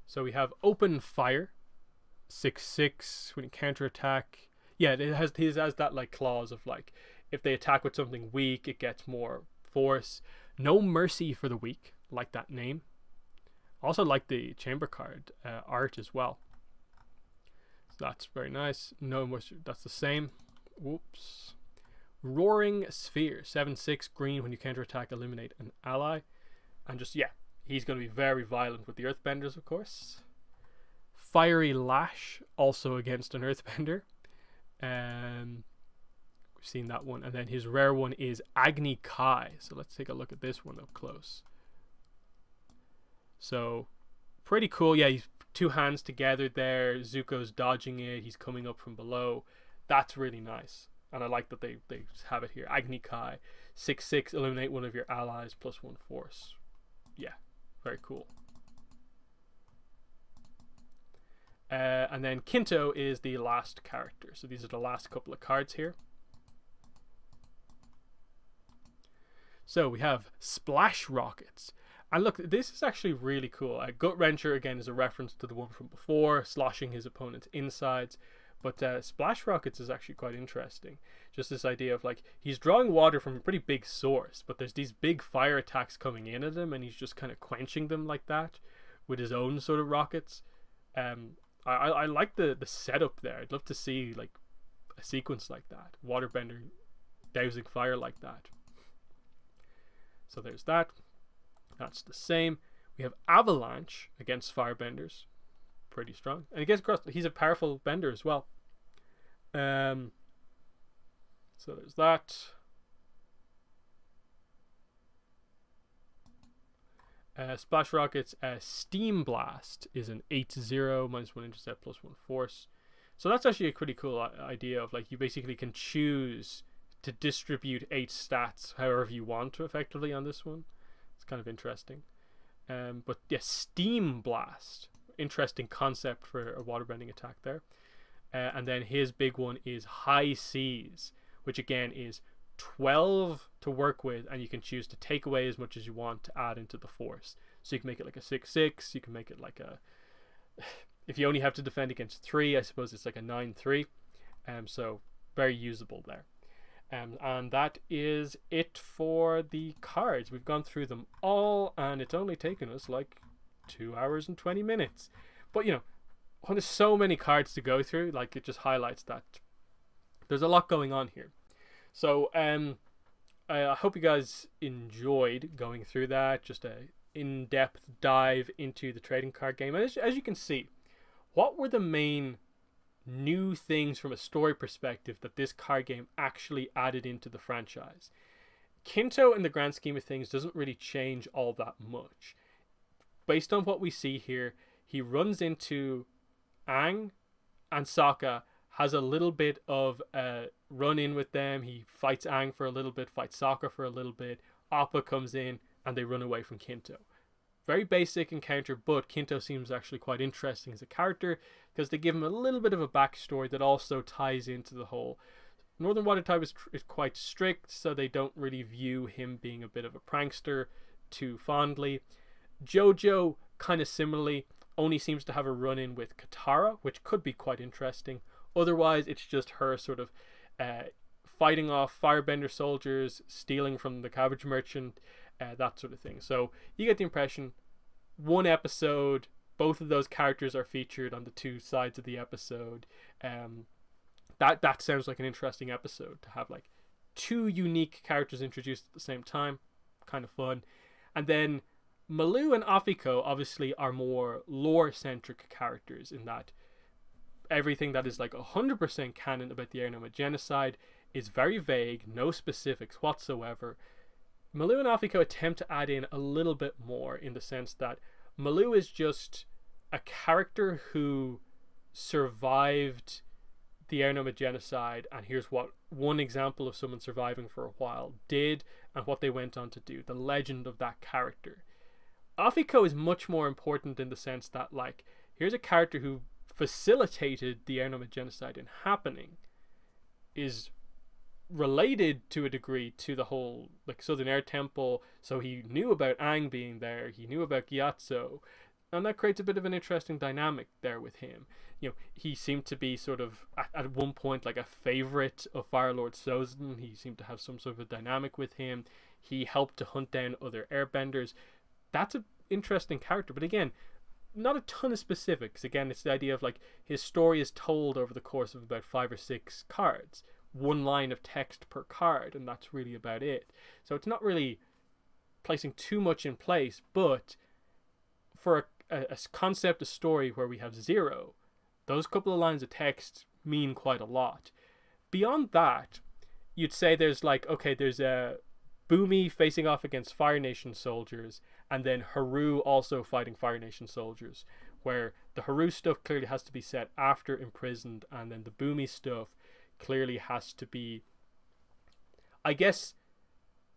So we have Open Fire. 6/6 when you counterattack. Yeah, it has that like clause of like if they attack with something weak, it gets more force. No mercy for the weak, like that name. Also like the chamber card art as well. So that's very nice. No mercy, that's the same. Whoops. Roaring Sphere, 7/6 green. When you counterattack, eliminate an ally. And just yeah, he's going to be very violent with the earthbenders, of course. Fiery Lash, also against an earthbender. We've seen that one. And then his rare one is Agni Kai. So let's take a look at this one up close. So pretty cool. Yeah, he's two hands together there. Zuko's dodging it. He's coming up from below. That's really nice. And I like that they have it here. Agni Kai. 6/6, eliminate one of your allies, +1 force. Yeah, very cool. And then Kinto is the last character. So these are the last couple of cards here. So we have Splash Rockets. And look, this is actually really cool. Gut Wrencher, again, is a reference to the one from before, sloshing his opponent's insides. But Splash Rockets is actually quite interesting. Just this idea of like he's drawing water from a pretty big source, but there's these big fire attacks coming in at him, and he's just kind of quenching them like that with his own sort of rockets. I like the setup there. I'd love to see like a sequence like that, waterbender dousing fire like that. So there's that. That's the same. We have Avalanche against firebenders. Pretty strong. And against Cross, he's a powerful bender as well. So there's that. Splash Rockets, Steam Blast is an 8-0, -1 intercept, +1 force. So that's actually a pretty cool idea of like you basically can choose to distribute 8 stats however you want to effectively on this one. It's kind of interesting. But yeah, Steam Blast. Interesting concept for a waterbending attack there. And then his big one is High Seas, which again is 12 to work with, and you can choose to take away as much as you want to add into the force. So you can make it like a 6-6, you can make it like a, if you only have to defend against 3, I suppose it's like a 9-3. So very usable there. And that is it for the cards. We've gone through them all, and it's only taken us like 2 hours and 20 minutes. But you know, when there's so many cards to go through, like it just highlights that there's a lot going on here. So I hope you guys enjoyed going through that. Just a in-depth dive into the trading card game. And as you can see, what were the main new things from a story perspective that this card game actually added into the franchise? Kinto, in the grand scheme of things, doesn't really change all that much. Based on what we see here, he runs into Aang and Sokka, has a little bit of a run-in with them. He fights Aang for a little bit, fights Sokka for a little bit. Appa comes in, and they run away from Kinto. Very basic encounter, but Kinto seems actually quite interesting as a character because they give him a little bit of a backstory that also ties into the whole. Northern Water Tribe is quite strict, so they don't really view him being a bit of a prankster too fondly. Jojo, kind of similarly, only seems to have a run-in with Katara, which could be quite interesting. Otherwise, it's just her sort of fighting off firebender soldiers, stealing from the cabbage merchant, that sort of thing. So you get the impression, one episode, both of those characters are featured on the two sides of the episode. That sounds like an interesting episode to have like two unique characters introduced at the same time. Kind of fun. And then Malu and Afiko obviously are more lore-centric characters in that everything that is like 100% canon about the Aonuma genocide is very vague, no specifics whatsoever. Malu and Afiko attempt to add in a little bit more in the sense that Malu is just a character who survived the Aonuma genocide, and here's what one example of someone surviving for a while did and what they went on to do, the legend of that character. Afiko is much more important in the sense that like here's a character who facilitated the Aonuma genocide in happening, is related to a degree to the whole like Southern Air Temple, so he knew about Aang being there, he knew about Gyatso, and that creates a bit of an interesting dynamic there with him. You know, he seemed to be sort of at one point like a favorite of Fire Lord Sozin. He seemed to have some sort of a dynamic with him. He helped to hunt down other airbenders. That's an interesting character, but again, not a ton of specifics. Again, it's the idea of like his story is told over the course of about 5 or 6 cards, one line of text per card, and that's really about it. So it's not really placing too much in place, but for a concept, a story where we have 0, those couple of lines of text mean quite a lot. Beyond that, you'd say there's like, okay, there's a Boomy facing off against Fire Nation soldiers, and then Haru also fighting Fire Nation soldiers, where the Haru stuff clearly has to be set after Imprisoned, and then the Boomy stuff clearly has to be, I guess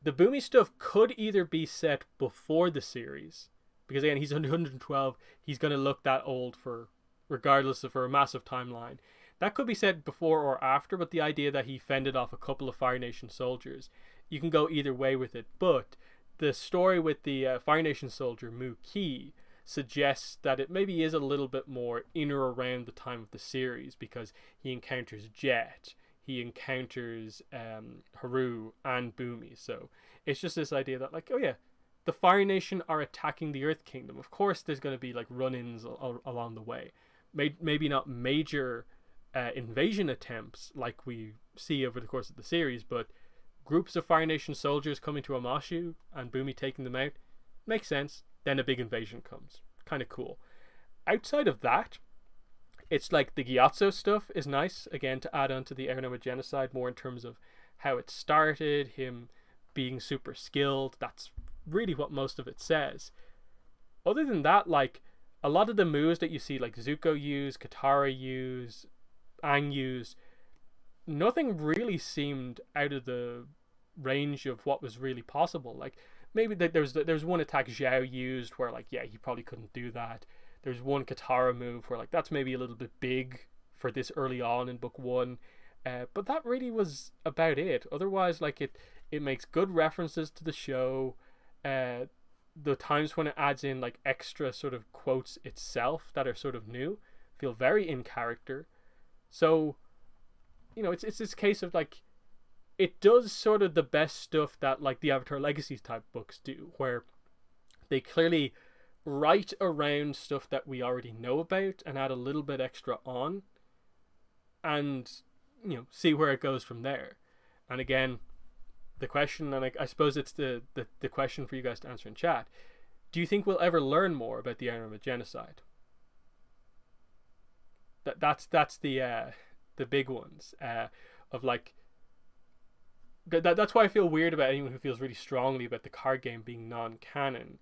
the Boomy stuff could either be set before the series, because again, he's 112, he's going to look that old for regardless of for a massive timeline. That could be said before or after, but the idea that he fended off a couple of Fire Nation soldiers, you can go either way with it. But the story with the Fire Nation soldier Mu Ki, suggests that it maybe is a little bit more in or around the time of the series, because he encounters Jet, he encounters Haru and Boomy. So it's just this idea that, like, oh yeah, the Fire Nation are attacking the Earth Kingdom. Of course, there's going to be like run-ins along the way. Maybe not major invasion attempts like we see over the course of the series, but groups of Fire Nation soldiers coming to Amashu and Boomy taking them out makes sense. Then a big invasion comes. Kind of cool. Outside of that, it's like the Gyatso stuff is nice, again, to add on to the Aranoma genocide, more in terms of how it started, him being super skilled. That's really what most of it says. Other than that, like, a lot of the moves that you see, like Zuko use, Katara use, Aang use, nothing really seemed out of the range of what was really possible. Like, maybe there's one attack Zhao used where, like, yeah, he probably couldn't do that. There's one Katara move where, like, that's maybe a little bit big for this early on in book one. But that really was about it. Otherwise, like, it makes good references to the show. The times when it adds in, like, extra sort of quotes itself that are sort of new feel very in character. So, you know, it's this case of, like, it does sort of the best stuff that, like, the Avatar Legacies type books do, where they clearly write around stuff that we already know about and add a little bit extra on, and, you know, see where it goes from there. And again, the question, and I suppose it's the question for you guys to answer in chat: do you think we'll ever learn more about the Aranoma genocide? That's the big ones, of, like, that's why I feel weird about anyone who feels really strongly about the card game being non-canon.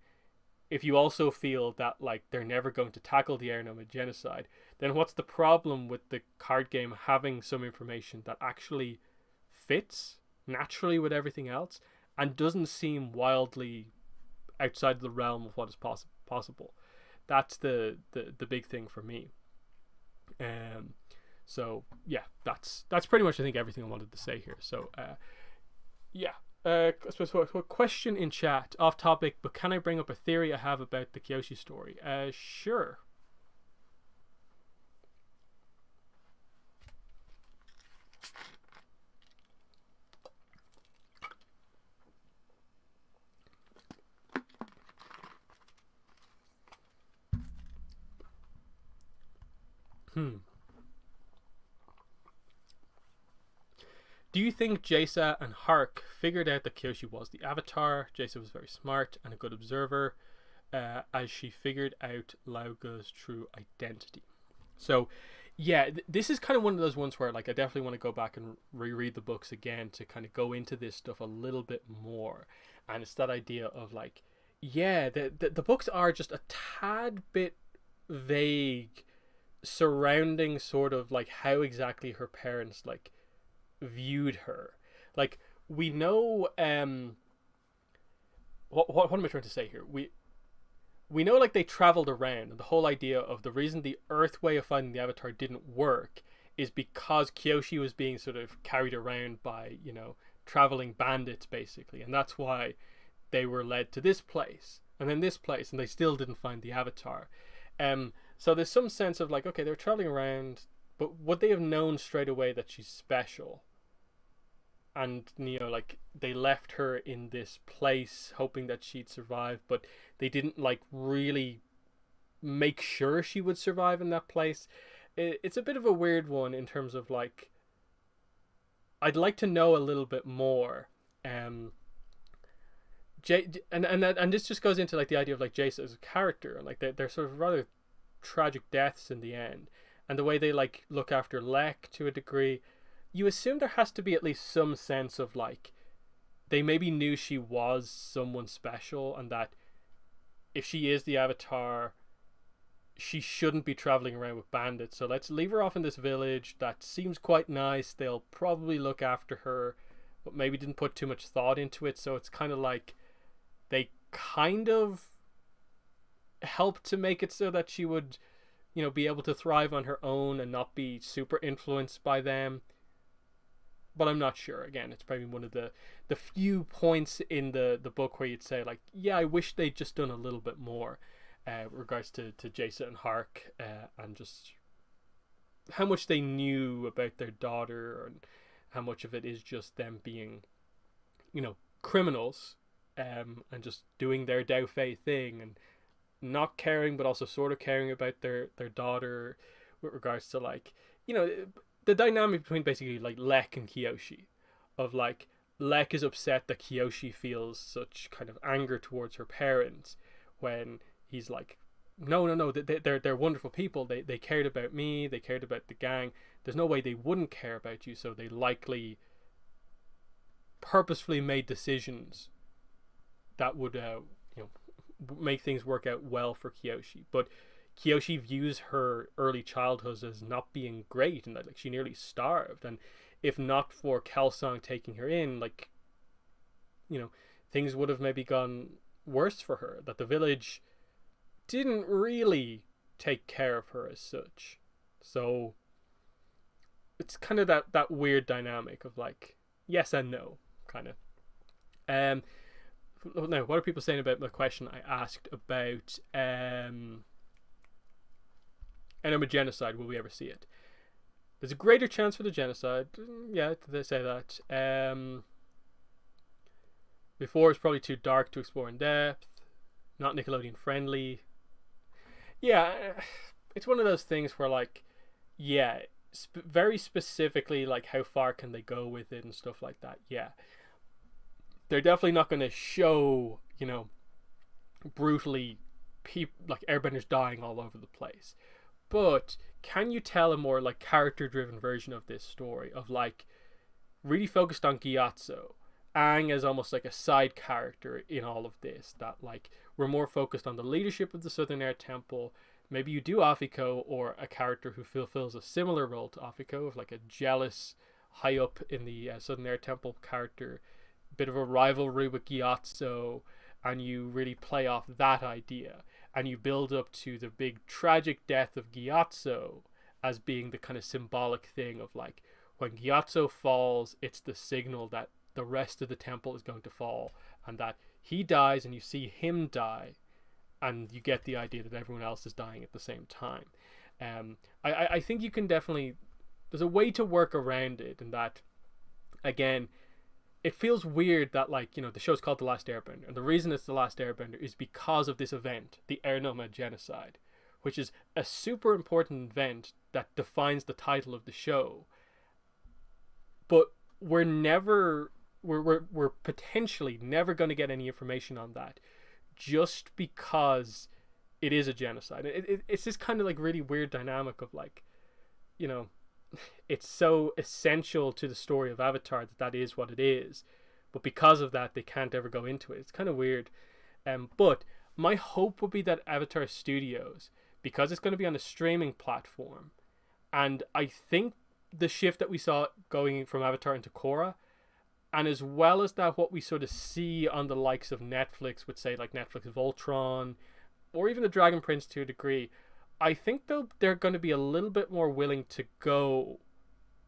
If you also feel that, like, they're never going to tackle the Aranoma genocide, then what's the problem with the card game having some information that actually fits naturally with everything else and doesn't seem wildly outside of the realm of what is possible? That's the big thing for me. So yeah, that's pretty much, I think, everything I wanted to say here. So yeah. I suppose what question in chat, off topic, but can I bring up a theory I have about the Kyoshi story? Sure. Do you think Jaisa and Hark figured out that Kyoshi was the Avatar? Jaisa was very smart and a good observer, as she figured out Lauga's true identity. So, yeah, this is kind of one of those ones where, like, I definitely want to go back and reread the books again to kind of go into this stuff a little bit more. And it's that idea of, like, yeah, the books are just a tad bit vague surrounding sort of, like, how exactly her parents, like, viewed her. Like, we know, what am I trying to say here? We know, like, they traveled around, and the whole idea of the reason the Earth way of finding the Avatar didn't work is because Kyoshi was being sort of carried around by, you know, traveling bandits, basically, and that's why they were led to this place and then this place, and they still didn't find the Avatar. So there's some sense of, like, okay, they were traveling around, but would they have known straight away that she's special? And, you know, like, they left her in this place hoping that she'd survive, but they didn't, like, really make sure she would survive in that place. It's a bit of a weird one in terms of, like, I'd like to know a little bit more. And this just goes into, like, the idea of, like, Jace as a character, and, like, they're sort of rather tragic deaths in the end, and the way they, like, look after Lek to a degree. You assume there has to be at least some sense of, like, they maybe knew she was someone special, and that if she is the Avatar, she shouldn't be traveling around with bandits. So let's leave her off in this village that seems quite nice. They'll probably look after her, but maybe didn't put too much thought into it. So it's kind of like they kind of helped to make it so that she would, you know, be able to thrive on her own and not be super influenced by them. But I'm not sure. Again, it's probably one of the few points in the book where you'd say, like, yeah, I wish they'd just done a little bit more. with regards to Jason and Hark, and just how much they knew about their daughter, and how much of it is just them being, criminals, and just doing their Dao Fei thing, and not caring, but also sort of caring about their daughter, with regards to, like, the dynamic between basically like Lek and Kiyoshi, of like Lek is upset that Kiyoshi feels such kind of anger towards her parents, when he's like, no, they're wonderful people. They cared about me. They cared about the gang. There's no way they wouldn't care about you. So they likely purposefully made decisions that would make things work out well for Kiyoshi. But Kiyoshi views her early childhood as not being great, and that, like, she nearly starved. And if not for Kelsang taking her in, like, things would have maybe gone worse for her. That the village didn't really take care of her as such. So it's kind of that weird dynamic of, like, yes and no, kind of. Now, what are people saying about the question I asked about enema genocide? Will we ever see it? There's a greater chance for the genocide. Yeah, they say that. Before, it's probably too dark to explore in depth. Not Nickelodeon friendly. Yeah, it's one of those things where, like, yeah, very specifically, like, how far can they go with it and stuff like that. Yeah, they're definitely not going to show, brutally like airbenders dying all over the place. But can you tell a more, like, character-driven version of this story, of, like, really focused on Gyatso, Aang as almost like a side character in all of this, that, like, we're more focused on the leadership of the Southern Air Temple. Maybe you do Afiko, or a character who fulfills a similar role to Afiko, of like a jealous, high up in the Southern Air Temple character, bit of a rivalry with Gyatso, and you really play off that idea, and you build up to the big tragic death of Gyatso as being the kind of symbolic thing of, like, when Gyatso falls, it's the signal that the rest of the temple is going to fall, and that he dies and you see him die, and you get the idea that everyone else is dying at the same time. I think you can definitely, there's a way to work around it, and that, again, it feels weird that, like, the show's called The Last Airbender, and the reason it's The Last Airbender is because of this event, the Ernoma genocide, which is a super important event that defines the title of the show. But we're potentially never going to get any information on that, just because it is a genocide. It's this kind of, like, really weird dynamic of, like, it's so essential to the story of Avatar that is what it is, but because of that, they can't ever go into it. It's kind of weird. But my hope would be that Avatar Studios, because it's going to be on a streaming platform, and I think the shift that we saw going from Avatar into Korra, and as well as that, what we sort of see on the likes of Netflix, would say, like, Netflix Voltron, or even the Dragon Prince to a degree, I think they're going to be a little bit more willing to go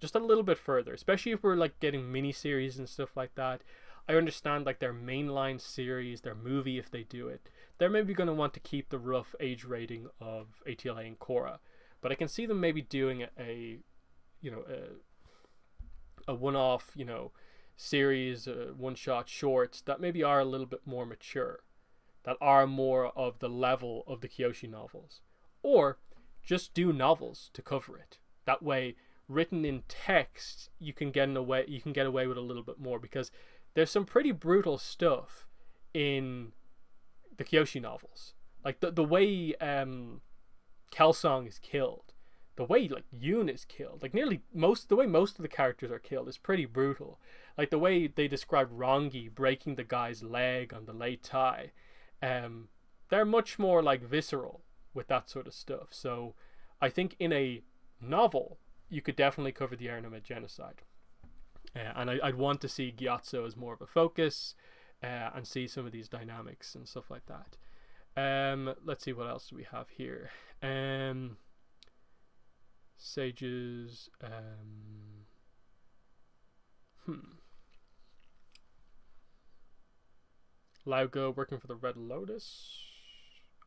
just a little bit further, especially if we're, like, getting miniseries and stuff like that. I understand, like, their mainline series, their movie, if they do it, they're maybe going to want to keep the rough age rating of ATLA and Korra, but I can see them maybe doing a one-off, series, one-shot shorts that maybe are a little bit more mature, that are more of the level of the Kyoshi novels, or just do novels to cover it. That way, written in text, you can get away with a little bit more, because there's some pretty brutal stuff in the Kyoshi novels, like the way Kelsang is killed, the way, like, Yoon is killed, like, the way most of the characters are killed is pretty brutal. Like, the way they describe Rongi breaking the guy's leg on the Lei Tai, they're much more, like, visceral with that sort of stuff. So I think in a novel you could definitely cover the Ernoma genocide, and I'd want to see Gyatso as more of a focus, and see some of these dynamics and stuff like that. Let's see, what else do we have here. Sages. Laugo working for the Red Lotus.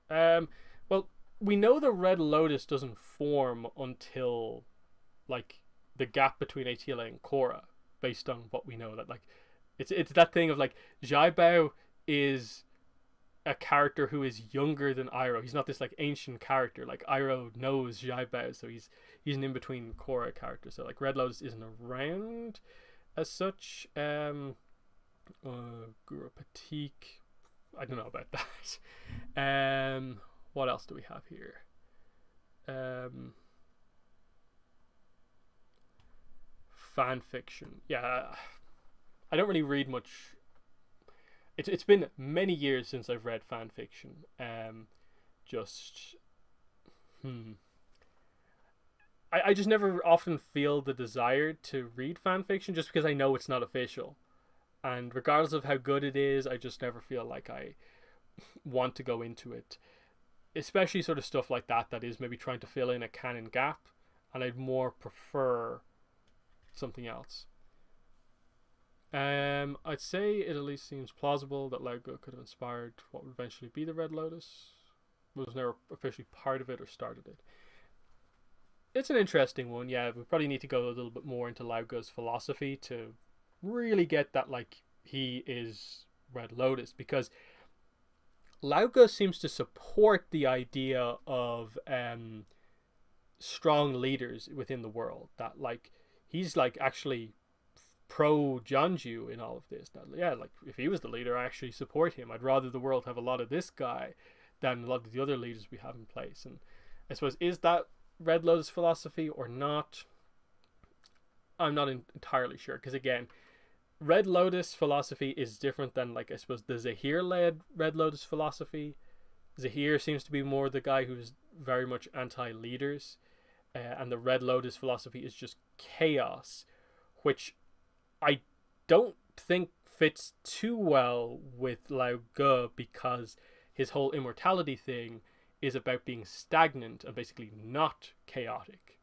Um, well, we know the Red Lotus doesn't form until like the gap between ATLA and Korra, based on what we know. That like it's that thing of like Jiabao is a character who is younger than Iroh. He's not this like ancient character. Like Iroh knows Jiabao, so he's an in between Korra character. So like Red Lotus isn't around as such. Guru Patik. I don't know about that. What else do we have here? Fan fiction. Yeah, I don't really read much. It's been many years since I've read fan fiction. Just I just never often feel the desire to read fan fiction just because I know it's not official. And regardless of how good it is, I just never feel like I want to go into it. Especially sort of stuff like that is maybe trying to fill in a canon gap, and I'd more prefer something else. I'd say it at least seems plausible that Lauga could have inspired what would eventually be the Red Lotus, but was never officially part of it or started it. It's an interesting one, yeah. We probably need to go a little bit more into Lauga's philosophy to really get that, like, he is Red Lotus, because Lauga seems to support the idea of strong leaders within the world. That like he's like actually pro Janju in all of this. That yeah, like if he was the leader, I actually support him. I'd rather the world have a lot of this guy than a lot of the other leaders we have in place. And I suppose, is that Red Lotus philosophy or not? I'm not entirely sure, because again, Red Lotus philosophy is different than, like, I suppose the Zahir led Red Lotus philosophy. Zahir seems to be more the guy who's very much anti-leaders, and the Red Lotus philosophy is just chaos, which I don't think fits too well with Lao Ge, because his whole immortality thing is about being stagnant and basically not chaotic.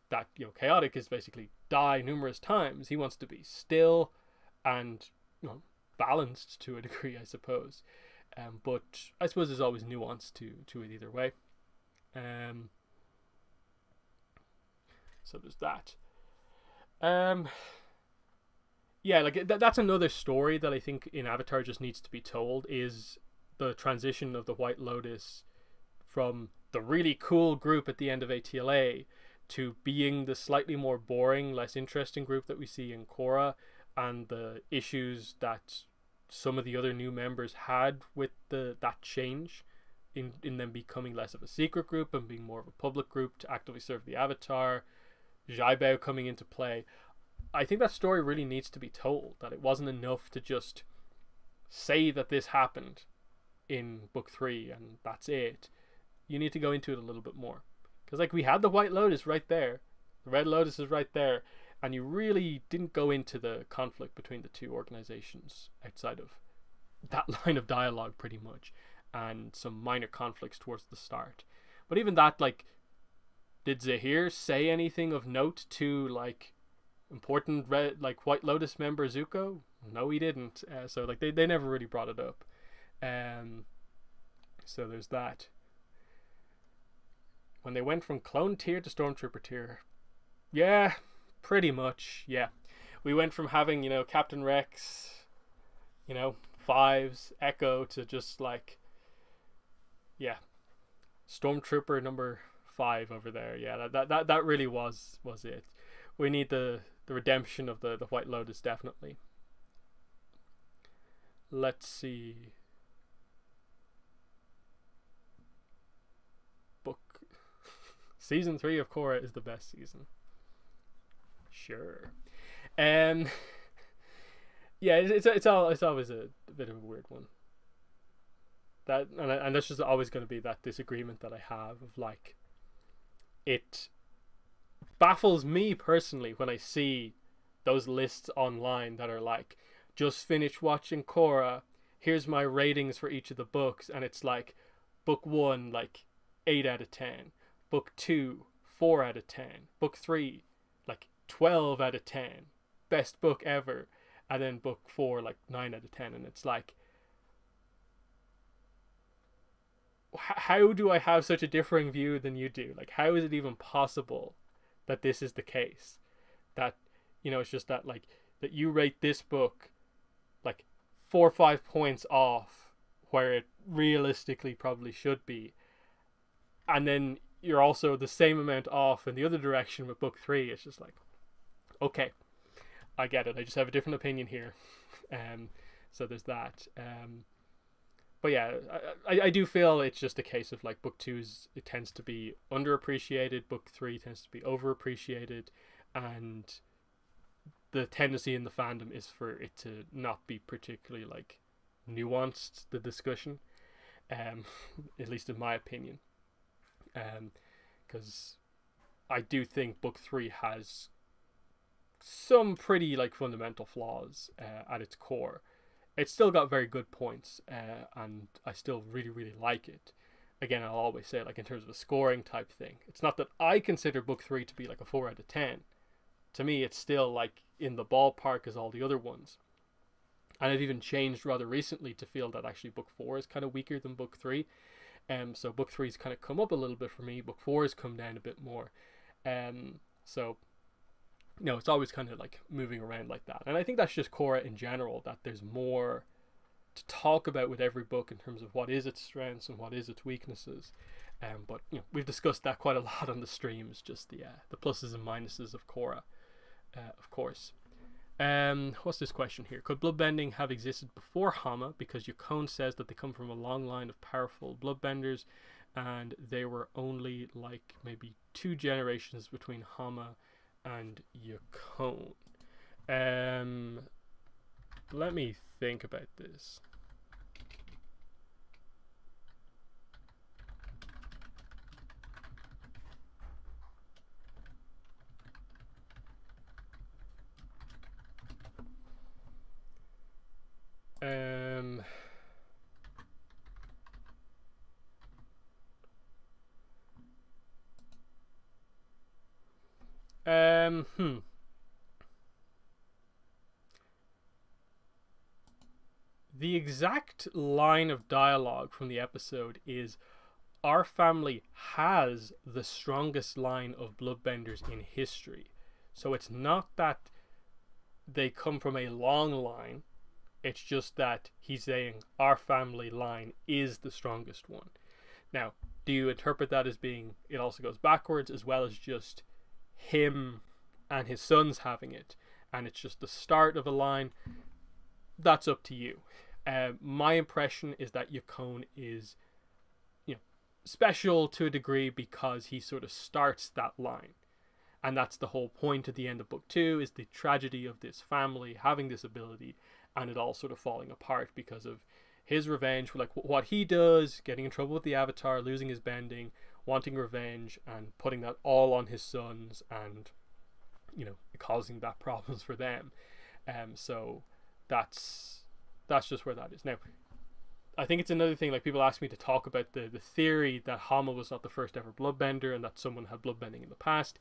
That, you know, chaotic is basically die numerous times. He wants to be still and, you know, balanced to a degree, I suppose. But I suppose there's always nuance to it either way. So there's that. Yeah, like that's another story that I think in Avatar just needs to be told, is the transition of the White Lotus from the really cool group at the end of ATLA to being the slightly more boring, less interesting group that we see in Korra, and the issues that some of the other new members had with that change in them becoming less of a secret group and being more of a public group to actively serve the Avatar, Jiabao coming into play. I think that story really needs to be told, that it wasn't enough to just say that this happened in book 3 and that's it. You need to go into it a little bit more. Because, like, we had the White Lotus right there, the Red Lotus is right there, and you really didn't go into the conflict between the two organizations outside of that line of dialogue, pretty much, and some minor conflicts towards the start. But even that, like, did Zahir say anything of note to, like, important White Lotus member Zuko? No, he didn't. So like they never really brought it up. So there's that. When they went from clone tier to stormtrooper tier, yeah, pretty much, yeah. We went from having, you know, Captain Rex, you know, Fives, Echo, to just like, yeah, stormtrooper number 5 over there. Yeah, that really was it. We need the redemption of the White Lotus, definitely. Let's see. Book season 3 of Korra is the best season. Sure. Yeah, it's always a bit of a weird one. That and that's just always going to be that disagreement that I have of, like, it baffles me personally when I see those lists online that are like, just finished watching Korra, here's my ratings for each of the books, and it's like, book 1 like 8 out of 10, book 2 4 out of 10, book 3 like 12 out of 10, best book ever, and then book 4 like 9 out of 10, and it's like, how do I have such a differing view than you do? Like, how is it even possible that this is the case? That, it's just that, like, that you rate this book like 4 or 5 points off where it realistically probably should be, and then you're also the same amount off in the other direction with book three. It's just like, okay, I get it. I just have a different opinion here. So there's that. But yeah, I do feel it's just a case of like book it tends to be underappreciated, book three tends to be overappreciated, and the tendency in the fandom is for it to not be particularly like nuanced, the discussion, at least in my opinion, because I do think book three has some pretty like fundamental flaws at its core. It's still got very good points, and I still really, really like it. Again, I'll always say, like, in terms of a scoring type thing, it's not that I consider book three to be like a 4 out of 10. To me, it's still like in the ballpark as all the other ones. And I've even changed rather recently to feel that actually book four is kind of weaker than book three. So book three's kind of come up a little bit for me. Book four has come down a bit more. So it's always kind of like moving around like that. And I think that's just Korra in general, that there's more to talk about with every book in terms of what is its strengths and what is its weaknesses. But we've discussed that quite a lot on the streams, just the pluses and minuses of Korra, of course. What's this question here? Could bloodbending have existed before Hama? Because Yukon says that they come from a long line of powerful bloodbenders, and they were only like maybe 2 generations between Hama and Yukon. Let me think about this. The exact line of dialogue from the episode is, our family has the strongest line of bloodbenders in history. So it's not that they come from a long line, it's just that he's saying our family line is the strongest one. Now, do you interpret that as being it also goes backwards, as well as just him and his sons having it, and it's just the start of a line? That's up to you. My impression is that Yukon is special to a degree because he sort of starts that line, and that's the whole point at the end of book 2, is the tragedy of this family having this ability and it all sort of falling apart because of his revenge for like what he does, getting in trouble with the Avatar, losing his bending, wanting revenge, and putting that all on his sons, and causing that problems for them. So that's just where that is. Now, I think it's another thing, like, people ask me to talk about the theory that Hama was not the first ever bloodbender and that someone had bloodbending in the past.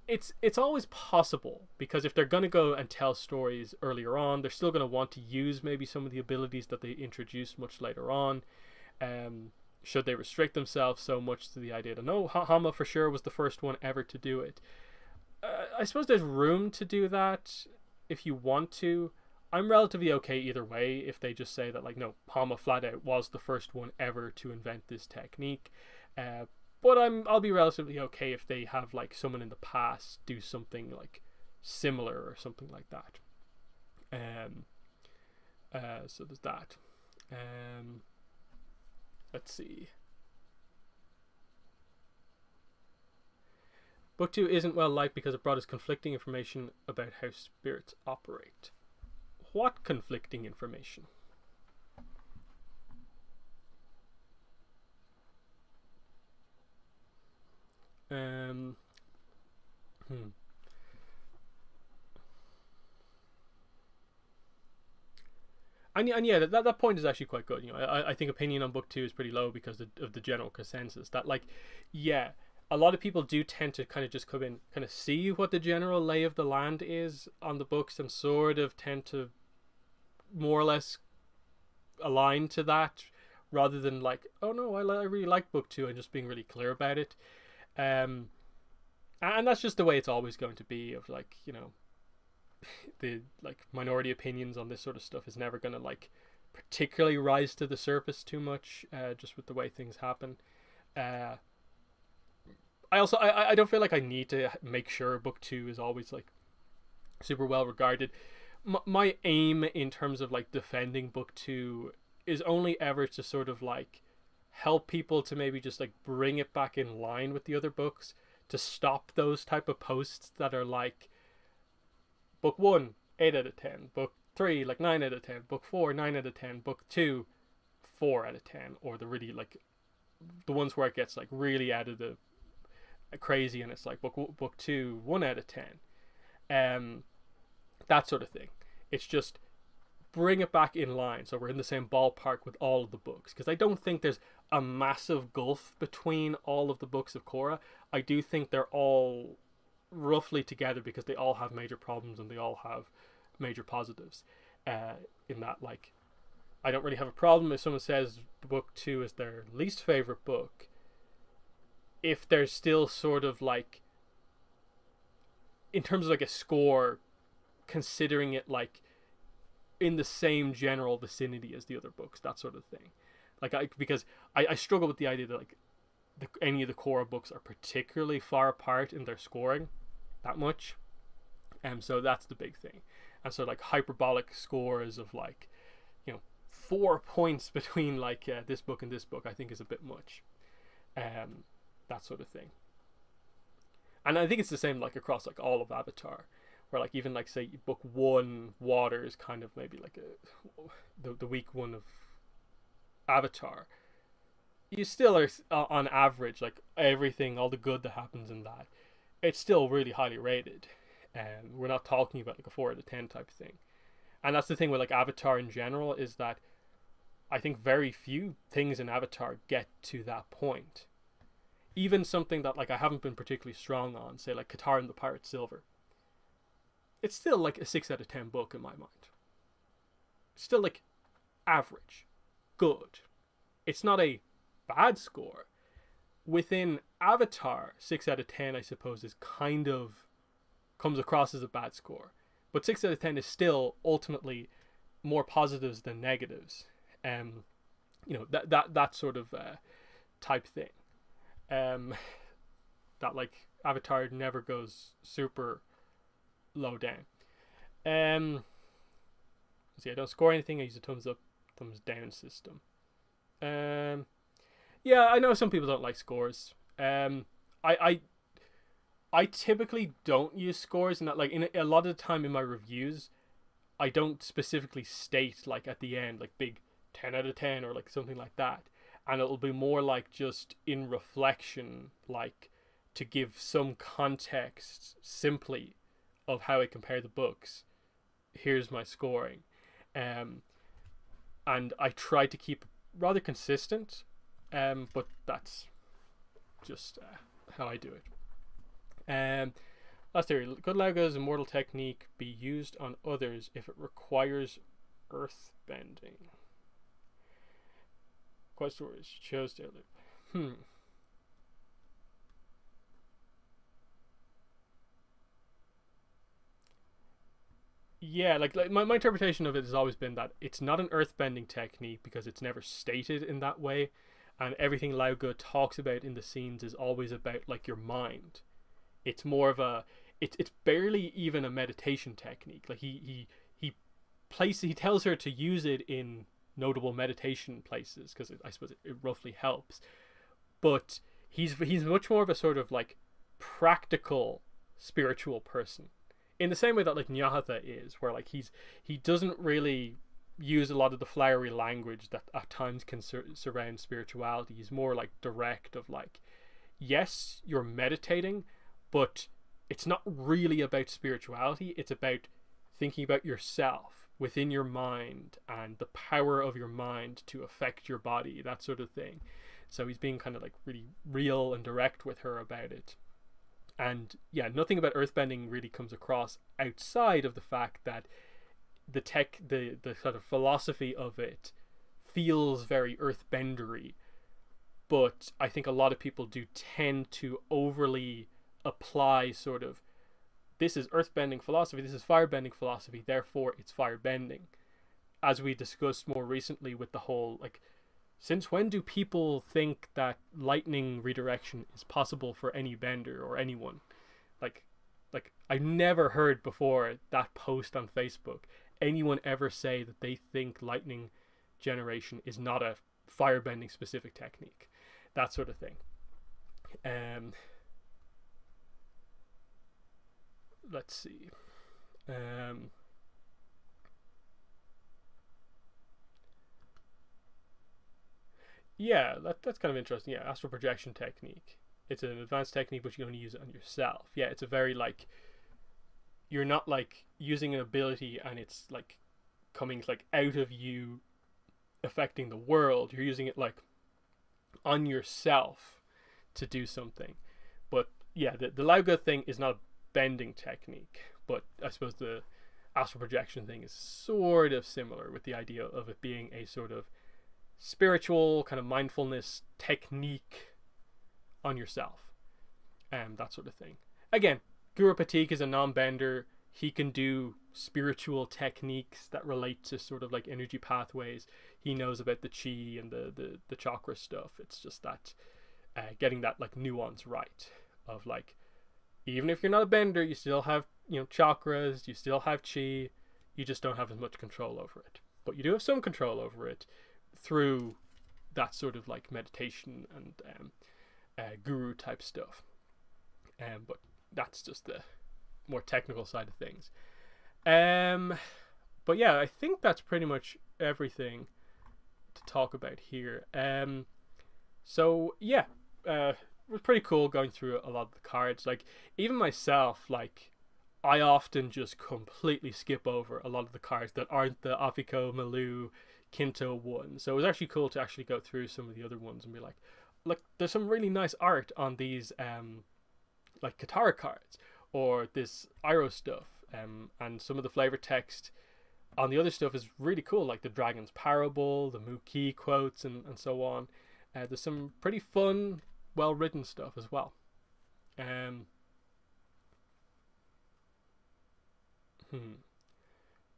It's always possible, because if they're going to go and tell stories earlier on, they're still going to want to use maybe some of the abilities that they introduced much later on. Should they restrict themselves so much to the idea that no, Hama for sure was the first one ever to do it? I suppose there's room to do that if you want to. I'm relatively okay either way if they just say that, like, no, Hama flat out was the first one ever to invent this technique. But I'll be relatively okay if they have like someone in the past do something like similar or something like that. So there's that. Let's see. Book 2 isn't well liked because it brought us conflicting information about how spirits operate. What conflicting information? And yeah, that point is actually quite good. I think opinion on book 2 is pretty low because of the general consensus that, like, yeah, a lot of people do tend to kind of just come in, kind of see what the general lay of the land is on the books, and sort of tend to more or less align to that, rather than like, oh no, I really like book two, and just being really clear about it. Um, and that's just the way it's always going to be. Of like, the like minority opinions on this sort of stuff is never going to like particularly rise to the surface too much, just with the way things happen. Uh, I don't feel like I need to make sure book two is always like super well regarded. My aim in terms of like defending book two is only ever to sort of like help people to maybe just like bring it back in line with the other books, to stop those type of posts that are like book one 8 out of 10, book three like 9 out of 10, book four 9 out of 10, book two 4 out of 10, or the really like the ones where it gets like really out of the crazy and it's like book two 1 out of 10, that sort of thing. It's just bring it back in line so we're in the same ballpark with all of the books, because I don't think there's a massive gulf between all of the books of Korra. I do think they're all roughly together because they all have major problems and they all have major positives. In that, like, I don't really have a problem if someone says book two is their least favorite book, if there's still sort of like, in terms of like a score, considering it like in the same general vicinity as the other books, that sort of thing. Like, because I struggle with the idea that like any of the Korra books are particularly far apart in their scoring that much. So that's the big thing. And so like hyperbolic scores of like, 4 points between like this book and this book, I think is a bit much. That sort of thing. And I think it's the same like across like all of Avatar, where like even like say book one Water is kind of maybe like the weak one of Avatar. You still are on average, like everything, all the good that happens in that, it's still really highly rated. And we're not talking about like a 4 out of 10 type of thing. And that's the thing with like Avatar in general, is that I think very few things in Avatar get to that point. Even something that like I haven't been particularly strong on, say like Katara and the Pirate Silver, it's still like a 6 out of 10 book in my mind. It's still like average, good. It's not a bad score. Within Avatar, 6 out of 10 I suppose is kind of comes across as a bad score, but 6 out of 10 is still ultimately more positives than negatives. That sort of type thing. That like Avatar never goes super low down. See, I don't score anything. I use a thumbs up, thumbs down system. Yeah, I know some people don't like scores. I typically don't use scores, and that like in a lot of the time in my reviews, I don't specifically state like at the end like big 10 out of 10 or like something like that, and it'll be more like just in reflection, like to give some context simply of how I compare the books. Here's my scoring, and I try to keep rather consistent, but that's just how I do it. Last theory: could Lauga's immortal technique be used on others if it requires earth bending? Quest stories chose to live. Yeah, like my interpretation of it has always been that it's not an earthbending technique because it's never stated in that way, and everything Lauga talks about in the scenes is always about like your mind. It's more of a it's barely even a meditation technique. Like he tells her to use it in notable meditation places because I suppose it roughly helps, but he's much more of a sort of like practical spiritual person, in the same way that like Nyahata is, where like he doesn't really use a lot of the flowery language that at times can surround spirituality. He's more like direct of like, yes, you're meditating, but it's not really about spirituality. It's about thinking about yourself within your mind and the power of your mind to affect your body, that sort of thing. So he's being kind of like really real and direct with her about it. And yeah, nothing about earthbending really comes across outside of the fact that the sort of philosophy of it feels very earthbendery, but I think a lot of people do tend to overly apply sort of, this is earthbending philosophy, this is firebending philosophy, therefore it's firebending. As we discussed more recently with the whole, like, since when do people think that lightning redirection is possible for any bender or anyone? Like, I've never heard before that post on Facebook anyone ever say that they think lightning generation is not a firebending specific technique. That sort of thing. Let's see. Yeah, that's kind of interesting. Yeah, astral projection technique. It's an advanced technique, but you only use it on yourself. Yeah, it's a very, like, you're not like using an ability and it's like coming like out of you affecting the world. You're using it like on yourself to do something. But yeah, the Lauga thing is not a bending technique, but I suppose the astral projection thing is sort of similar, with the idea of it being a sort of spiritual kind of mindfulness technique on yourself, and that sort of thing. Again, Guru Patik is a non-bender. He can do spiritual techniques that relate to sort of like energy pathways. He knows about the chi and the chakra stuff. It's just that getting that like nuance right of like, even if you're not a bender, you still have, you know, chakras, you still have chi, you just don't have as much control over it. But you do have some control over it through that sort of like meditation and guru type stuff. But that's just the more technical side of things. But yeah, I think that's pretty much everything to talk about here. So yeah, it was pretty cool going through a lot of the cards. Like, even myself, like, I often just completely skip over a lot of the cards that aren't the Afiko, Malu, Kinto ones. So it was actually cool to actually go through some of the other ones and be like, look, there's some really nice art on these like Katara cards, or this Iroh stuff, and some of the flavor text on the other stuff is really cool, like the Dragon's Parable, the Muki quotes, and so on. There's some pretty fun, well written stuff as well.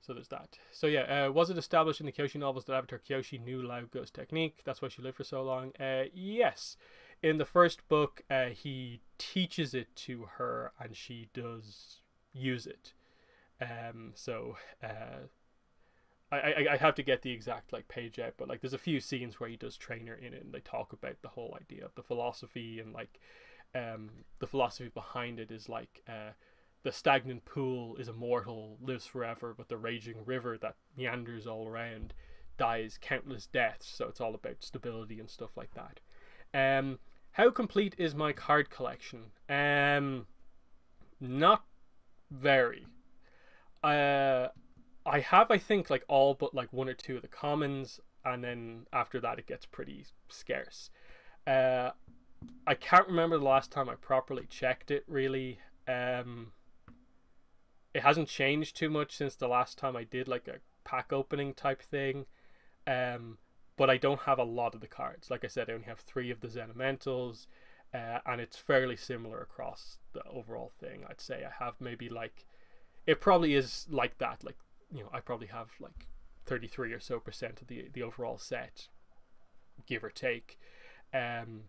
So there's that. So yeah, was it established in the Kyoshi novels that Avatar Kyoshi knew Lao Go's technique? That's why she lived for so long. Yes. In the first book, he teaches it to her, and she does use it. So I have to get the exact like page out, but like there's a few scenes where he does train her in it, and they talk about the whole idea of the philosophy, and like the philosophy behind it is like the stagnant pool is immortal, lives forever, but the raging river that meanders all around dies countless deaths. So it's all about stability and stuff like that. How complete is my card collection? Not very. I have, I think, like all but like one or two of the commons, and then after that it gets pretty scarce. I can't remember the last time I properly checked it, really. It hasn't changed too much since the last time I did like a pack opening type thing. But I don't have a lot of the cards. Like I said, I only have 3 of the Zen Elementals, and it's fairly similar across the overall thing. I'd say I have maybe like, it probably is like that. Like, you know, I probably have like 33 or so percent of the overall set, give or take. And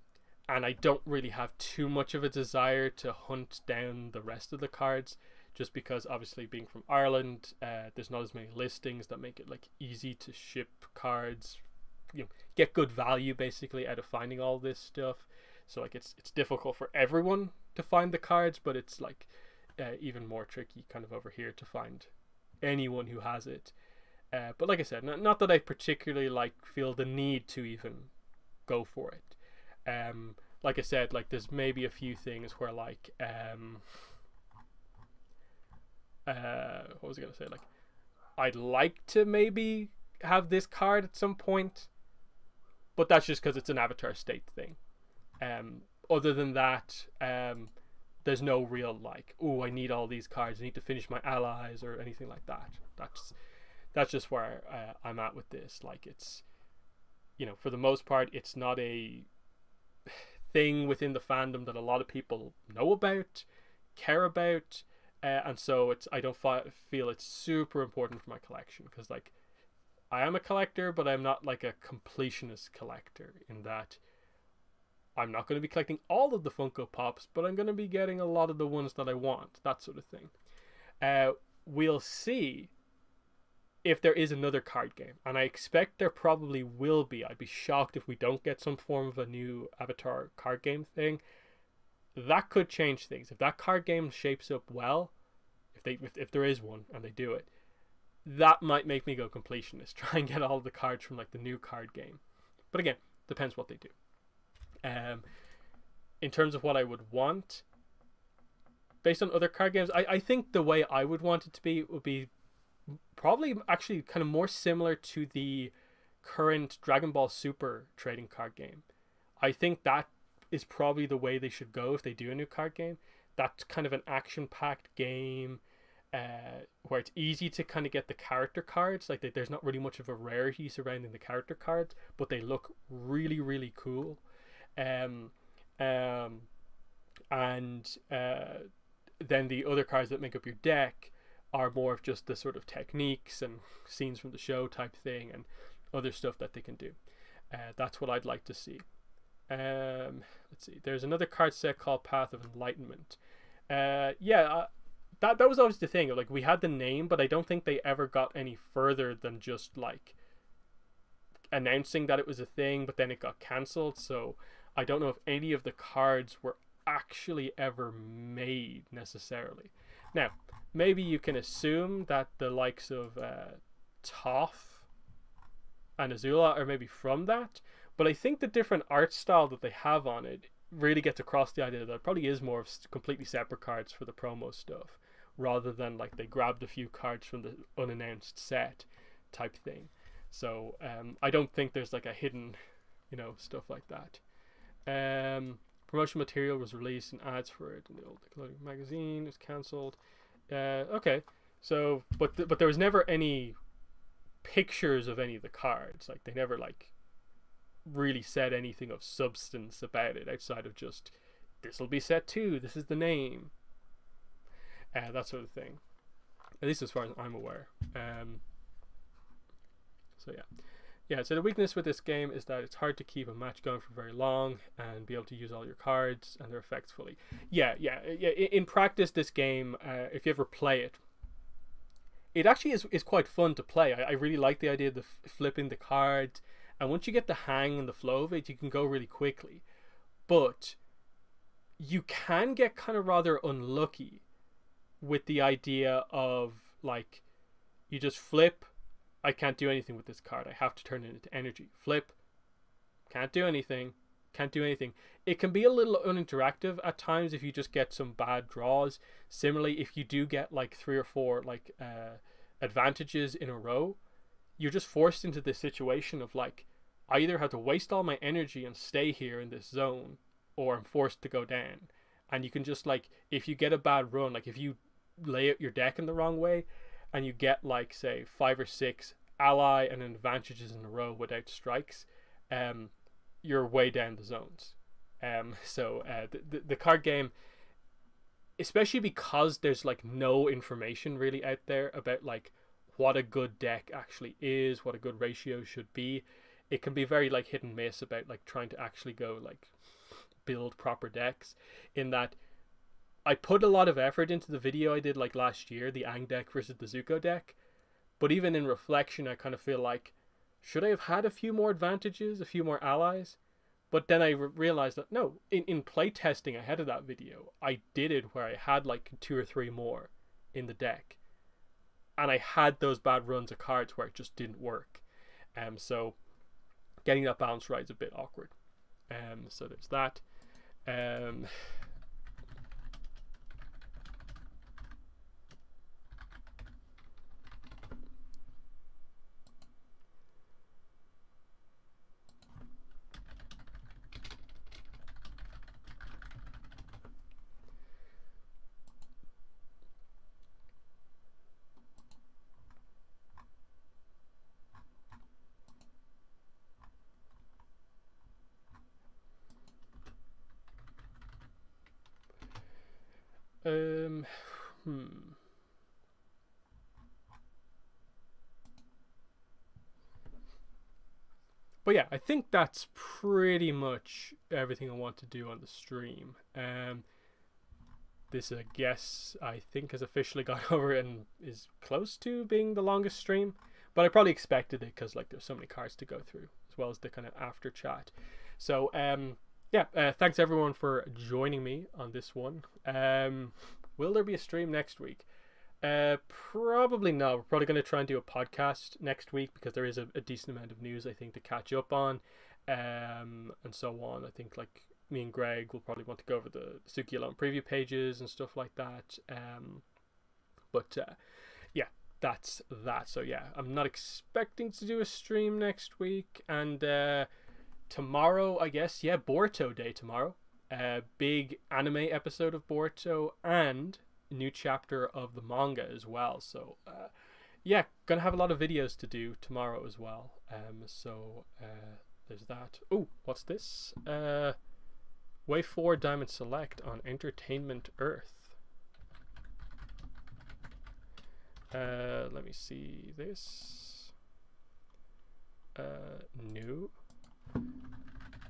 I don't really have too much of a desire to hunt down the rest of the cards, just because obviously being from Ireland, there's not as many listings that make it like easy to ship cards, you know, get good value basically out of finding all this stuff. So like it's difficult for everyone to find the cards, but it's like even more tricky kind of over here to find anyone who has it. But like I said, not that I particularly like feel the need to even go for it. Like I said, like there's maybe a few things where like what was I gonna say? Like, I'd like to maybe have this card at some point, but that's just because it's an Avatar State thing. Other than that, there's no real like, oh, I need all these cards, I need to finish my allies or anything like that. That's just where I'm at with this. Like, it's for the most part, it's not a thing within the fandom that a lot of people know about, care about, and so I don't feel it's super important for my collection, because like I am a collector, but I'm not like a completionist collector, in that I'm not going to be collecting all of the Funko Pops, but I'm going to be getting a lot of the ones that I want, that sort of thing. We'll see if there is another card game, and I expect there probably will be. I'd be shocked if we don't get some form of a new Avatar card game thing. That could change things. If that card game shapes up well, if there is one and they do it, that might make me go completionist, try and get all the cards from like the new card game. But again, depends what they do. In terms of what I would want, based on other card games, I think the way I would want it to be would be probably actually kind of more similar to the current Dragon Ball Super trading card game. I think that is probably the way they should go if they do a new card game. That's kind of an action-packed game where it's easy to kind of get the character cards. Like there's not really much of a rarity surrounding the character cards, but they look really, really cool. And then the other cards that make up your deck are more of just the sort of techniques and scenes from the show type thing, and other stuff that they can do. That's what I'd like to see. Let's see. There's another card set called Path of Enlightenment. That was always the thing. Like, we had the name, but I don't think they ever got any further than just like announcing that it was a thing, but then it got cancelled. So I don't know if any of the cards were actually ever made necessarily. Now, maybe you can assume that the likes of Toph and Azula are maybe from that, but I think the different art style that they have on it really gets across the idea that it probably is more of completely separate cards for the promo stuff, rather than like they grabbed a few cards from the unannounced set type thing. So I don't think there's like a hidden, stuff like that. Promotion material was released and ads for it in the old Nickelodeon magazine. It was cancelled. Okay, so but there was never any pictures of any of the cards. Like they never like really said anything of substance about it outside of just this will be set 2. This is the name. That sort of thing. At least as far as I'm aware. So yeah. So the weakness with this game is that it's hard to keep a match going for very long and be able to use all your cards and their effects fully. Yeah. In practice, this game, if you ever play it, it actually is quite fun to play. I really like the idea of flipping the cards, and once you get the hang and the flow of it, you can go really quickly. But you can get kind of rather unlucky with the idea of like you just flip. I can't do anything with this card. I have to turn it into energy. Flip. Can't do anything. It can be a little uninteractive at times if you just get some bad draws. Similarly, if you do get like 3 or 4 like advantages in a row, you're just forced into this situation of like, I either have to waste all my energy and stay here in this zone, or I'm forced to go down. And you can just like, if you get a bad run, like if you lay out your deck in the wrong way, and you get like say 5 or 6 ally and advantages in a row without strikes, you're way down the zones. So the card game, especially because there's like no information really out there about like what a good deck actually is, what a good ratio should be, it can be very like hit and miss about like trying to actually go like build proper decks. In that I put a lot of effort into the video I did like last year, the Aang deck versus the Zuko deck, but even in reflection I kind of feel like, should I have had a few more advantages, a few more allies? But then I realized that no, in playtesting ahead of that video, I did it where I had like 2 or 3 more in the deck, and I had those bad runs of cards where it just didn't work. So getting that balance right is a bit awkward. So there's that. Hmm. But yeah, I think that's pretty much everything I want to do on the stream. This, I guess, I think has officially gone over and is close to being the longest stream. But I probably expected it because like there's so many cards to go through, as well as the kind of after chat. So yeah, thanks everyone for joining me on this one. Will there be a stream next week? Probably not. We're probably going to try and do a podcast next week because there is a decent amount of news I think to catch up on, and so on. I think like me and Greg will probably want to go over the Suki Alone preview pages and stuff like that. But yeah, that's that. So yeah, I'm not expecting to do a stream next week, and tomorrow I guess, yeah, Boruto Day tomorrow. Big anime episode of Boruto and new chapter of the manga as well. So yeah, gonna have a lot of videos to do tomorrow as well. So there's that. Oh, what's this? Wave 4 Diamond Select on Entertainment Earth. Let me see this. New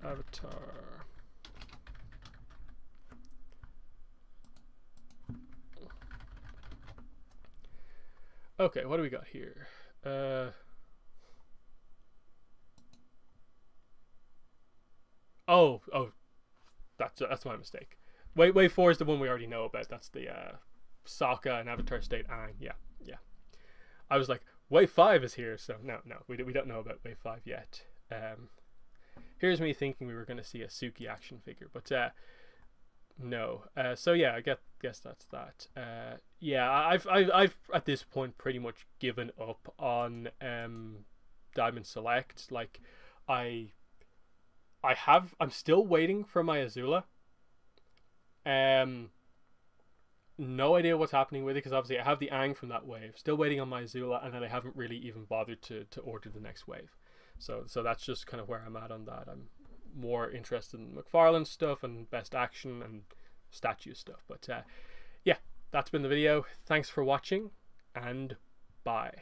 Avatar. Okay, what do we got here? Oh, that's my mistake. Wave 4 is the one we already know about. That's the Sokka and Avatar State Aang. Yeah. I was like, Wave 5 is here, so no, we don't know about Wave 5 yet. Here's me thinking we were going to see a Suki action figure, but no. So yeah, I guess that's that. Yeah, I've at this point pretty much given up on Diamond Select. Like, I'm still waiting for my Azula. No idea what's happening with it because obviously I have the Aang from that wave. Still waiting on my Azula, and then I haven't really even bothered to order the next wave. So that's just kind of where I'm at on that. I'm more interested in McFarlane stuff and best action and statue stuff. But yeah, that's been the video. Thanks for watching, and bye.